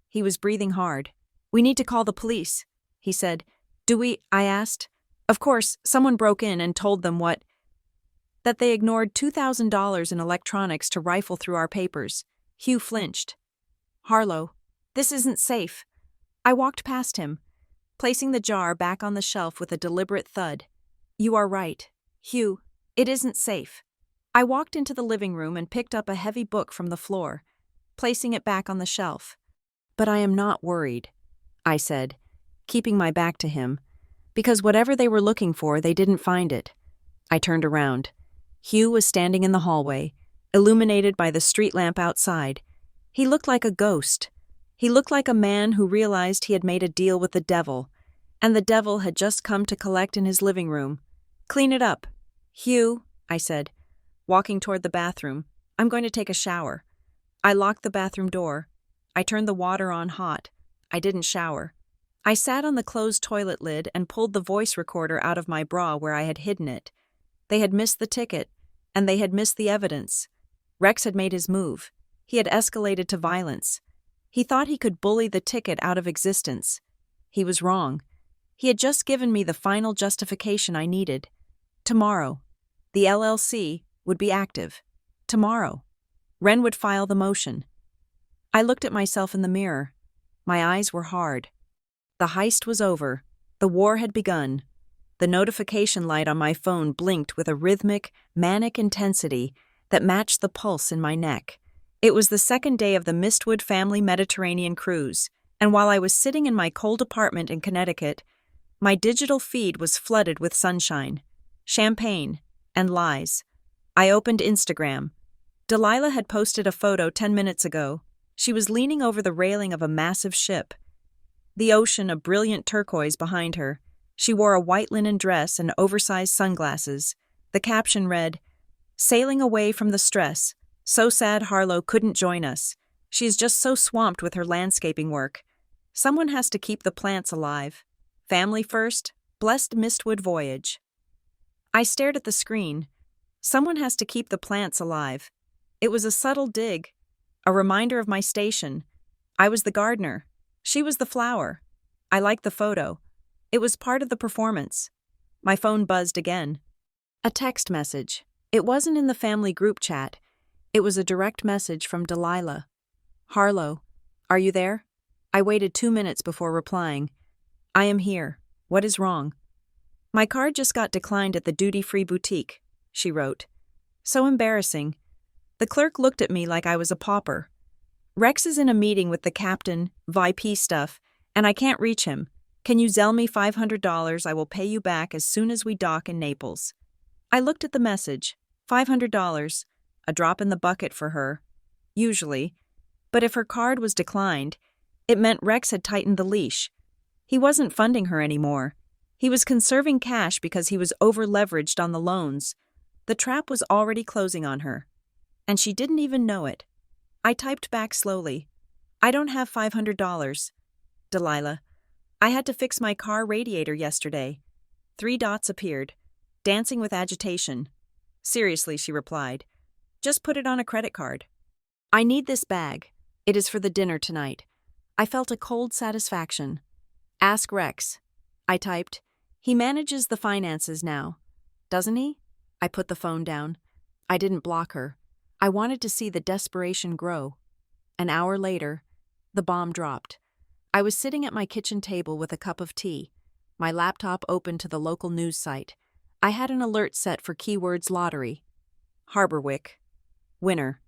He was breathing hard. "We need to call the police," he said. "Do we?" I asked. Of course, someone broke in and told them what? That they ignored $2,000 in electronics to rifle through our papers. Hugh flinched. "Harlow, this isn't safe." I walked past him, placing the jar back on the shelf with a deliberate thud. "You are right, Hugh, it isn't safe." I walked into the living room and picked up a heavy book from the floor, placing it back on the shelf. "But I am not worried," I said, keeping my back to him, "because whatever they were looking for, they didn't find it." I turned around. Hugh was standing in the hallway, illuminated by the street lamp outside. He looked like a ghost. He looked like a man who realized he had made a deal with the devil, and the devil had just come to collect in his living room. "Clean it up." "Hugh," I said, walking toward the bathroom, "I'm going to take a shower." I locked the bathroom door. I turned the water on hot. I didn't shower. I sat on the closed toilet lid and pulled the voice recorder out of my bra where I had hidden it. They had missed the ticket, and they had missed the evidence. Rex had made his move. He had escalated to violence. He thought he could bully the ticket out of existence. He was wrong. He had just given me the final justification I needed. Tomorrow, the LLC would be active. Tomorrow, Wren would file the motion. I looked at myself in the mirror. My eyes were hard. The heist was over. The war had begun. The notification light on my phone blinked with a rhythmic, manic intensity that matched the pulse in my neck. It was the second day of the Mistwood family Mediterranean cruise, and while I was sitting in my cold apartment in Connecticut, my digital feed was flooded with sunshine, champagne, and lies. I opened Instagram. Delilah had posted a photo 10 minutes ago. She was leaning over the railing of a massive ship, the ocean a brilliant turquoise behind her. She wore a white linen dress and oversized sunglasses. The caption read, Sailing away from the stress. So sad Harlow couldn't join us. She is just so swamped with her landscaping work. Someone has to keep the plants alive. Family first. Blessed Mistwood voyage. I stared at the screen. Someone has to keep the plants alive. It was a subtle dig. A reminder of my station. I was the gardener. She was the flower. I liked the photo. It was part of the performance. My phone buzzed again. A text message. It wasn't in the family group chat. It was a direct message from Delilah. Harlow, are you there? I waited 2 minutes before replying. I am here. What is wrong? My card just got declined at the duty-free boutique, she wrote. So embarrassing. The clerk looked at me like I was a pauper. Rex is in a meeting with the captain, VIP stuff, and I can't reach him. Can you Zelle me $500? I will pay you back as soon as we dock in Naples. I looked at the message. $500. A drop in the bucket for her. Usually. But if her card was declined, it meant Rex had tightened the leash. He wasn't funding her anymore. He was conserving cash because he was over-leveraged on the loans. The trap was already closing on her. And she didn't even know it. I typed back slowly. I don't have $500. Delilah. I had to fix my car radiator yesterday. 3 dots appeared. Dancing with agitation. Seriously, she replied. Just put it on a credit card. I need this bag. It is for the dinner tonight. I felt a cold satisfaction. Ask Rex. I typed. He manages the finances now. Doesn't he? I put the phone down. I didn't block her. I wanted to see the desperation grow. An hour later, the bomb dropped. I was sitting at my kitchen table with a cup of tea, my laptop open to the local news site. I had an alert set for keywords lottery. Harborwick. Winner.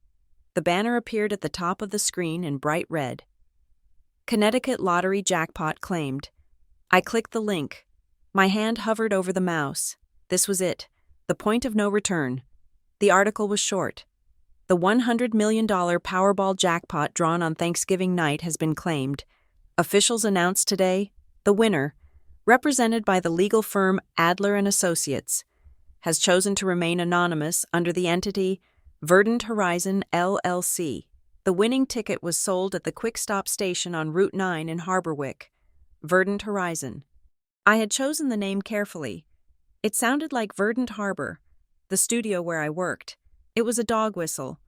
The banner appeared at the top of the screen in bright red. Connecticut lottery jackpot claimed. I clicked the link. My hand hovered over the mouse. This was it. The point of no return. The article was short. The $100 million Powerball jackpot drawn on Thanksgiving night has been claimed. Officials announced today, the winner, represented by the legal firm Adler and Associates, has chosen to remain anonymous under the entity Verdant Horizon LLC. The winning ticket was sold at the Quick Stop station on Route 9 in Harborwick. Verdant Horizon. I had chosen the name carefully. It sounded like Verdant Harbor, the studio where I worked. It was a dog whistle.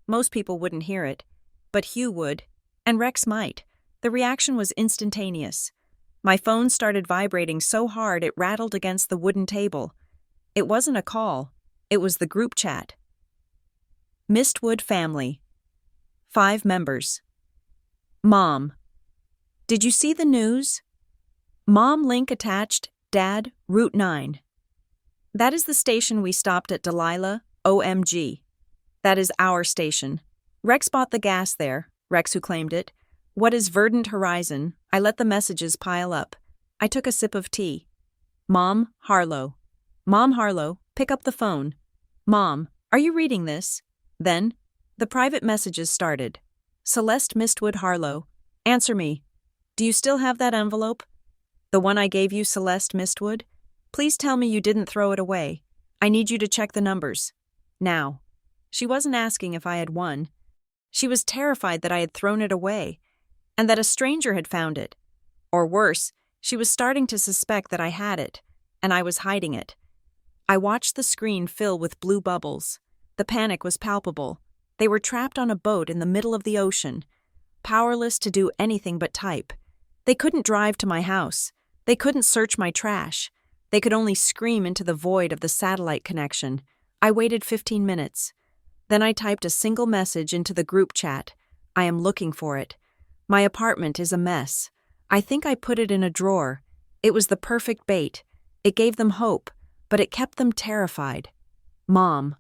Most people wouldn't hear it, but Hugh would, and Rex might. The reaction was instantaneous. My phone started vibrating so hard it rattled against the wooden table. It wasn't a call. It was the group chat. Mistwood family. 5 members. Mom. Did you see the news? Mom link attached, Dad, Route 9. That is the station we stopped at Delilah, OMG. That is our station. Rex bought the gas there, Rex who claimed it. What is Verdant Horizon? I let the messages pile up. I took a sip of tea. Mom, Harlow. Mom, Harlow, pick up the phone. Mom, are you reading this? Then, the private messages started. Celeste Mistwood Harlow. Answer me. Do you still have that envelope? The one I gave you, Celeste Mistwood? Please tell me you didn't throw it away. I need you to check the numbers. Now. She wasn't asking if I had won. She was terrified that I had thrown it away, and that a stranger had found it. Or worse, she was starting to suspect that I had it, and I was hiding it. I watched the screen fill with blue bubbles. The panic was palpable. They were trapped on a boat in the middle of the ocean, powerless to do anything but type. They couldn't drive to my house. They couldn't search my trash. They could only scream into the void of the satellite connection. I waited 15 minutes. Then I typed a single message into the group chat. I am looking for it. My apartment is a mess. I think I put it in a drawer. It was the perfect bait. It gave them hope, but it kept them terrified. Mom.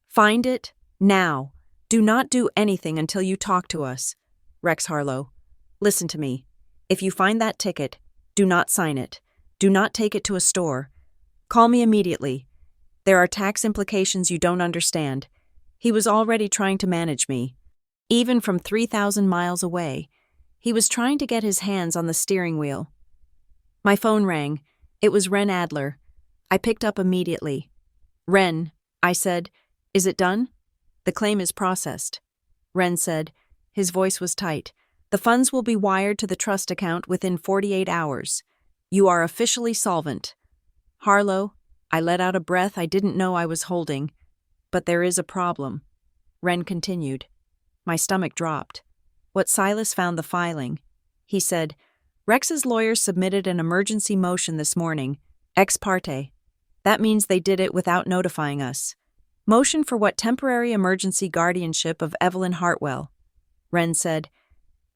Find it, now. Do not do anything until you talk to us. Rex Harlow. Listen to me. If you find that ticket, do not sign it. Do not take it to a store. Call me immediately. There are tax implications you don't understand. He was already trying to manage me. Even from 3,000 miles away, he was trying to get his hands on the steering wheel. My phone rang. It was Ren Adler. I picked up immediately. Ren, I said, Is it done? The claim is processed. Ren said. His voice was tight. The funds will be wired to the trust account within 48 hours. You are officially solvent. Harlow, I let out a breath I didn't know I was holding. But there is a problem. Ren continued. My stomach dropped. What Silas found the filing. He said, Rex's lawyers submitted an emergency motion this morning, ex parte. That means they did it without notifying us. Motion for what temporary emergency guardianship of Evelyn Hartwell. Ren said,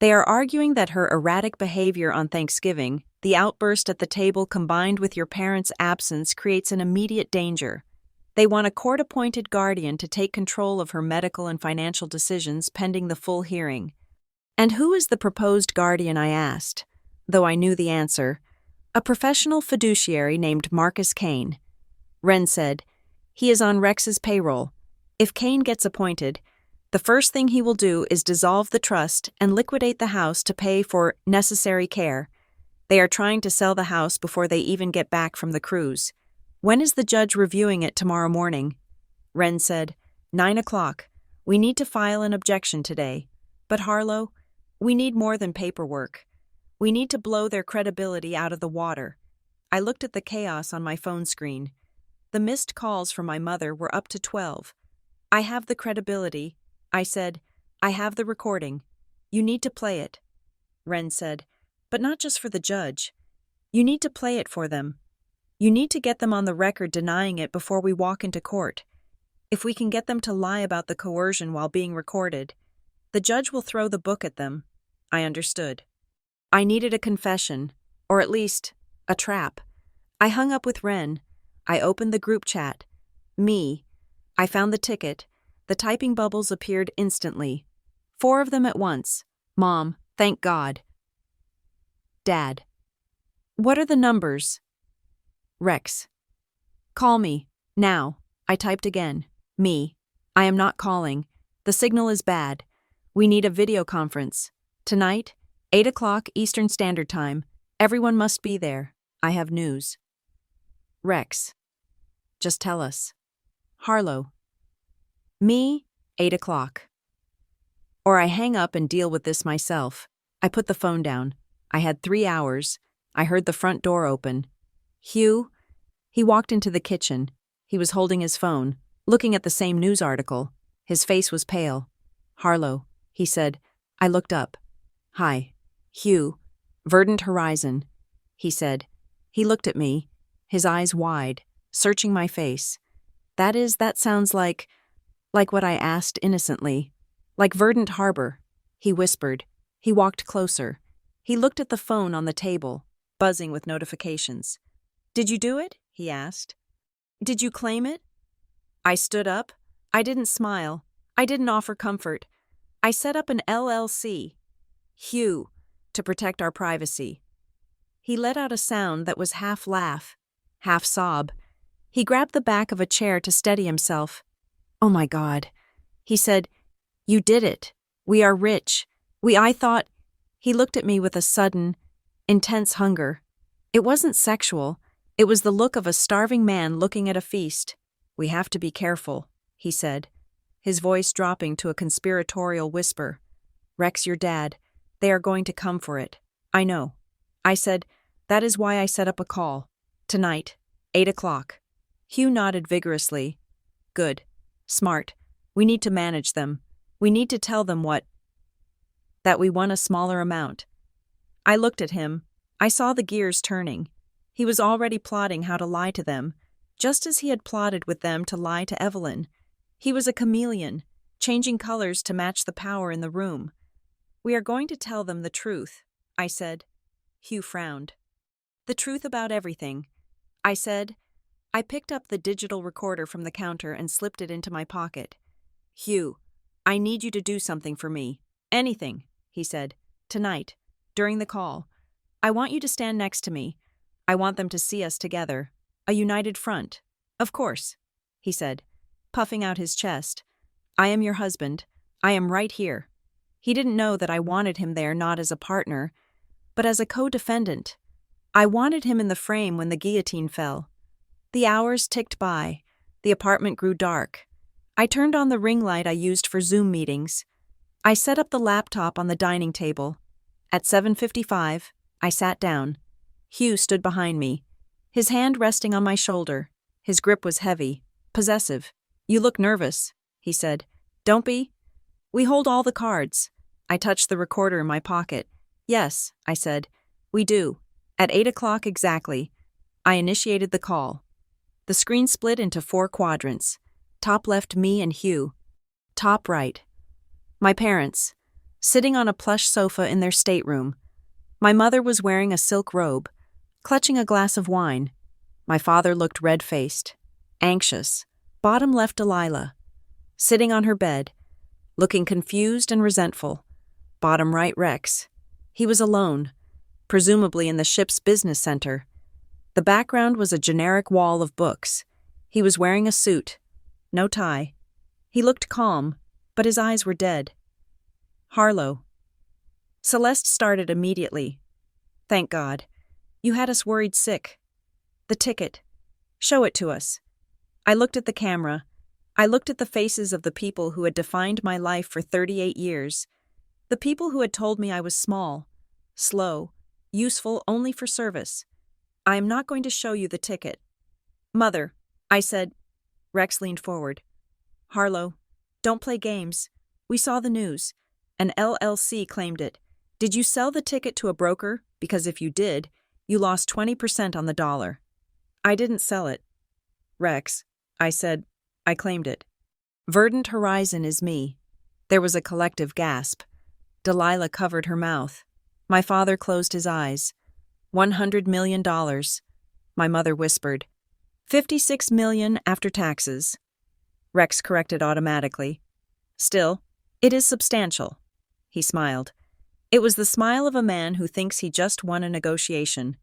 They are arguing that her erratic behavior on Thanksgiving, the outburst at the table combined with your parents' absence creates an immediate danger. They want a court-appointed guardian to take control of her medical and financial decisions pending the full hearing. And who is the proposed guardian, I asked, though I knew the answer. A professional fiduciary named Marcus Kane. Ren said, He is on Rex's payroll. If Kane gets appointed, the first thing he will do is dissolve the trust and liquidate the house to pay for necessary care. They are trying to sell the house before they even get back from the cruise. When is the judge reviewing it tomorrow morning? Ren said, 9 o'clock. We need to file an objection today. But Harlow, we need more than paperwork. We need to blow their credibility out of the water. I looked at the chaos on my phone screen. The missed calls from my mother were up to 12. I have the credibility. I said, I have the recording. You need to play it. Ren said, but not just for the judge. You need to play it for them. You need to get them on the record denying it before we walk into court. If we can get them to lie about the coercion while being recorded, the judge will throw the book at them. I understood. I needed a confession, or at least, a trap. I hung up with Ren. I opened the group chat. Me. I found the ticket. The typing bubbles appeared instantly. 4 of them at once. Mom, thank God. Dad. What are the numbers? Rex. Call me. Now. I typed again. Me. I am not calling. The signal is bad. We need a video conference. Tonight, 8 o'clock Eastern Standard Time. Everyone must be there. I have news. Rex. Just tell us. Harlow. Me, 8 o'clock. Or I hang up and deal with this myself. I put the phone down. I had 3 hours. I heard the front door open. Hugh? He walked into the kitchen. He was holding his phone, looking at the same news article. His face was pale. Harlow, he said. I looked up. Hi. Hugh. Verdant horizon, he said. He looked at me, his eyes wide, searching my face. That sounds like what I asked innocently. Like verdant harbor, he whispered. He walked closer. He looked at the phone on the table, buzzing with notifications. Did you do it? He asked. Did you claim it? I stood up. I didn't smile. I didn't offer comfort. I set up an LLC. Hugh, to protect our privacy. He let out a sound that was half laugh, half sob. He grabbed the back of a chair to steady himself. Oh my God. He said, You did it. We are rich. I thought. He looked at me with a sudden, intense hunger. It wasn't sexual. It was the look of a starving man looking at a feast. We have to be careful, he said, his voice dropping to a conspiratorial whisper. Rex, your dad. They are going to come for it. I know. I said, that is why I set up a call. Tonight, 8 o'clock. Hugh nodded vigorously. Good. Smart. We need to manage them. We need to tell them that we won a smaller amount. I looked at him. I saw the gears turning. He was already plotting how to lie to them, just as he had plotted with them to lie to Evelyn. He was a chameleon, changing colors to match the power in the room. We are going to tell them the truth, I said. Hugh frowned. The truth about everything, I said. I picked up the digital recorder from the counter and slipped it into my pocket. Hugh, I need you to do something for me. Anything, he said. Tonight, during the call. I want you to stand next to me. I want them to see us together. A united front. Of course, he said, puffing out his chest. I am your husband. I am right here. He didn't know that I wanted him there not as a partner, but as a co-defendant. I wanted him in the frame when the guillotine fell. The hours ticked by. The apartment grew dark. I turned on the ring light I used for Zoom meetings. I set up the laptop on the dining table. At 7:55, I sat down. Hugh stood behind me, his hand resting on my shoulder. His grip was heavy, possessive. "You look nervous," he said. "Don't be." "We hold all the cards." I touched the recorder in my pocket. "Yes," I said. "We do." At 8 o'clock exactly, I initiated the call. The screen split into 4 quadrants. Top left, me and Hugh. Top right, my parents, sitting on a plush sofa in their stateroom. My mother was wearing a silk robe, clutching a glass of wine. My father looked red-faced, anxious. Bottom left, Delilah, sitting on her bed, looking confused and resentful. Bottom right, Rex. He was alone, presumably in the ship's business center. The background was a generic wall of books. He was wearing a suit, no tie. He looked calm, but his eyes were dead. "Harlow." Celeste started immediately. "Thank God. You had us worried sick. The ticket. Show it to us." I looked at the camera. I looked at the faces of the people who had defined my life for 38 years. The people who had told me I was small, slow, useful only for service. "I am not going to show you the ticket." "Mother," I said. Rex leaned forward. "Harlow, don't play games. We saw the news. An LLC claimed it. Did you sell the ticket to a broker? Because if you did, you lost 20% on the dollar." "I didn't sell it." "Rex," I said, "I claimed it." "Verdant horizon is me." There was a collective gasp. Delilah covered her mouth. My father closed his eyes. $100 million. My mother whispered. $56 million after taxes. Rex corrected automatically. "Still, it is substantial." He smiled. It was the smile of a man who thinks he just won a negotiation.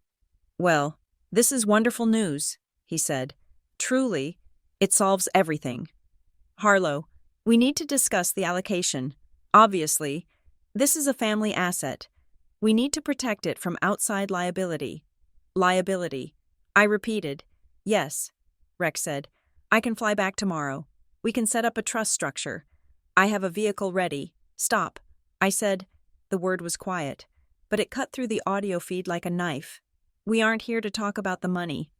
"Well, this is wonderful news," he said. "Truly, it solves everything. Harlow, we need to discuss the allocation. Obviously, this is a family asset. We need to protect it from outside liability." "Liability," I repeated. "Yes," Rex said. "I can fly back tomorrow. We can set up a trust structure. I have a vehicle ready." "Stop," I said. The word was quiet, but it cut through the audio feed like a knife. "We aren't here to talk about the money."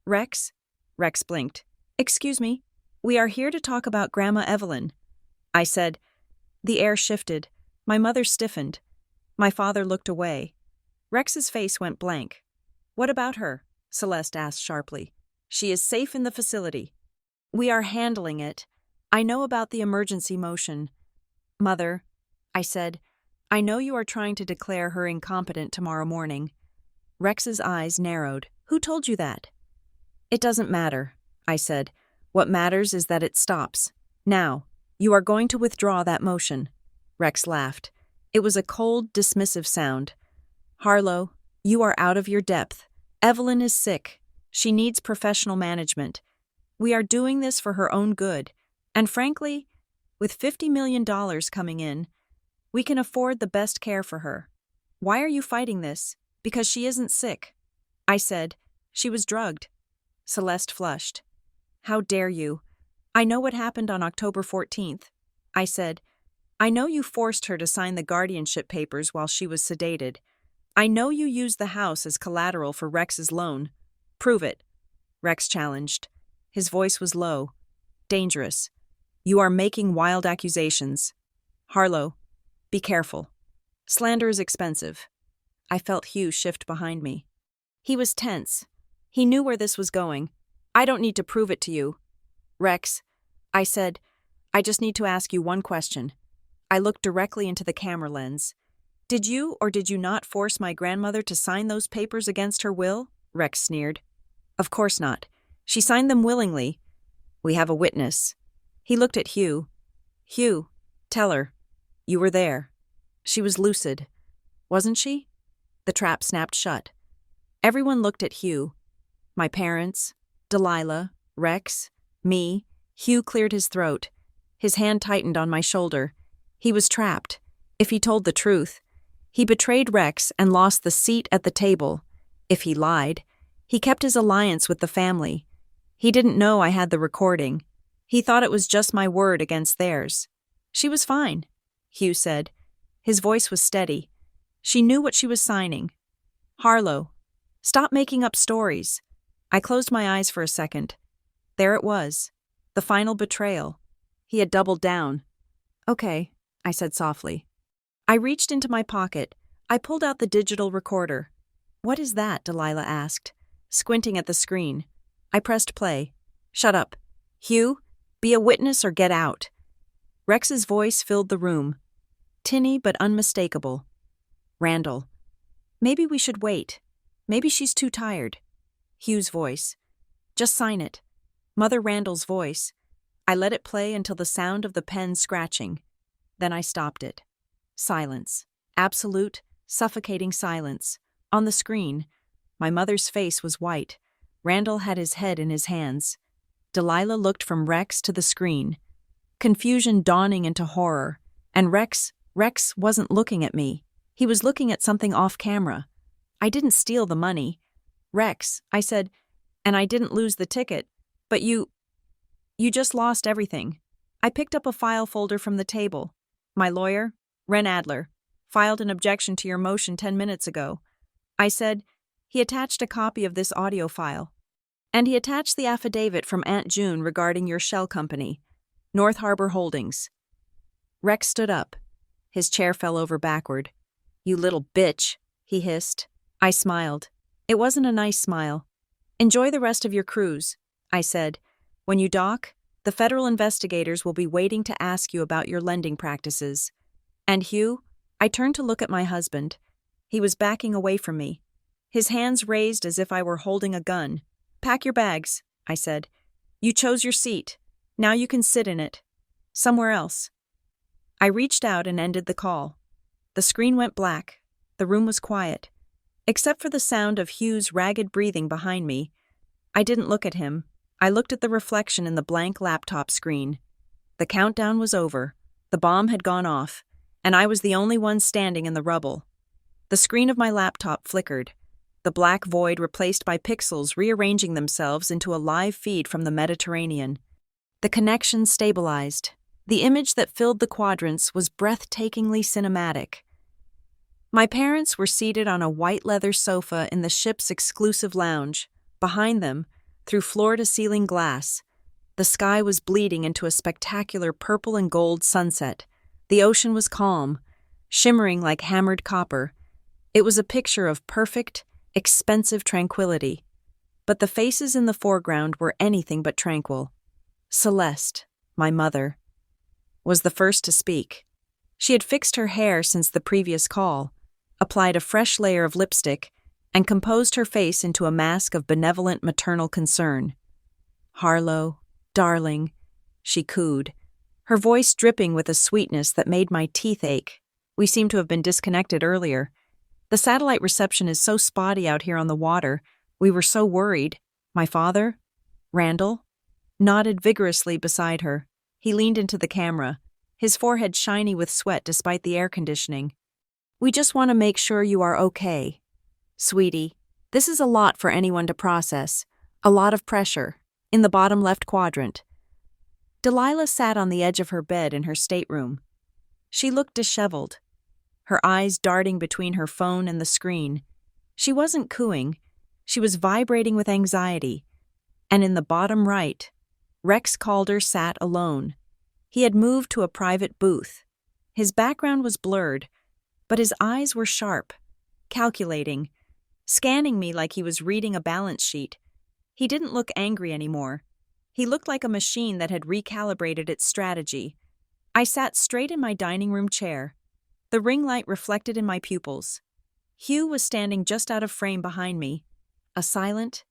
"Rex?" Rex blinked. "Excuse me. We are here to talk about Grandma Evelyn." I said. The air shifted. My mother stiffened. My father looked away. Rex's face went blank. "What about her?" Celeste asked sharply. "She is safe in the facility." "We are handling it. I know about the emergency motion." "Mother," I said, "I know you are trying to declare her incompetent tomorrow morning." Rex's eyes narrowed. "Who told you that?" "It doesn't matter," I said. "What matters is that it stops. Now, you are going to withdraw that motion." Rex laughed. It was a cold, dismissive sound. "Harlow, you are out of your depth. Evelyn is sick. She needs professional management. We are doing this for her own good. And frankly, with $50 million coming in, we can afford the best care for her. Why are you fighting this? Because she isn't sick." I said. "She was drugged." Celeste flushed. "How dare you? I know what happened on October 14th. I said. "I know you forced her to sign the guardianship papers while she was sedated. I know you used the house as collateral for Rex's loan. Prove it." Rex challenged. His voice was low, dangerous. "You are making wild accusations. Harlow, be careful. Slander is expensive." I felt Hugh shift behind me. He was tense. He knew where this was going. "I don't need to prove it to you." "Rex," I said, "I just need to ask you one question." I looked directly into the camera lens. "Did you or did you not force my grandmother to sign those papers against her will?" Rex sneered. "Of course not. She signed them willingly. We have a witness." He looked at Hugh. "Hugh, tell her. You were there. She was lucid. Wasn't she?" The trap snapped shut. Everyone looked at Hugh. My parents, Delilah, Rex, me. Hugh cleared his throat. His hand tightened on my shoulder. He was trapped. If he told the truth, he betrayed Rex and lost the seat at the table. If he lied, he kept his alliance with the family. He didn't know I had the recording. He thought it was just my word against theirs. She was fine, Hugh said. His voice was steady. She knew what she was signing. Harlow, stop making up stories. I closed my eyes for a second. There it was. The final betrayal. He had doubled down. Okay, I said softly. I reached into my pocket. I pulled out the digital recorder. What is that? Delilah asked, squinting at the screen. I pressed play. Shut up. Hugh, be a witness or get out. Rex's voice filled the room. Tinny but unmistakable. Randall. Maybe we should wait. Maybe she's too tired. Hugh's voice. Just sign it. Mother Randall's voice. I let it play until the sound of the pen scratching. Then I stopped it. Silence. Absolute, suffocating silence. On the screen, my mother's face was white. Randall had his head in his hands. Delilah looked from Rex to the screen. Confusion dawning into horror. And Rex wasn't looking at me. He was looking at something off camera. I didn't steal the money. Rex, I said, and I didn't lose the ticket. But you just lost everything. I picked up a file folder from the table. My lawyer, Ren Adler, filed an objection to your motion 10 minutes ago. I said, he attached a copy of this audio file. And he attached the affidavit from Aunt June regarding your shell company, North Harbor Holdings. Rex stood up. His chair fell over backward. You little bitch, he hissed. I smiled. It wasn't a nice smile. Enjoy the rest of your cruise, I said. When you dock, the federal investigators will be waiting to ask you about your lending practices. And Hugh, I turned to look at my husband. He was backing away from me. His hands raised as if I were holding a gun. Pack your bags, I said. You chose your seat. Now you can sit in it. Somewhere else. I reached out and ended the call. The screen went black. The room was quiet. Except for the sound of Hugh's ragged breathing behind me. I didn't look at him. I looked at the reflection in the blank laptop screen. The countdown was over. The bomb had gone off, and I was the only one standing in the rubble. The screen of my laptop flickered. The black void replaced by pixels rearranging themselves into a live feed from the Mediterranean. The connection stabilized. The image that filled the quadrants was breathtakingly cinematic. My parents were seated on a white leather sofa in the ship's exclusive lounge. Behind them, through floor-to-ceiling glass, the sky was bleeding into a spectacular purple and gold sunset. The ocean was calm, shimmering like hammered copper. It was a picture of perfect, expensive tranquility. But the faces in the foreground were anything but tranquil. Celeste, my mother, was the first to speak. She had fixed her hair since the previous call, applied a fresh layer of lipstick, and composed her face into a mask of benevolent maternal concern. Harlow, darling, she cooed, her voice dripping with a sweetness that made my teeth ache. We seemed to have been disconnected earlier. The satellite reception is so spotty out here on the water. We were so worried. My father, Randall, nodded vigorously beside her. He leaned into the camera, his forehead shiny with sweat despite the air conditioning. We just want to make sure you are okay. Sweetie, this is a lot for anyone to process. A lot of pressure. In the bottom left quadrant. Delilah sat on the edge of her bed in her stateroom. She looked disheveled, her eyes darting between her phone and the screen. She wasn't cooing. She was vibrating with anxiety. And in the bottom right, Rex Calder sat alone. He had moved to a private booth. His background was blurred, but his eyes were sharp, calculating, scanning me like he was reading a balance sheet. He didn't look angry anymore. He looked like a machine that had recalibrated its strategy. I sat straight in my dining room chair. The ring light reflected in my pupils. Hugh was standing just out of frame behind me. A silent,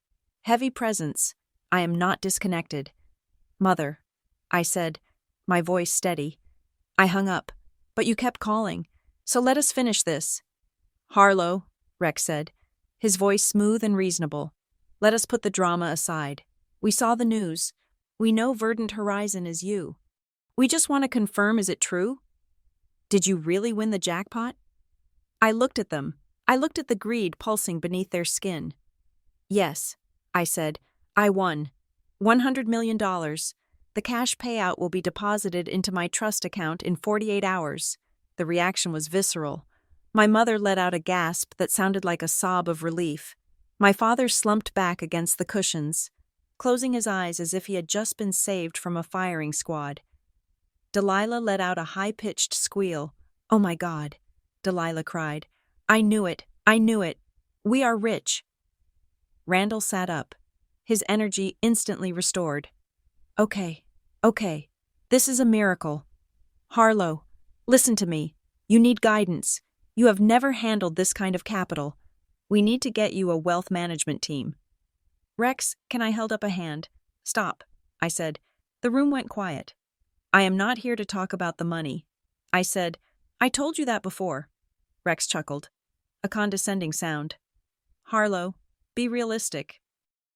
heavy presence. I am not disconnected. Mother, I said, my voice steady. I hung up, but you kept calling, so let us finish this. Harlow, Rex said, his voice smooth and reasonable. Let us put the drama aside. We saw the news. We know Verdant Horizon is you. We just want to confirm, is it true? Did you really win the jackpot? I looked at them. I looked at the greed pulsing beneath their skin. Yes, I said, I won. $100 million. The cash payout will be deposited into my trust account in 48 hours. The reaction was visceral. My mother let out a gasp that sounded like a sob of relief. My father slumped back against the cushions, closing his eyes as if he had just been saved from a firing squad. Delilah let out a high-pitched squeal. "Oh my God," Delilah cried. "I knew it. I knew it. We are rich." Randall sat up, his energy instantly restored. Okay. This is a miracle. Harlow, listen to me. You need guidance. You have never handled this kind of capital. We need to get you a wealth management team. Rex, I held up a hand. Stop, I said. The room went quiet. I am not here to talk about the money. I said, I told you that before. Rex chuckled. A condescending sound. Harlow, be realistic.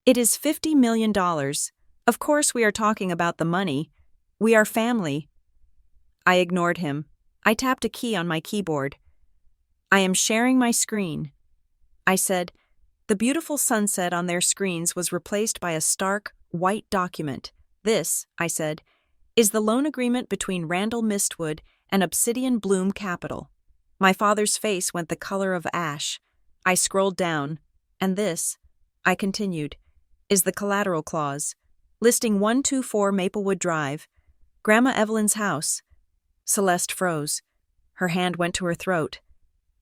It is $50 million. Of course we are talking about the money. We are family. I ignored him. I tapped a key on my keyboard. I am sharing my screen. I said. The beautiful sunset on their screens was replaced by a stark, white document. This, I said, is the loan agreement between Randall Mistwood and Obsidian Bloom Capital. My father's face went the color of ash. I scrolled down. And this, I continued, is the collateral clause, listing 124 Maplewood Drive, Grandma Evelyn's house. Celeste froze. Her hand went to her throat.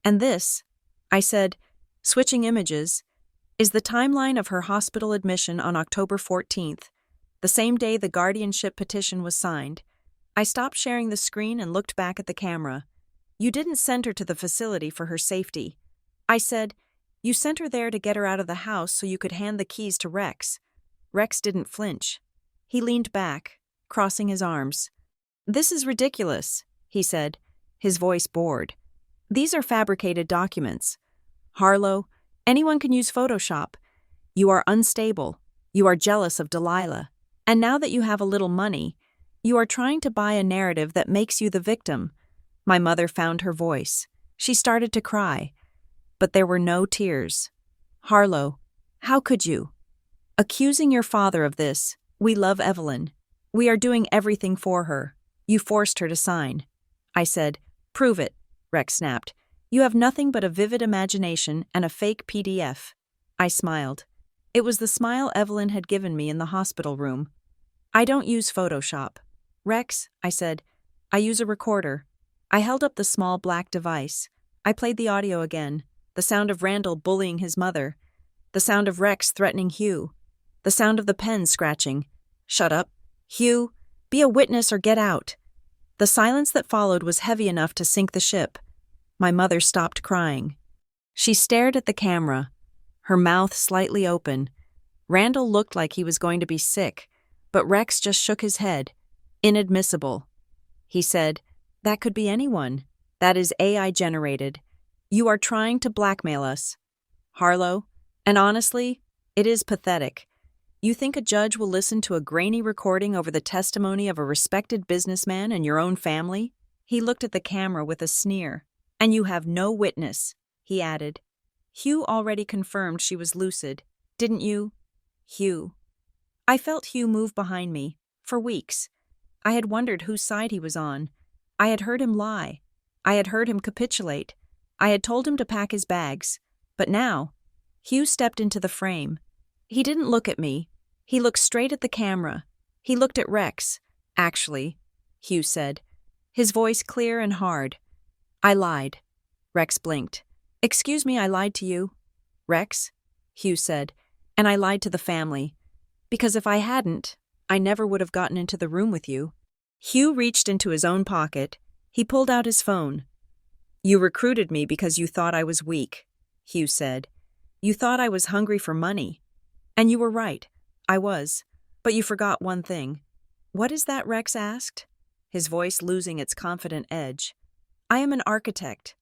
And this, I said, switching images, is the timeline of her hospital admission on October 14th, the same day the guardianship petition was signed. I stopped sharing the screen and looked back at the camera. You didn't send her to the facility for her safety. I said, you sent her there to get her out of the house so you could hand the keys to Rex. Rex didn't flinch. He leaned back, crossing his arms. This is ridiculous, he said, his voice bored. These are fabricated documents. Harlow, anyone can use Photoshop. You are unstable. You are jealous of Delilah. And now that you have a little money, you are trying to buy a narrative that makes you the victim. My mother found her voice. She started to cry. But there were no tears. Harlow, how could you? Accusing your father of this. We love Evelyn. We are doing everything for her. You forced her to sign. I said, prove it, Rex snapped. You have nothing but a vivid imagination and a fake PDF. I smiled. It was the smile Evelyn had given me in the hospital room. I don't use Photoshop. Rex, I said, I use a recorder. I held up the small black device. I played the audio again. The sound of Randall bullying his mother. The sound of Rex threatening Hugh. The sound of the pen scratching. Shut up. Hugh, be a witness or get out. The silence that followed was heavy enough to sink the ship. My mother stopped crying. She stared at the camera, her mouth slightly open. Randall looked like he was going to be sick, but Rex just shook his head. Inadmissible. He said, that could be anyone. That is AI generated. You are trying to blackmail us. Harlow, and honestly, it is pathetic. You think a judge will listen to a grainy recording over the testimony of a respected businessman in your own family? He looked at the camera with a sneer. And you have no witness, he added. Hugh already confirmed she was lucid, didn't you? Hugh. I felt Hugh move behind me, for weeks. I had wondered whose side he was on. I had heard him lie. I had heard him capitulate. I had told him to pack his bags. But now, Hugh stepped into the frame. He didn't look at me. He looked straight at the camera. He looked at Rex. Actually, Hugh said, his voice clear and hard. I lied. Rex blinked. Excuse me, I lied to you. Rex, Hugh said, and I lied to the family. Because if I hadn't, I never would have gotten into the room with you. Hugh reached into his own pocket. He pulled out his phone. You recruited me because you thought I was weak, Hugh said. You thought I was hungry for money. And you were right. I was. But you forgot one thing. What is that, Rex asked, his voice losing its confident edge. I am an architect,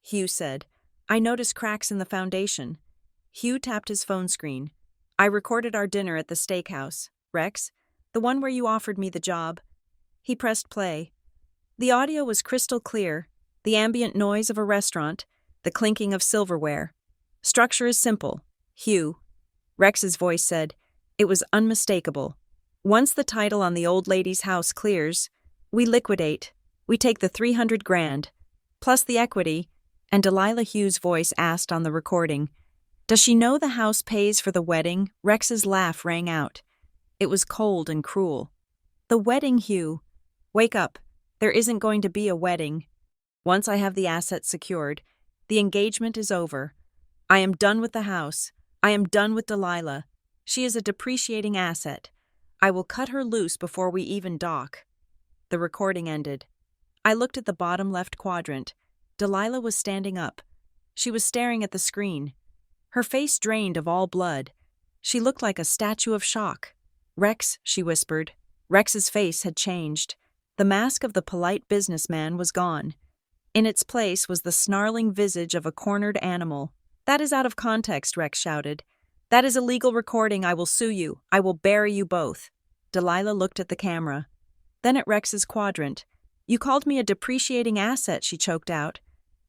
Hugh said. I noticed cracks in the foundation. Hugh tapped his phone screen. I recorded our dinner at the steakhouse, Rex, the one where you offered me the job. He pressed play. The audio was crystal clear, the ambient noise of a restaurant, the clinking of silverware. Structure is simple, Hugh. Rex's voice said. It was unmistakable. Once the title on the old lady's house clears, we liquidate. We take the 300 grand, plus the equity, and Delilah Hughes' voice asked on the recording, "Does she know the house pays for the wedding?" Rex's laugh rang out. It was cold and cruel. "The wedding, Hugh? Wake up. There isn't going to be a wedding. Once I have the assets secured, the engagement is over. I am done with the house. I am done with Delilah. She is a depreciating asset. I will cut her loose before we even dock." The recording ended. I looked at the bottom left quadrant. Delilah was standing up. She was staring at the screen. Her face drained of all blood. She looked like a statue of shock. "Rex," she whispered. Rex's face had changed. The mask of the polite businessman was gone. In its place was the snarling visage of a cornered animal. "That is out of context," Rex shouted. "That is a legal recording. I will sue you. I will bury you both." Delilah looked at the camera. Then at Rex's quadrant. "You called me a depreciating asset," she choked out.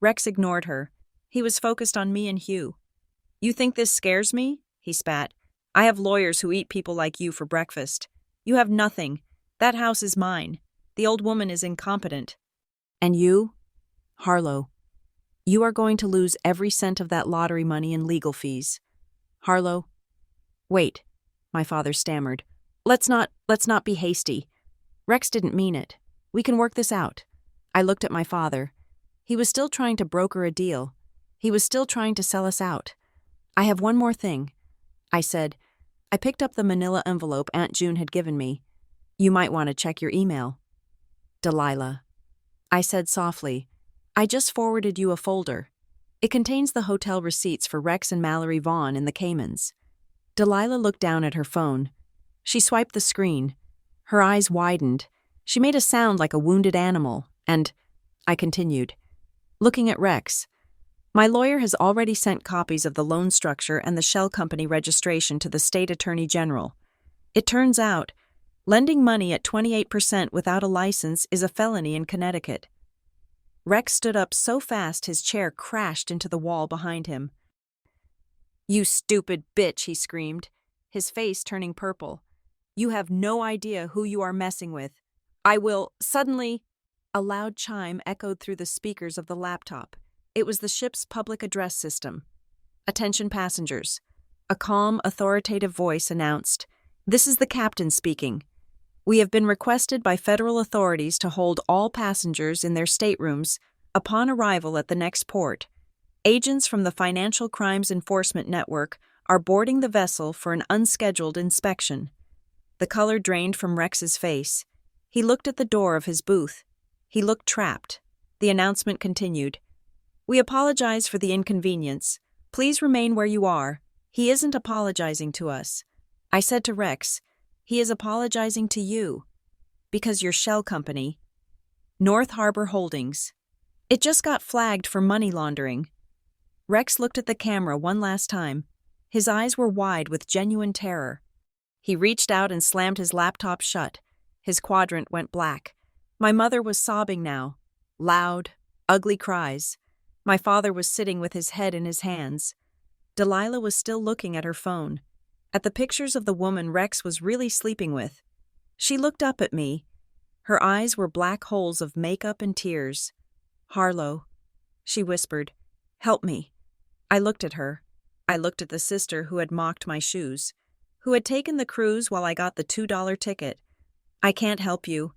Rex ignored her. He was focused on me and Hugh. "You think this scares me?" he spat. "I have lawyers who eat people like you for breakfast. You have nothing. That house is mine. The old woman is incompetent. And you? Harlow. You are going to lose every cent of that lottery money in legal fees. Harlow." "Wait," my father stammered. Let's not be hasty. Rex didn't mean it. We can work this out." I looked at my father. He was still trying to broker a deal. He was still trying to sell us out. "I have one more thing," I said. I picked up the manila envelope Aunt June had given me. "You might want to check your email." "Delilah," I said softly, "I just forwarded you a folder. It contains the hotel receipts for Rex and Mallory Vaughn in the Caymans." Delilah looked down at her phone. She swiped the screen. Her eyes widened. She made a sound like a wounded animal, and I continued, looking at Rex. "My lawyer has already sent copies of the loan structure and the shell company registration to the state attorney general. It turns out, lending money at 28% without a license is a felony in Connecticut." Rex stood up so fast his chair crashed into the wall behind him. "You stupid bitch," he screamed, his face turning purple. "You have no idea who you are messing with. I will..." Suddenly, a loud chime echoed through the speakers of the laptop. It was the ship's public address system. "Attention passengers." A calm, authoritative voice announced, "This is the captain speaking. We have been requested by federal authorities to hold all passengers in their staterooms upon arrival at the next port. Agents from the Financial Crimes Enforcement Network are boarding the vessel for an unscheduled inspection." The color drained from Rex's face. He looked at the door of his booth. He looked trapped. The announcement continued. "We apologize for the inconvenience. Please remain where you are. He isn't apologizing to us." I said to Rex, "He is apologizing to you. Because your shell company, North Harbor Holdings, it just got flagged for money laundering." Rex looked at the camera one last time. His eyes were wide with genuine terror. He reached out and slammed his laptop shut. His quadrant went black. My mother was sobbing now. Loud, ugly cries. My father was sitting with his head in his hands. Delilah was still looking at her phone, at the pictures of the woman Rex was really sleeping with. She looked up at me. Her eyes were black holes of makeup and tears. "Harlow," she whispered, "help me." I looked at her. I looked at the sister who had mocked my shoes, who had taken the cruise while I got the $2 ticket. "I can't help you,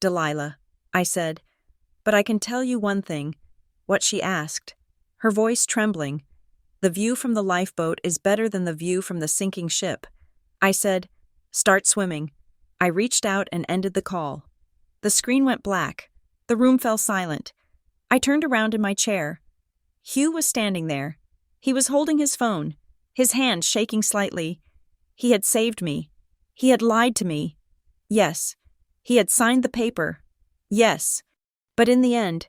Delilah," I said, "but I can tell you one thing." What she asked, her voice trembling. "The view from the lifeboat is better than the view from the sinking ship." I said, "Start swimming." I reached out and ended the call. The screen went black. The room fell silent. I turned around in my chair. Hugh was standing there. He was holding his phone, his hand shaking slightly. He had saved me. He had lied to me. Yes. He had signed the paper. Yes. But in the end,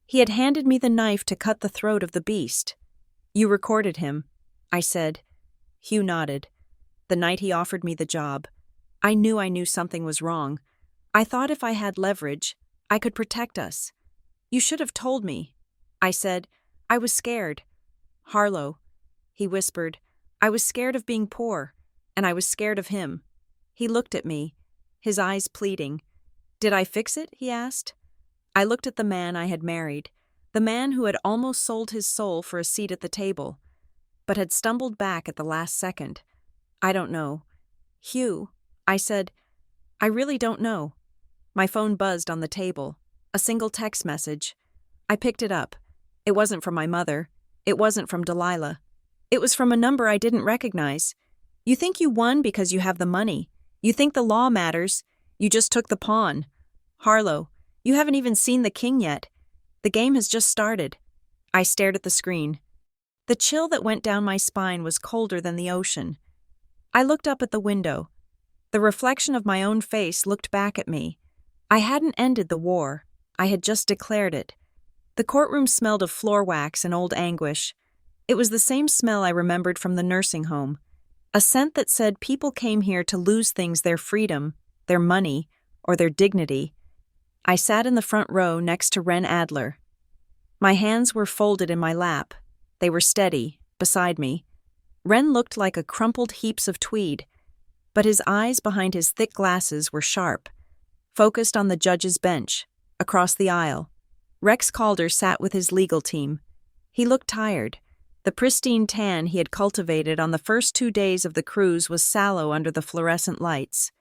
he had handed me the knife to cut the throat of the beast. "You recorded him," I said. Hugh nodded. "The night he offered me the job, I knew something was wrong. I thought if I had leverage, I could protect us." "You should have told me," I said. "I was scared." "Harlow," he whispered, "I was scared of being poor, and I was scared of him." He looked at me, his eyes pleading. "Did I fix it?" he asked. I looked at the man I had married, the man who had almost sold his soul for a seat at the table, but had stumbled back at the last second. "I don't know." "Hugh," I said, "I really don't know." My phone buzzed on the table. A single text message. I picked it up. It wasn't from my mother. It wasn't from Delilah. It was from a number I didn't recognize. "You think you won because you have the money. You think the law matters. You just took the pawn. Harlow, you haven't even seen the king yet. The game has just started." I stared at the screen. The chill that went down my spine was colder than the ocean. I looked up at the window. The reflection of my own face looked back at me. I hadn't ended the war. I had just declared it. The courtroom smelled of floor wax and old anguish. It was the same smell I remembered from the nursing home. A scent that said people came here to lose things: their freedom, their money, or their dignity. I sat in the front row next to Ren Adler. My hands were folded in my lap. They were steady, beside me. Ren looked like a crumpled heaps of tweed, but his eyes behind his thick glasses were sharp, focused on the judge's bench, across the aisle. Rex Calder sat with his legal team. He looked tired. The pristine tan he had cultivated on the first 2 days of the cruise was sallow under the fluorescent lights.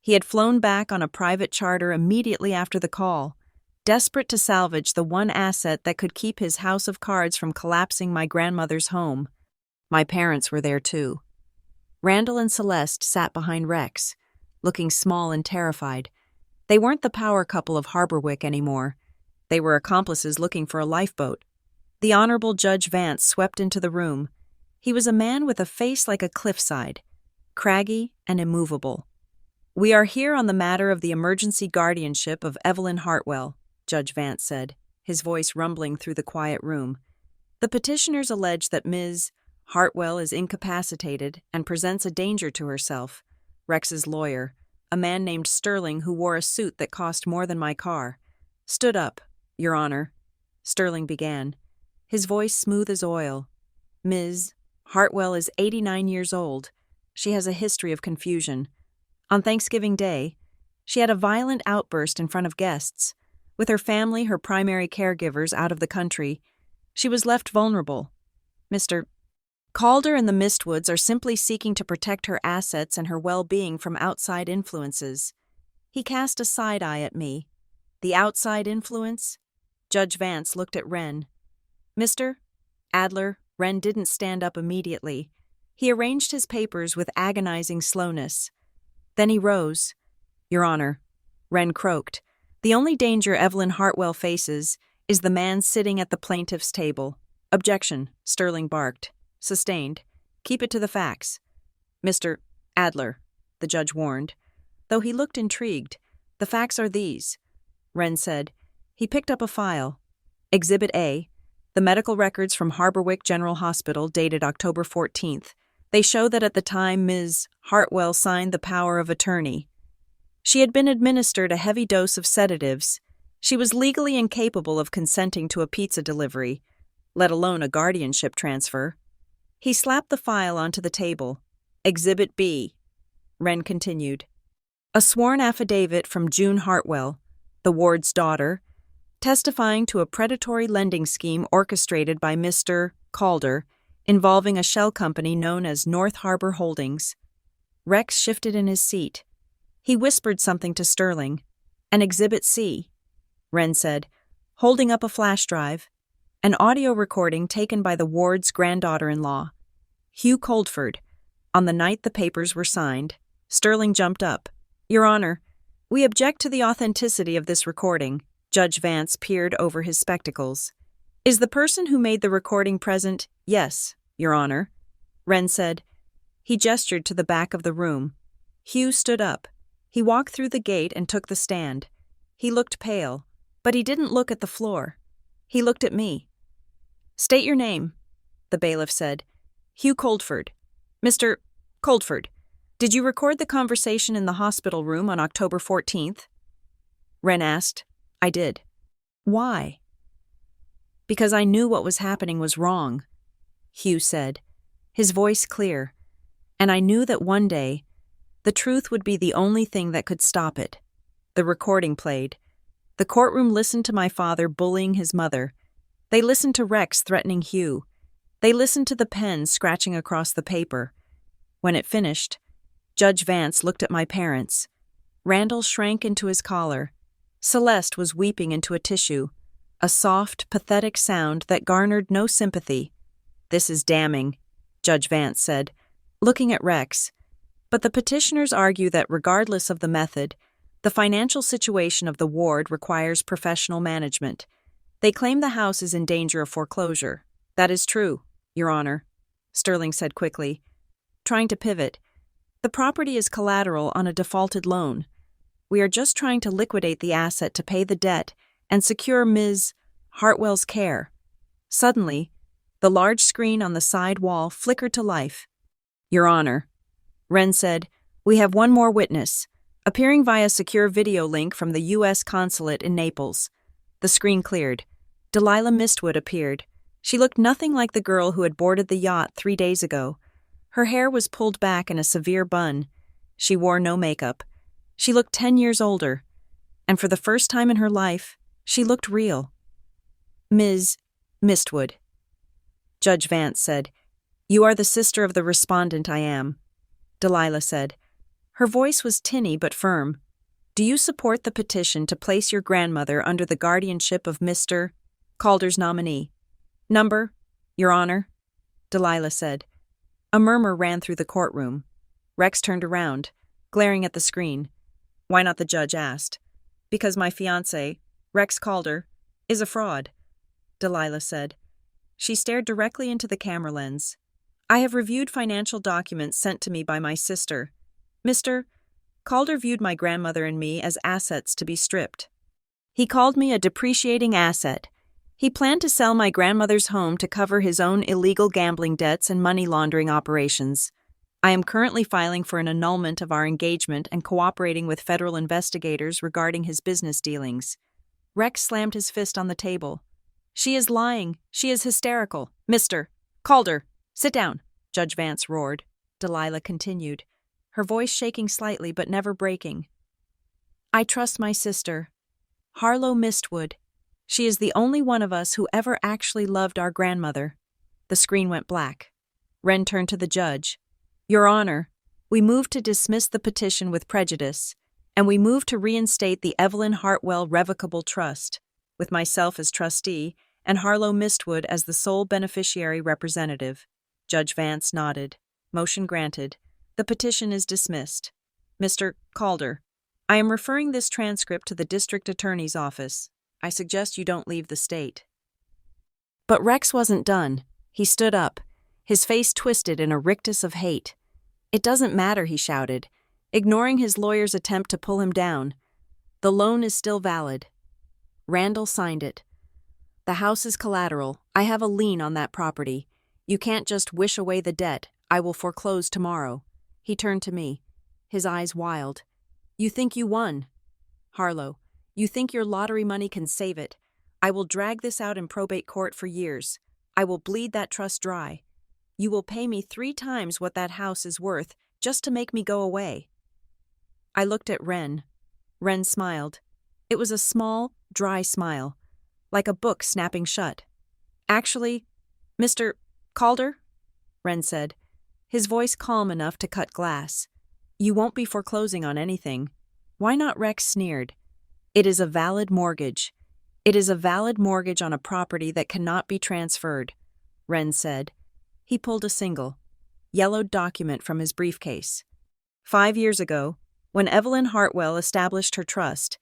He had flown back on a private charter immediately after the call, desperate to salvage the one asset that could keep his house of cards from collapsing my grandmother's home. My parents were there too. Randall and Celeste sat behind Rex, looking small and terrified. They weren't the power couple of Harborwick anymore. They were accomplices looking for a lifeboat. The Honorable Judge Vance swept into the room. He was a man with a face like a cliffside, craggy and immovable. "We are here on the matter of the emergency guardianship of Evelyn Hartwell," Judge Vance said, his voice rumbling through the quiet room. "The petitioners allege that Ms. Hartwell is incapacitated and presents a danger to herself. Rex's lawyer, a man named Sterling who wore a suit that cost more than my car, stood up. 'Your Honor,' Sterling began, his voice smooth as oil. 'Ms. Hartwell is 89 years old. She has a history of confusion. On Thanksgiving Day, she had a violent outburst in front of guests. With her family, her primary caregivers, out of the country, she was left vulnerable. Mr. Calder and the Mistwoods are simply seeking to protect her assets and her well-being from outside influences.' He cast a side eye at me. The outside influence? Judge Vance looked at Ren. "Mr. Adler," Ren didn't stand up immediately. He arranged his papers with agonizing slowness. Then he rose. "Your Honor," Ren croaked, "the only danger Evelyn Hartwell faces is the man sitting at the plaintiff's table." "Objection," Sterling barked. "Sustained. Keep it to the facts." "Mr. Adler," the judge warned. Though he looked intrigued, "The facts are these," Ren said. He picked up a file. Exhibit A, the medical records from Harborwick General Hospital dated October 14th. They show that at the time Ms. Hartwell signed the power of attorney. She had been administered a heavy dose of sedatives. She was legally incapable of consenting to a pizza delivery, let alone a guardianship transfer. He slapped the file onto the table. Exhibit B, Ren continued. A sworn affidavit from June Hartwell, the ward's daughter, testifying to a predatory lending scheme orchestrated by Mr. Calder involving a shell company known as North Harbor Holdings. Rex shifted in his seat. He whispered something to Sterling. "An Exhibit C," Ren said, holding up a flash drive. An audio recording taken by the ward's granddaughter-in-law, Hugh Coldford. On the night the papers were signed, Sterling jumped up. "Your Honor, we object to the authenticity of this recording." Judge Vance peered over his spectacles. "Is the person who made the recording present?" "Yes, Your Honor," Ren said. He gestured to the back of the room. Hugh stood up. He walked through the gate and took the stand. He looked pale, but he didn't look at the floor. He looked at me. "State your name," the bailiff said. "Hugh Coldford." "Mr. Coldford, did you record the conversation in the hospital room on October 14th? Ren asked. "I did." "Why?" "Because I knew what was happening was wrong," Hugh said, his voice clear. "And I knew that one day The truth would be the only thing that could stop it. The recording played. The courtroom listened to my father bullying his mother. They listened to Rex threatening Hugh. They listened to the pen scratching across the paper. When it finished, Judge Vance looked at my parents. Randall shrank into his collar. Celeste was weeping into a tissue, a soft, pathetic sound that garnered no sympathy. "This is damning," Judge Vance said, looking at Rex. But the petitioners argue that regardless of the method, the financial situation of the ward requires professional management. They claim the house is in danger of foreclosure. "That is true, Your Honor," Sterling said quickly, trying to pivot. "The property is collateral on a defaulted loan. We are just trying to liquidate the asset to pay the debt and secure Ms. Hartwell's care." Suddenly, the large screen on the side wall flickered to life. "Your Honor," Wren said, "we have one more witness, appearing via secure video link from the U.S. consulate in Naples." The screen cleared. Delilah Mistwood appeared. She looked nothing like the girl who had boarded the yacht 3 days ago. Her hair was pulled back in a severe bun. She wore no makeup. She looked 10 years older. And for the first time in her life, she looked real. "Ms. Mistwood," Judge Vance said, "you are the sister of the respondent I am." Delilah said. Her voice was tinny but firm. "Do you support the petition to place your grandmother under the guardianship of Mr. Calder's nominee?" "Number, Your Honor," Delilah said. A murmur ran through the courtroom. Rex turned around, glaring at the screen. "Why not?" the judge asked. "Because my fiancé, Rex Calder, is a fraud," Delilah said. She stared directly into the camera lens. "I have reviewed financial documents sent to me by my sister. Mr. Calder viewed my grandmother and me as assets to be stripped. He called me a depreciating asset. He planned to sell my grandmother's home to cover his own illegal gambling debts and money laundering operations. I am currently filing for an annulment of our engagement and cooperating with federal investigators regarding his business dealings." Rex slammed his fist on the table. "She is lying. She is hysterical. Mr. Calder, sit down," Judge Vance roared. Delilah continued, her voice shaking slightly but never breaking. "I trust my sister, Harlow Mistwood. She is the only one of us who ever actually loved our grandmother." The screen went black. Wren turned to the judge. "Your Honor, we move to dismiss the petition with prejudice, and we move to reinstate the Evelyn Hartwell Revocable Trust, with myself as trustee and Harlow Mistwood as the sole beneficiary representative." Judge Vance nodded. "Motion granted. The petition is dismissed. Mr. Calder, I am referring this transcript to the district attorney's office. I suggest you don't leave the state." But Rex wasn't done. He stood up, his face twisted in a rictus of hate. "It doesn't matter," he shouted, ignoring his lawyer's attempt to pull him down. "The loan is still valid. Randall signed it. The house is collateral. I have a lien on that property. You can't just wish away the debt. I will foreclose tomorrow." He turned to me, his eyes wild. "You think you won? Harlow, you think your lottery money can save it? I will drag this out in probate court for years. I will bleed that trust dry. You will pay me 3 times what that house is worth just to make me go away." I looked at Wren. Wren smiled. It was a small, dry smile, like a book snapping shut. "Actually, Mr. Calder," Wren said, his voice calm enough to cut glass, "you won't be foreclosing on anything." "Why not?" Rex sneered. "It is a valid mortgage. It is a valid mortgage on a property that cannot be transferred," Wren said. He pulled a single, yellowed document from his briefcase. 5 years ago, when Evelyn Hartwell established her trust,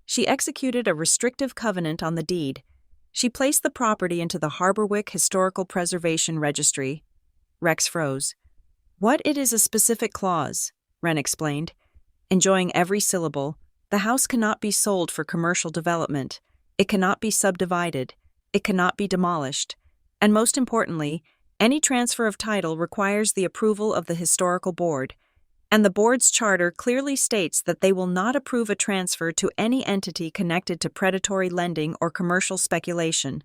she executed a restrictive covenant on the deed. She placed the property into the Harborwick Historical Preservation Registry. Rex froze. "What? It is a specific clause," Wren explained, enjoying every syllable. "The house cannot be sold for commercial development. It cannot be subdivided. It cannot be demolished. And most importantly, any transfer of title requires the approval of the historical board. And the board's charter clearly states that they will not approve a transfer to any entity connected to predatory lending or commercial speculation."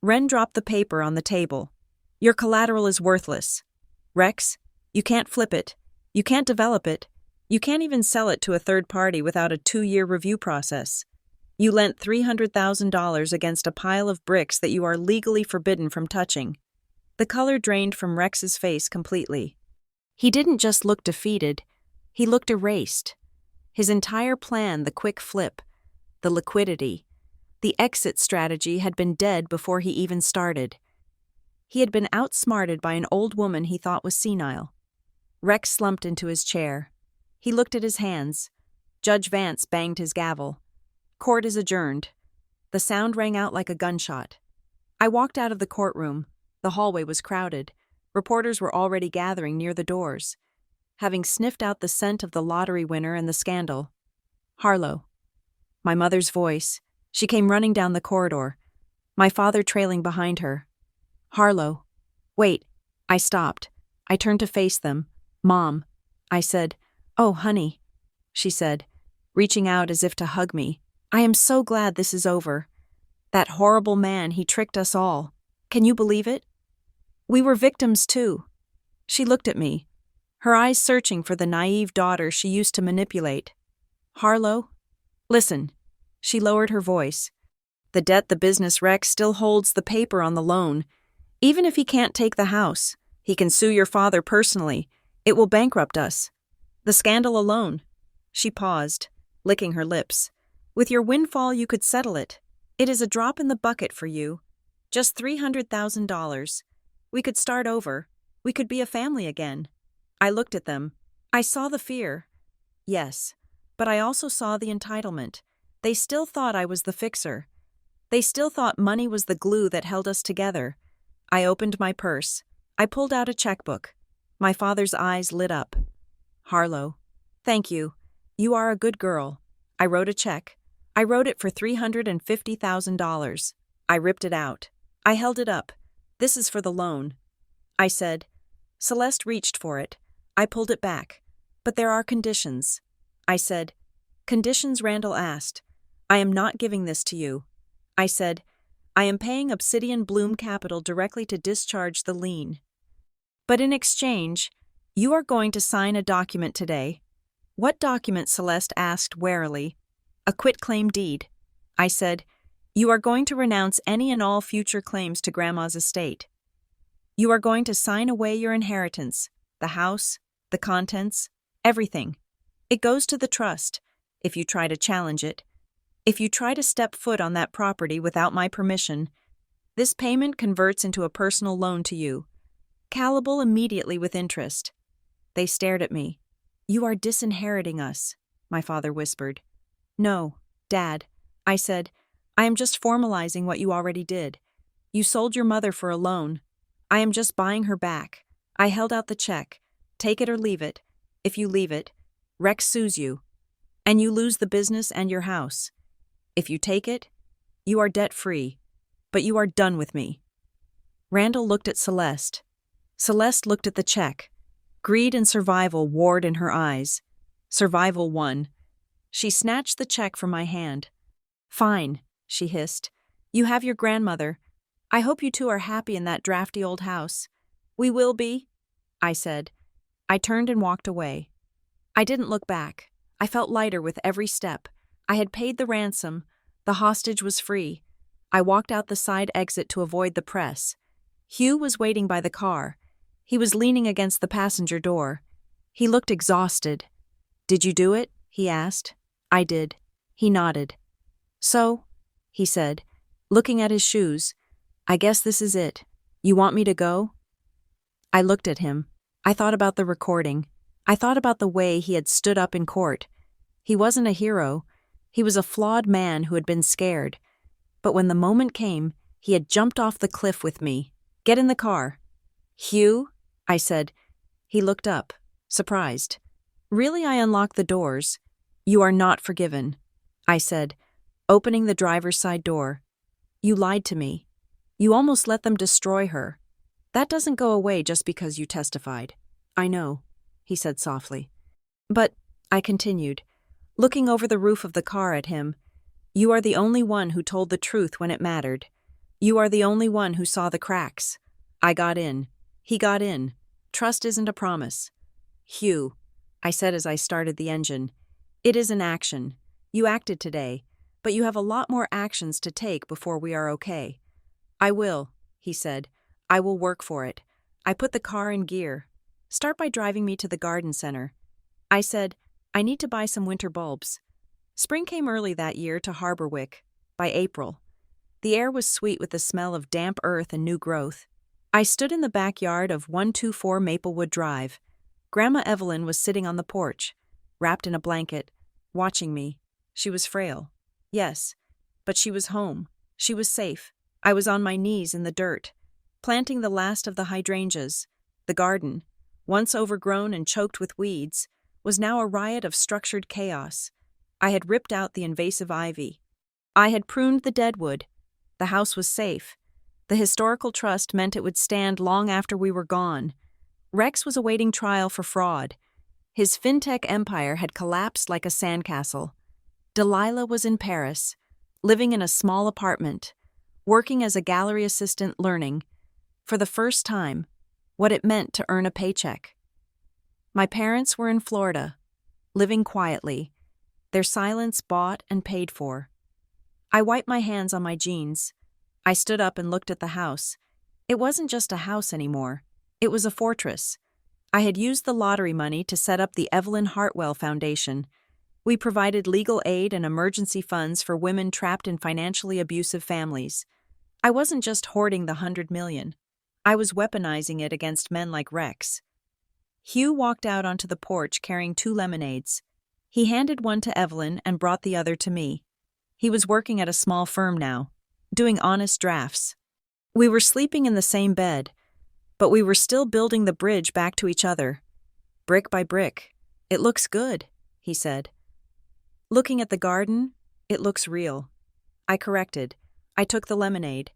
Wren dropped the paper on the table. "Your collateral is worthless. Rex, you can't flip it. You can't develop it. You can't even sell it to a third party without a 2-year review process. You lent $300,000 against a pile of bricks that you are legally forbidden from touching. The color drained from Rex's face completely. He didn't just look defeated, he looked erased. His entire plan, the quick flip, the liquidity, the exit strategy had been dead before he even started. He had been outsmarted by an old woman he thought was senile. Rex slumped into his chair. He looked at his hands. Judge Vance banged his gavel. Court is adjourned. The sound rang out like a gunshot. I walked out of the courtroom. The hallway was crowded. Reporters were already gathering near the doors, having sniffed out the scent of the lottery winner and the scandal. Harlow. My mother's voice. She came running down the corridor, my father trailing behind her. Harlow. Wait. I stopped. I turned to face them. Mom. I said, "Oh, honey," she said, reaching out as if to hug me. "I am so glad this is over. That horrible man, he tricked us all. Can you believe it? We were victims too." She looked at me, her eyes searching for the naive daughter she used to manipulate. "Harlow, listen." She lowered her voice. "The debt the business wreck still holds the paper on the loan. Even if he can't take the house, he can sue your father personally. It will bankrupt us. The scandal alone." She paused, licking her lips. "With your windfall, you could settle it. It is a drop in the bucket for you. Just $300,000. We could start over. We could be a family again." I looked at them. I saw the fear. Yes, but I also saw the entitlement. They still thought I was the fixer. They still thought money was the glue that held us together. I opened my purse. I pulled out a checkbook. My father's eyes lit up. "Harlow, thank you. You are a good girl." I wrote a check. I wrote it for $350,000. I ripped it out. I held it up. "This is for the loan." I said. Celeste reached for it. I pulled it back. "But there are conditions." I said. "Conditions?" Randall asked. "I am not giving this to you." I said. "I am paying Obsidian Bloom Capital directly to discharge the lien. But in exchange, you are going to sign a document today." "What document?" Celeste asked warily. "A quitclaim deed." I said. "You are going to renounce any and all future claims to Grandma's estate. You are going to sign away your inheritance, the house, the contents, everything. It goes to the trust, if you try to challenge it. If you try to step foot on that property without my permission, this payment converts into a personal loan to you, callable immediately with interest." They stared at me. "You are disinheriting us," my father whispered. "No, Dad," I said. "I am just formalizing what you already did. You sold your mother for a loan. I am just buying her back." I held out the check. "Take it or leave it. If you leave it, Rex sues you, and you lose the business and your house. If you take it, you are debt-free, but you are done with me." Randall looked at Celeste. Celeste looked at the check. Greed and survival warred in her eyes. Survival won. She snatched the check from my hand. "Fine," she hissed. "You have your grandmother. I hope you two are happy in that drafty old house." "We will be," I said. I turned and walked away. I didn't look back. I felt lighter with every step. I had paid the ransom. The hostage was free. I walked out the side exit to avoid the press. Hugh was waiting by the car. He was leaning against the passenger door. He looked exhausted. "Did you do it?" he asked. I did. He nodded. "So," he said, looking at his shoes, "I guess this is it. You want me to go?" I looked at him. I thought about the recording. I thought about the way he had stood up in court. He wasn't a hero. He was a flawed man who had been scared. But when the moment came, he had jumped off the cliff with me. "Get in the car." "Hugh?" I said. He looked up, surprised. "Really?" I unlocked the doors. "You are not forgiven," I said, opening the driver's side door. "You lied to me. You almost let them destroy her. That doesn't go away just because you testified." "I know," he said softly. "But," I continued, looking over the roof of the car at him, "you are the only one who told the truth when it mattered. You are the only one who saw the cracks. I got in. He got in. Trust isn't a promise." "Hugh," I said as I started the engine. "It is an action. You acted today, but you have a lot more actions to take before we are okay." "I will," he said. "I will work for it." I put the car in gear. "Start by driving me to the garden center." I said, "I need to buy some winter bulbs." Spring came early that year to Harborwick. By April, the air was sweet with the smell of damp earth and new growth. I stood in the backyard of 124 Maplewood Drive. Grandma Evelyn was sitting on the porch, wrapped in a blanket, watching me. She was frail. Yes, but she was home. She was safe. I was on my knees in the dirt, planting the last of the hydrangeas. The garden, once overgrown and choked with weeds, was now a riot of structured chaos. I had ripped out the invasive ivy. I had pruned the deadwood. The house was safe. The historical trust meant it would stand long after we were gone. Rex was awaiting trial for fraud. His fintech empire had collapsed like a sandcastle. Delilah was in Paris, living in a small apartment, working as a gallery assistant, learning, for the first time, what it meant to earn a paycheck. My parents were in Florida, living quietly, their silence bought and paid for. I wiped my hands on my jeans. I stood up and looked at the house. It wasn't just a house anymore. It was a fortress. I had used the lottery money to set up the Evelyn Hartwell Foundation. We provided legal aid and emergency funds for women trapped in financially abusive families. I wasn't just hoarding the $100 million. I was weaponizing it against men like Rex. Hugh walked out onto the porch carrying 2 lemonades. He handed one to Evelyn and brought the other to me. He was working at a small firm now, doing honest drafts. We were sleeping in the same bed, but we were still building the bridge back to each other, brick by brick. "It looks good," he said. "Looking at the garden, it looks real." I corrected. I took the lemonade.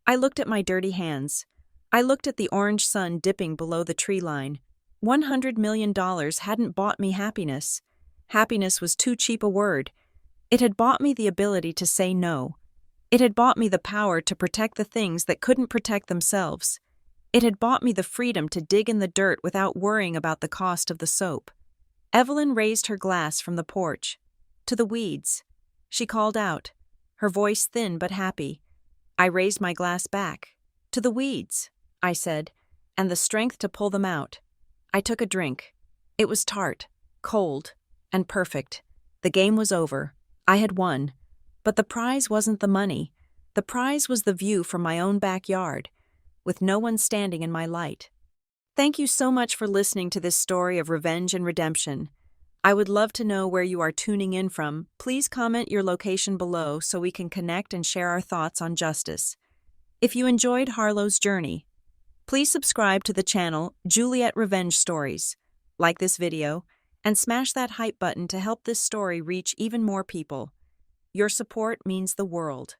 I looked at my dirty hands. I looked at the orange sun dipping below the tree line. $100 million hadn't bought me happiness. Happiness was too cheap a word. It had bought me the ability to say no. It had bought me the power to protect the things that couldn't protect themselves. It had bought me the freedom to dig in the dirt without worrying about the cost of the soap. Evelyn raised her glass from the porch. "To the weeds," she called out, her voice thin but happy. I raised my glass back. "To the weeds," I said, and the strength to pull them out. I took a drink. It was tart, cold, and perfect. The game was over. I had won. But the prize wasn't the money. The prize was the view from my own backyard, with no one standing in my light. Thank you so much for listening to this story of revenge and redemption. I would love to know where you are tuning in from. Please comment your location below so we can connect and share our thoughts on justice. If you enjoyed Harlow's journey, please subscribe to the channel Juliet Revenge Stories, like this video, and smash that hype button to help this story reach even more people. Your support means the world.